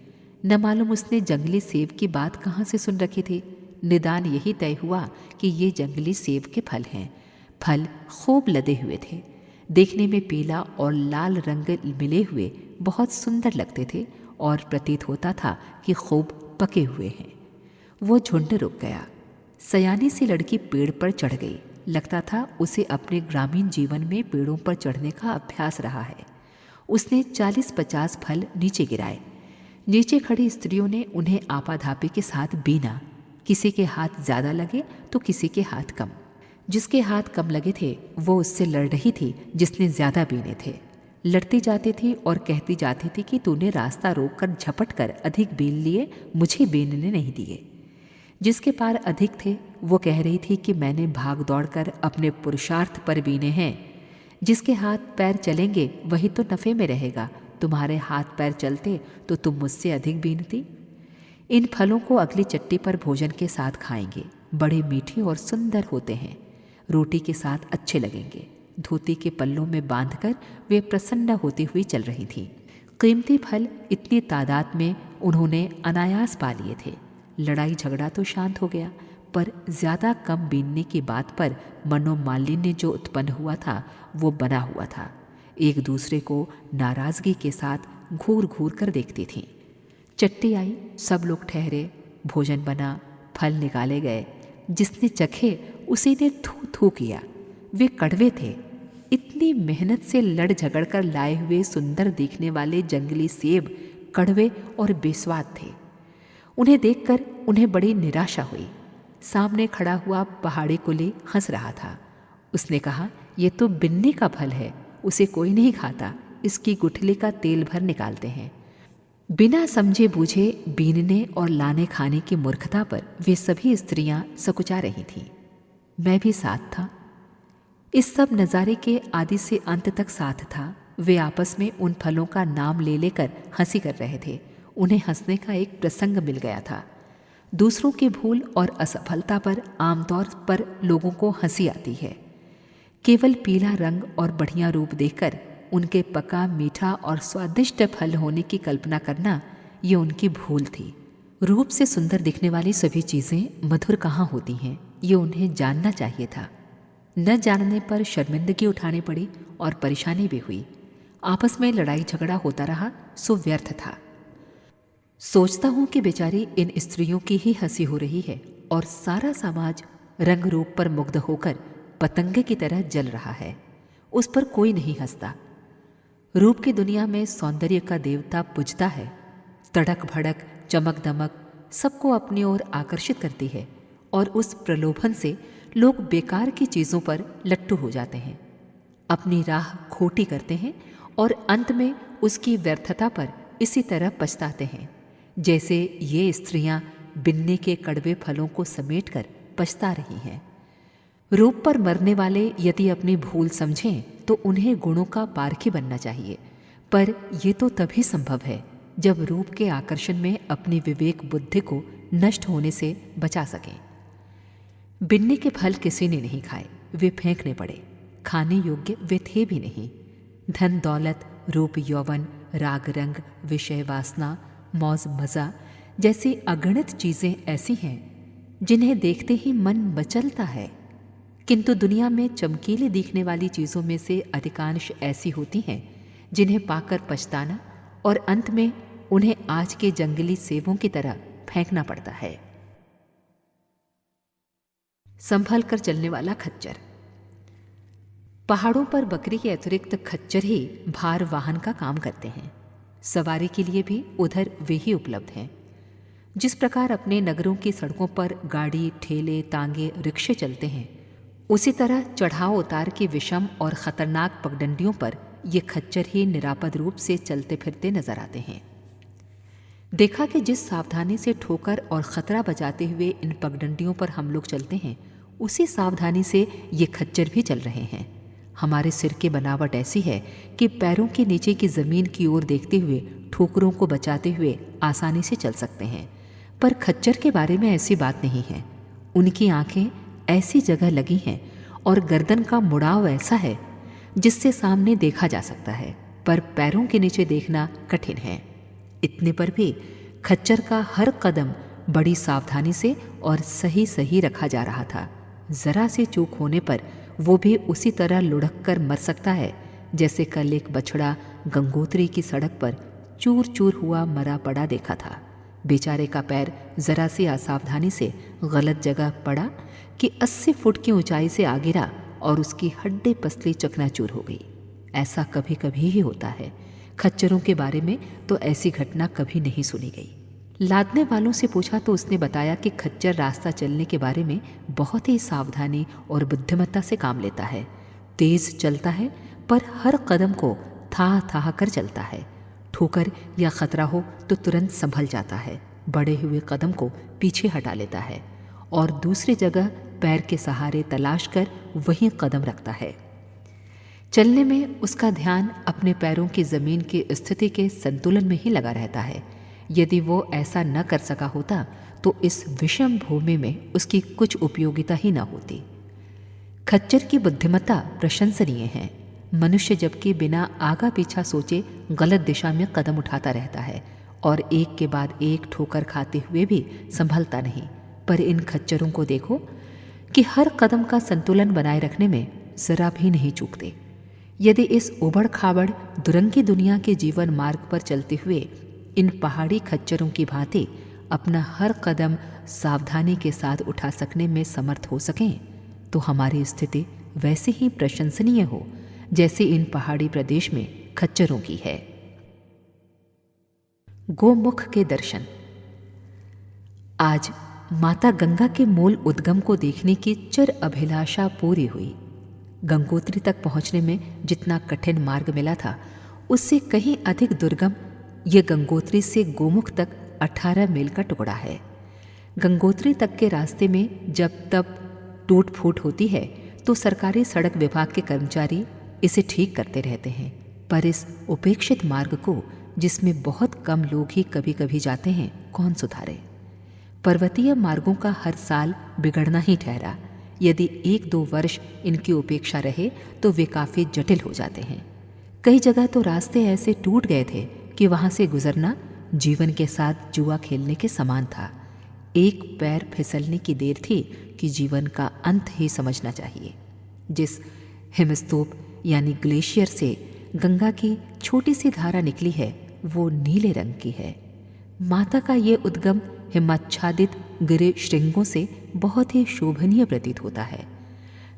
न मालूम उसने जंगली सेब की बात कहाँ से सुन रखी थी। निदान यही तय हुआ कि ये जंगली सेब के फल हैं। फल खूब लदे हुए थे। देखने में पीला और लाल रंग मिले हुए बहुत सुंदर लगते थे और प्रतीत होता था कि खूब पके हुए हैं। वो झुंड रुक गया। सयानी सी लड़की पेड़ पर चढ़ गई। लगता था उसे अपने ग्रामीण जीवन में पेड़ों पर चढ़ने का अभ्यास रहा है। उसने 40-50 फल नीचे गिराए। नीचे खड़ी स्त्रियों ने उन्हें आपाधापी के साथ बीना। किसी के हाथ ज़्यादा लगे तो किसी के हाथ कम। जिसके हाथ कम लगे थे वो उससे लड़ रही थी जिसने ज़्यादा बीने थे। लड़ती जाती थी और कहती जाती थी कि तूने रास्ता रोक कर झपट कर अधिक बीन लिए, मुझे बीनने नहीं दिए। जिसके पार अधिक थे वो कह रही थी कि मैंने भाग दौड़ कर अपने पुरुषार्थ पर बीने हैं। जिसके हाथ पैर चलेंगे वही तो नफ़े में रहेगा। तुम्हारे हाथ पैर चलते तो तुम मुझसे अधिक बीनती। इन फलों को अगली चट्टी पर भोजन के साथ खाएंगे। बड़े मीठे और सुंदर होते हैं। रोटी के साथ अच्छे लगेंगे। धोती के पल्लों में बांधकर वे प्रसन्न होती हुई चल रही थीं। कीमती फल इतनी तादाद में उन्होंने अनायास पा लिए थे। लड़ाई झगड़ा तो शांत हो गया, पर ज़्यादा कम बीनने की बात पर मनोमालिन्य जो उत्पन्न हुआ था वो बना हुआ था। एक दूसरे को नाराज़गी के साथ घूर घूर कर देखती थीं। चट्टी आई, सब लोग ठहरे, भोजन बना, फल निकाले गए। जिसने चखे उसी ने थू थू किया। वे कड़वे थे। इतनी मेहनत से लड़ झगड़ कर लाए हुए सुंदर दिखने वाले जंगली सेब कड़वे और बेस्वाद थे। उन्हें देखकर उन्हें बड़ी निराशा हुई। सामने खड़ा हुआ पहाड़ी कुली हंस रहा था। उसने कहा, ये तो बिन्नी का फल है, उसे कोई नहीं खाता। इसकी गुठली का तेल भर निकालते हैं। बिना समझे बूझे बीनने और लाने खाने की मूर्खता पर वे सभी स्त्रियां सकुचा रही थीं। मैं भी साथ था। इस सब नज़ारे के आदि से अंत तक साथ था। वे आपस में उन फलों का नाम ले लेकर हंसी कर रहे थे। उन्हें हंसने का एक प्रसंग मिल गया था। दूसरों की भूल और असफलता पर आमतौर पर लोगों को हंसी आती है। केवल पीला रंग और बढ़िया रूप देखकर उनके पका, मीठा और स्वादिष्ट फल होने की कल्पना करना ये उनकी भूल थी। रूप से सुंदर दिखने वाली सभी चीज़ें मधुर कहाँ होती हैं, ये उन्हें जानना चाहिए था। न जानने पर शर्मिंदगी उठानी पड़ी और परेशानी भी हुई। आपस में लड़ाई झगड़ा होता रहा, सो व्यर्थ था। सोचता हूँ कि बेचारी इन स्त्रियों की ही हंसी हो रही है और सारा समाज रंग रूप पर मुग्ध होकर पतंगे की तरह जल रहा है। उस पर कोई नहीं हंसता। रूप की दुनिया में सौंदर्य का देवता पूजता है। तड़क भड़क, चमक दमक सबको अपनी ओर आकर्षित करती है और उस प्रलोभन से लोग बेकार की चीज़ों पर लट्टू हो जाते हैं, अपनी राह खोटी करते हैं और अंत में उसकी व्यर्थता पर इसी तरह पछताते हैं जैसे ये स्त्रियां बिन्नी के कड़वे फलों को समेटकर पछता रही हैं। रूप पर मरने वाले यदि अपनी भूल समझें तो उन्हें गुणों का पारखी बनना चाहिए, पर यह तो तभी संभव है जब रूप के आकर्षण में अपनी विवेक बुद्धि को नष्ट होने से बचा सकें। बिन्नी के फल किसी ने नहीं खाए, वे फेंकने पड़े। खाने योग्य वे थे भी नहीं। धन दौलत, रूप यौवन, राग रंग, विषय वासना, मौज मज़ा जैसी अगणित चीज़ें ऐसी हैं जिन्हें देखते ही मन मचलता है, किंतु दुनिया में चमकीली दिखने वाली चीज़ों में से अधिकांश ऐसी होती हैं जिन्हें पाकर पछताना और अंत में उन्हें आज के जंगली सेबों की तरह फेंकना पड़ता है। संभल कर चलने वाला खच्चर। पहाड़ों पर बकरी के अतिरिक्त खच्चर ही भार वाहन का काम करते हैं। सवारी के लिए भी उधर वे ही उपलब्ध हैं। जिस प्रकार अपने नगरों की सड़कों पर गाड़ी, ठेले, तांगे, रिक्शे चलते हैं, उसी तरह चढ़ाव उतार की विषम और खतरनाक पगडंडियों पर ये खच्चर ही निरापद रूप से चलते फिरते नजर आते हैं। देखा कि जिस सावधानी से ठोकर और खतरा बजाते हुए इन पगडंडियों पर हम लोग चलते हैं, उसी सावधानी से ये खच्चर भी चल रहे हैं। हमारे सिर की बनावट ऐसी है कि पैरों के नीचे की जमीन की ओर देखते हुए ठोकरों को बचाते हुए आसानी से चल सकते हैं, पर खच्चर के बारे में ऐसी बात नहीं है। उनकी आंखें ऐसी जगह लगी हैं और गर्दन का मुड़ाव ऐसा है जिससे सामने देखा जा सकता है, पर पैरों के नीचे देखना कठिन है। इतने पर भी खच्चर का हर कदम बड़ी सावधानी से और सही सही रखा जा रहा था। जरा सी चूक होने पर वो भी उसी तरह लुढ़क कर मर सकता है जैसे कल एक बछड़ा गंगोत्री की सड़क पर चूर चूर हुआ मरा पड़ा देखा था। बेचारे का पैर जरा सी असावधानी से गलत जगह पड़ा कि 80 फुट की ऊंचाई से आ गिरा और उसकी हड्डी पसली चकनाचूर हो गई। ऐसा कभी कभी ही होता है। खच्चरों के बारे में तो ऐसी घटना कभी नहीं सुनी गई। लादने वालों से पूछा तो उसने बताया कि खच्चर रास्ता चलने के बारे में बहुत ही सावधानी और बुद्धिमत्ता से काम लेता है। तेज चलता है पर हर कदम को था कर चलता है। ठोकर या खतरा हो तो तुरंत संभल जाता है, बढ़े हुए कदम को पीछे हटा लेता है और दूसरी जगह पैर के सहारे तलाश कर वहीं कदम रखता है। चलने में उसका ध्यान अपने पैरों की जमीन की स्थिति के संतुलन में ही लगा रहता है। यदि वो ऐसा न कर सका होता तो इस विषम भूमि में उसकी कुछ उपयोगिता ही न होती। खच्चर की बुद्धिमत्ता प्रशंसनीय है। मनुष्य जबकि बिना आगा पीछा सोचे गलत दिशा में कदम उठाता रहता है और एक के बाद एक ठोकर खाते हुए भी संभलता नहीं, पर इन खच्चरों को देखो कि हर कदम का संतुलन बनाए रखने में जरा भी नहीं चूकते। यदि इस उबड़ खाबड़ दुरंगी दुनिया के जीवन मार्ग पर चलते हुए इन पहाड़ी खच्चरों की भांति अपना हर कदम सावधानी के साथ उठा सकने में समर्थ हो सकें तो हमारी स्थिति वैसे ही प्रशंसनीय हो जैसे इन पहाड़ी प्रदेश में खच्चरों की है। गोमुख के दर्शन। आज माता गंगा के मूल उद्गम को देखने की चिर अभिलाषा पूरी हुई। गंगोत्री तक पहुंचने में जितना कठिन मार्ग मिला था उससे कहीं अधिक दुर्गम ये गंगोत्री से गोमुख तक 18 मील का टुकड़ा है। गंगोत्री तक के रास्ते में जब तब टूट फूट होती है तो सरकारी सड़क विभाग के कर्मचारी इसे ठीक करते रहते हैं, पर इस उपेक्षित मार्ग को जिसमें बहुत कम लोग ही कभी कभी जाते हैं कौन सुधारे। पर्वतीय मार्गों का हर साल बिगड़ना ही ठहरा। यदि 1-2 वर्ष इनकी उपेक्षा रहे तो वे काफ़ी जटिल हो जाते हैं। कई जगह तो रास्ते ऐसे टूट गए थे कि वहाँ से गुजरना जीवन के साथ जुआ खेलने के समान था। एक पैर फिसलने की देर थी कि जीवन का अंत ही समझना चाहिए। जिस हिमस्तूप यानी ग्लेशियर से गंगा की छोटी सी धारा निकली है वो नीले रंग की है। माता का ये उद्गम हिमाच्छादित गिरे श्रृंगों से बहुत ही शोभनीय प्रतीत होता है।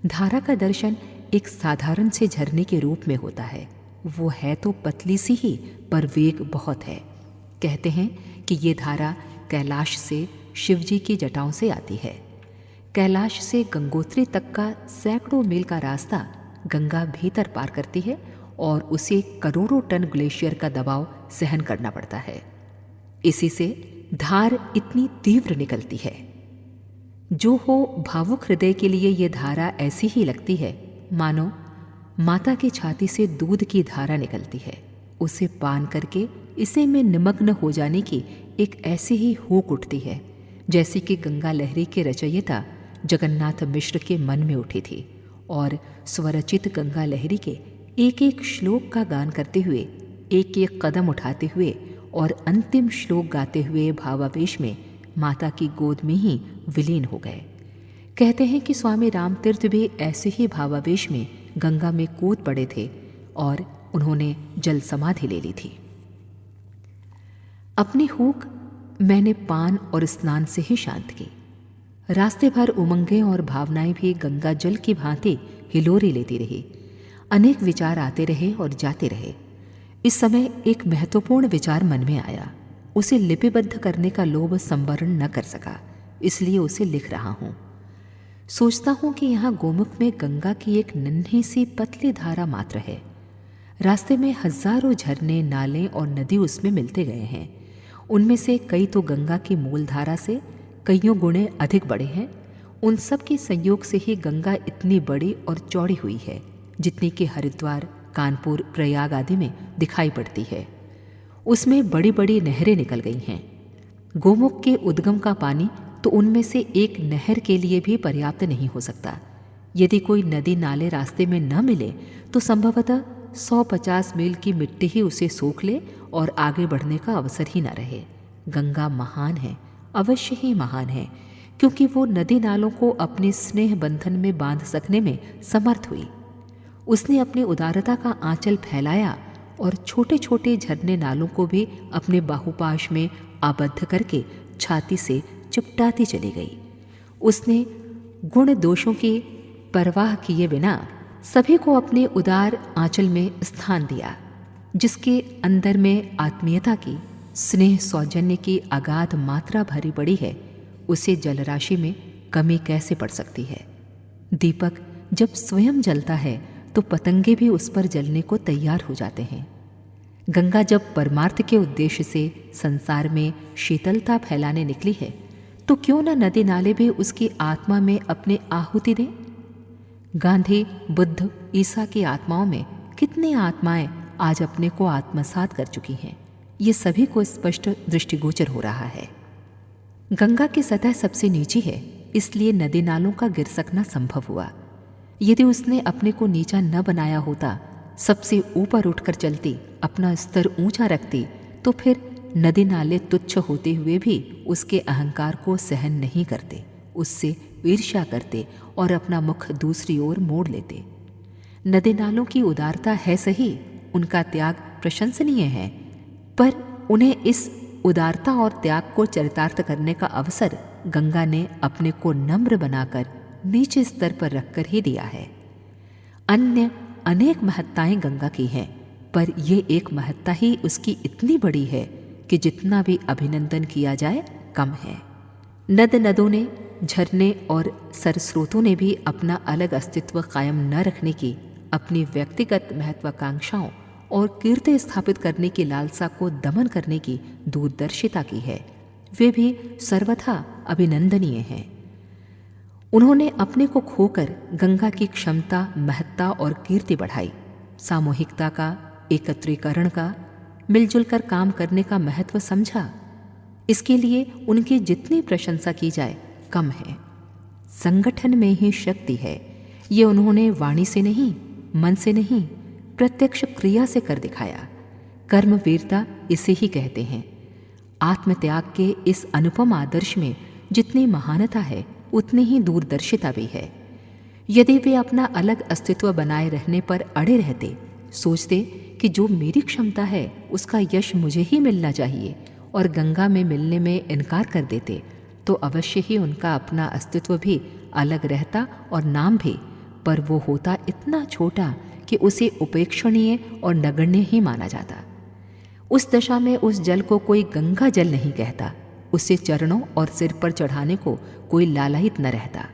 धारा का दर्शन एक साधारण से झरने के रूप में होता है। वो है तो पतली सी ही पर वेग बहुत है। कहते हैं कि ये धारा कैलाश से शिवजी की जटाओं से आती है। कैलाश से गंगोत्री तक का सैकड़ों मील का रास्ता गंगा भीतर पार करती है और उसे करोड़ों टन ग्लेशियर का दबाव सहन करना पड़ता है। इसी से धार इतनी तीव्र निकलती है। जो हो भावुक हृदय के लिए ये धारा ऐसी ही लगती है मानो माता की छाती से दूध की धारा निकलती है। उसे पान करके इसे में निमग्न हो जाने की एक ऐसी ही हुक उठती है जैसी कि गंगा लहरी के रचयिता जगन्नाथ मिश्र के मन में उठी थी और स्वरचित गंगा लहरी के एक एक श्लोक का गान करते हुए, एक एक कदम उठाते हुए और अंतिम श्लोक गाते हुए भावावेश में माता की गोद में ही विलीन हो गए। कहते हैं कि स्वामी रामतीर्थ भी ऐसे ही भावावेश में गंगा में कूद पड़े थे और उन्होंने जल समाधि ले ली थी। अपनी हुक मैंने पान और स्नान से ही शांत की। रास्ते भर उमंगें और भावनाएं भी गंगा जल की भांति हिलोरी लेती रही। अनेक विचार आते रहे और जाते रहे। इस समय एक महत्वपूर्ण विचार मन में आया। उसे लिपिबद्ध करने का लोभ संवरण न कर सका, इसलिए उसे लिख रहा हूँ। सोचता हूँ कि यहाँ गोमुख में गंगा की एक नन्ही सी पतली धारा मात्र है। रास्ते में हजारों झरने, नाले और नदी उसमें मिलते गए हैं। उनमें से कई तो गंगा की मूल धारा से कईयों गुणे अधिक बड़े हैं। उन सब के संयोग से ही गंगा इतनी बड़ी और चौड़ी हुई है जितनी कि हरिद्वार, कानपुर, प्रयाग आदि में दिखाई पड़ती है। उसमें बड़ी बड़ी नहरें निकल गई हैं। गोमुख के उद्गम का पानी तो उनमें से एक नहर के लिए भी पर्याप्त नहीं हो सकता। यदि कोई नदी नाले रास्ते में न मिले तो संभवतः 150 मील की मिट्टी ही उसे सोख ले और आगे बढ़ने का अवसर ही न रहे। गंगा महान है, अवश्य ही महान है, क्योंकि वो नदी नालों को अपने स्नेह बंधन में बांध सकने में समर्थ हुई। उसने अपनी उदारता का आंचल फैलाया और छोटे छोटे झरने नालों को भी अपने बाहुपाश में आबद्ध करके छाती से चिपटाती चली गई। उसने गुण दोषों की परवाह किए बिना सभी को अपने उदार आंचल में स्थान दिया। जिसके अंदर में आत्मीयता की, स्नेह सौजन्य की अगाध मात्रा भरी पड़ी है, उसे जलराशि में कमी कैसे पड़ सकती है। दीपक जब स्वयं जलता है तो पतंगे भी उस पर जलने को तैयार हो जाते हैं। गंगा जब परमार्थ के उद्देश्य से संसार में शीतलता फैलाने निकली है, तो क्यों न नदी नाले भी उसकी आत्मा में अपने आहुति दें। गांधी, बुद्ध, ईसा की आत्माओं में कितनी आत्माएं आज अपने को आत्मसात कर चुकी हैं, ये सभी को स्पष्ट दृष्टिगोचर हो रहा है। गंगा की सतह सबसे नीची है, इसलिए नदी नालों का गिर सकना संभव हुआ। यदि उसने अपने को नीचा न बनाया होता, सबसे ऊपर उठकर चलती, अपना स्तर ऊंचा रखती, तो फिर नदी नाले तुच्छ होते हुए भी उसके अहंकार को सहन नहीं करते, उससे ईर्ष्या करते और अपना मुख दूसरी ओर मोड़ लेते। नदी नालों की उदारता है सही, उनका त्याग प्रशंसनीय है, पर उन्हें इस उदारता और त्याग को चरितार्थ करने का अवसर गंगा ने अपने को नम्र बनाकर नीचे स्तर पर रखकर ही दिया है। अन्य अनेक महत्ताएं गंगा की हैं, पर ये एक महत्ता ही उसकी इतनी बड़ी है कि जितना भी अभिनंदन किया जाए कम है। नद नदों ने, झरने और सरस्रोतों ने भी अपना अलग अस्तित्व कायम न रखने की, अपनी व्यक्तिगत महत्वाकांक्षाओं और कीर्ति स्थापित करने की लालसा को दमन करने की दूरदर्शिता की है। वे भी सर्वथा अभिनंदनीय हैं। उन्होंने अपने को खोकर गंगा की क्षमता, महत्ता और कीर्ति बढ़ाई। सामूहिकता का, एकत्रीकरण का, मिलजुल कर काम करने का महत्व समझा। इसके लिए उनकी जितनी प्रशंसा की जाए कम है। संगठन में ही शक्ति है, ये उन्होंने वाणी से नहीं, मन से नहीं, प्रत्यक्ष क्रिया से कर दिखाया। कर्मवीरता इसे ही कहते हैं। आत्मत्याग के इस अनुपम आदर्श में जितनी महानता है, उतनी ही दूरदर्शिता भी है। यदि वे अपना अलग अस्तित्व बनाए रहने पर अड़े रहते, सोचते कि जो मेरी क्षमता है उसका यश मुझे ही मिलना चाहिए, और गंगा में मिलने में इनकार कर देते, तो अवश्य ही उनका अपना अस्तित्व भी अलग रहता और नाम भी, पर वो होता इतना छोटा कि उसे उपेक्षणीय और नगण्य ही माना जाता। उस दशा में उस जल को कोई गंगा जल नहीं कहता, उसे चरणों और सिर पर चढ़ाने को कोई लालायित न रहता।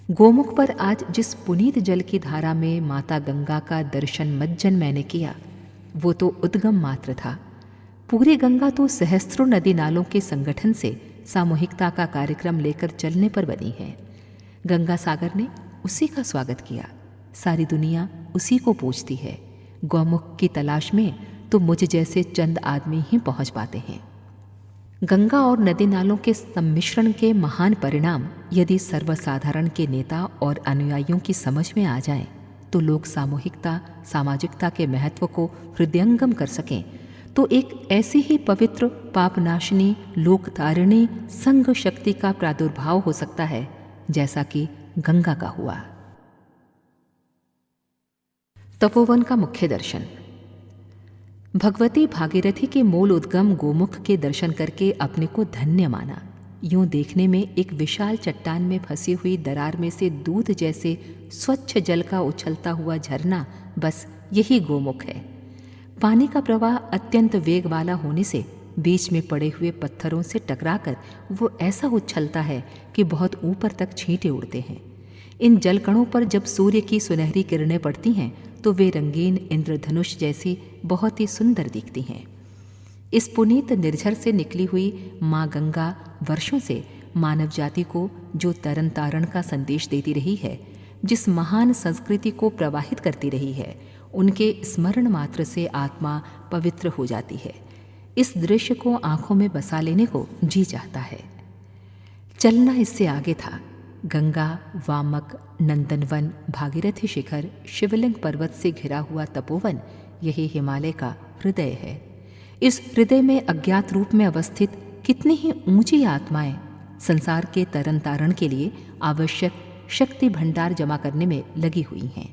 गोमुख पर आज जिस पुनीत जल की धारा में माता गंगा का दर्शन मज्जन मैंने किया, वो तो उद्गम मात्र था। पूरी गंगा तो सहस्त्रों नदी नालों के संगठन से सामूहिकता का कार्यक्रम लेकर चलने पर बनी है। गंगा सागर ने उसी का स्वागत किया। सारी दुनिया उसी को पूजती है। गौमुख की तलाश में तो मुझ जैसे चंद आदमी ही पहुंच पाते हैं। गंगा और नदी नालों के सम्मिश्रण के महान परिणाम यदि सर्वसाधारण के नेता और अनुयायियों की समझ में आ जाएं, तो लोग सामूहिकता, सामाजिकता के महत्व को हृदयंगम कर सकें, तो एक ऐसी ही पवित्र, पापनाशिनी, लोकतारिणी संघ शक्ति का प्रादुर्भाव हो सकता है जैसा कि गंगा का हुआ। तपोवन का मुख्य दर्शन। भगवती भागीरथी के मूल उद्गम गोमुख के दर्शन करके अपने को धन्य माना। यूं देखने में एक विशाल चट्टान में फंसी हुई दरार में से दूध जैसे स्वच्छ जल का उछलता हुआ झरना बस यही गोमुख है। पानी का प्रवाह अत्यंत वेग वाला होने से बीच में पड़े हुए पत्थरों से टकराकर वो ऐसा उछलता है कि बहुत ऊपर तक छींटे उड़ते हैं। इन जलकणों पर जब सूर्य की सुनहरी किरणें पड़ती हैं तो वे रंगीन इंद्रधनुष जैसी बहुत ही सुंदर दिखती हैं। इस पुनीत निर्झर से निकली हुई माँ गंगा वर्षों से मानव जाति को जो तरन तारण का संदेश देती रही है, जिस महान संस्कृति को प्रवाहित करती रही है, उनके स्मरण मात्र से आत्मा पवित्र हो जाती है। इस दृश्य को आंखों में बसा लेने को जी चाहता है। चलना इससे आगे था। गंगा, वामक, नंदनवन, भागीरथी शिखर, शिवलिंग पर्वत से घिरा हुआ तपोवन, यही हिमालय का हृदय है। इस हृदय में अज्ञात रूप में अवस्थित कितनी ही ऊंची आत्माएं संसार के तरन तारण के लिए आवश्यक शक्ति भंडार जमा करने में लगी हुई हैं।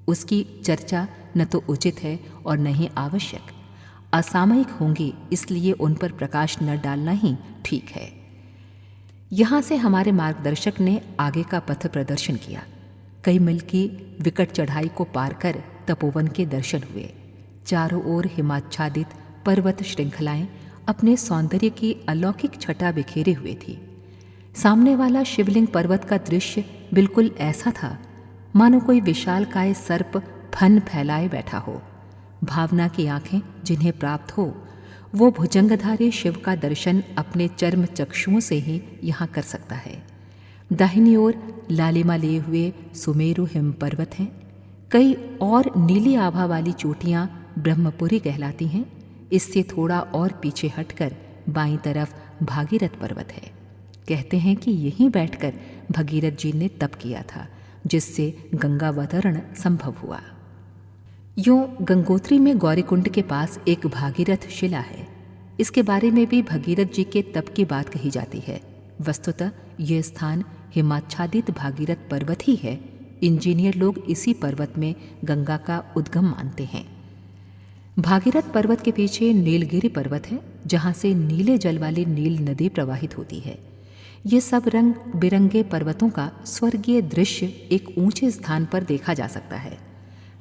उसकी चर्चा न तो उचित है और न ही आवश्यक। असामयिक होंगे, इसलिए उन पर प्रकाश न डालना ही ठीक है। यहाँ से हमारे मार्गदर्शक ने आगे का पथ प्रदर्शन किया। कई मील की विकट चढ़ाई को पार कर तपोवन के दर्शन हुए। चारों ओर हिमाच्छादित पर्वत श्रृंखलाएं अपने सौंदर्य की अलौकिक छटा बिखेरे हुए थी। सामने वाला शिवलिंग पर्वत का दृश्य बिल्कुल ऐसा था मानो कोई विशालकाय सर्प फन फैलाए बैठा हो। भावना की आंखें जिन्हें प्राप्त हो वो भुजंगधारी शिव का दर्शन अपने चर्म चक्षुओं से ही यहाँ कर सकता है। दाहिनी ओर लालिमा लिए हुए सुमेरु हिम पर्वत हैं। कई और नीली आभा वाली चोटियाँ ब्रह्मपुरी कहलाती हैं। इससे थोड़ा और पीछे हटकर बाईं तरफ भागीरथ पर्वत है। कहते हैं कि यहीं बैठकर भगीरथ जी ने तप किया था, जिससे गंगावतरण संभव हुआ। यूं गंगोत्री में गौरीकुंड के पास एक भागीरथ शिला है। इसके बारे में भी भगीरथ जी के तप की बात कही जाती है। वस्तुतः यह स्थान हिमाच्छादित भागीरथ पर्वत ही है। इंजीनियर लोग इसी पर्वत में गंगा का उद्गम मानते हैं। भागीरथ पर्वत के पीछे नीलगिरी पर्वत है, जहाँ से नीले जल वाली नील नदी प्रवाहित होती है। ये सब रंग बिरंगे पर्वतों का स्वर्गीय दृश्य एक ऊंचे स्थान पर देखा जा सकता है।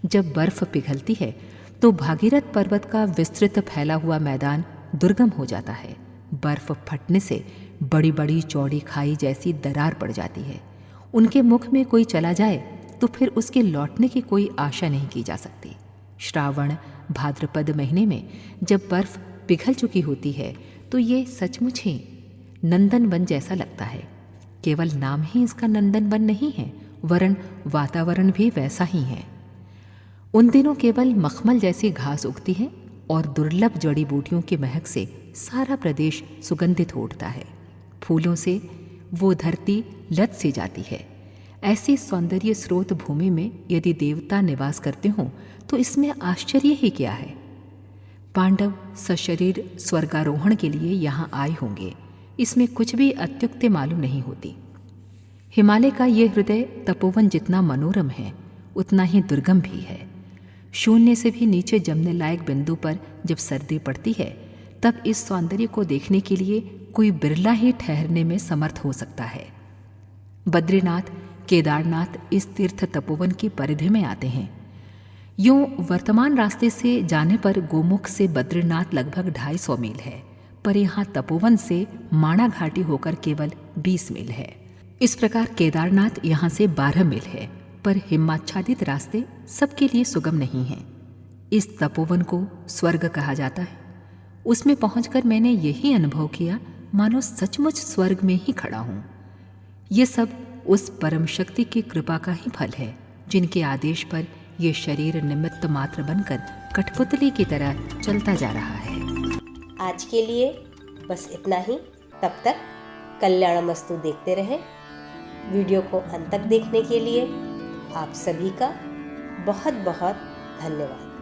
जब बर्फ पिघलती है तो भागीरथ पर्वत का विस्तृत फैला हुआ मैदान दुर्गम हो जाता है। बर्फ फटने से बड़ी बड़ी चौड़ी खाई जैसी दरार पड़ जाती है। उनके मुख में कोई चला जाए तो फिर उसके लौटने की कोई आशा नहीं की जा सकती। श्रावण भाद्रपद महीने में जब बर्फ पिघल चुकी होती है तो ये सचमुच ही नंदन वन जैसा लगता है। केवल नाम ही इसका नंदन वन नहीं है, वरन वातावरण भी वैसा ही है। उन दिनों केवल मखमल जैसी घास उगती है और दुर्लभ जड़ी बूटियों की महक से सारा प्रदेश सुगंधित हो उठता है। फूलों से वो धरती लत सी जाती है। ऐसी सौंदर्य स्रोत भूमि में यदि देवता निवास करते हों तो इसमें आश्चर्य ही क्या है। पांडव सशरीर स्वर्गारोहण के लिए यहाँ आए होंगे, इसमें कुछ भी अत्युक्ति मालूम नहीं होती। हिमालय का ये हृदय तपोवन जितना मनोरम है उतना ही दुर्गम भी है। शून्य से भी नीचे जमने लायक बिंदु पर जब सर्दी पड़ती है तब इस सौंदर्य को देखने के लिए कोई बिरला ही ठहरने में समर्थ हो सकता है। बद्रीनाथ केदारनाथ इस तीर्थ तपोवन की परिधि में आते हैं। यूं वर्तमान रास्ते से जाने पर गोमुख से बद्रीनाथ लगभग 250 मील है, पर यहाँ तपोवन से माणा घाटी होकर केवल 20 मील है। इस प्रकार केदारनाथ यहाँ से 12 मील है, पर हिमाच्छादित रास्ते सबके लिए सुगम नहीं हैं। इस तपोवन को स्वर्ग कहा जाता है। उसमें पहुंचकर मैंने यही अनुभव किया मानो सचमुच स्वर्ग में ही खड़ा हूँ। ये सब उस परम शक्ति की कृपा का ही फल है, जिनके आदेश पर ये शरीर निमित्त मात्र बनकर कठपुतली की तरह चलता जा रहा है। आज के लिए बस इतना ही। तब तक कल्याणमस्तु देखते रहें। वीडियो को अंत तक देखने के लिए आप सभी का बहुत बहुत धन्यवाद।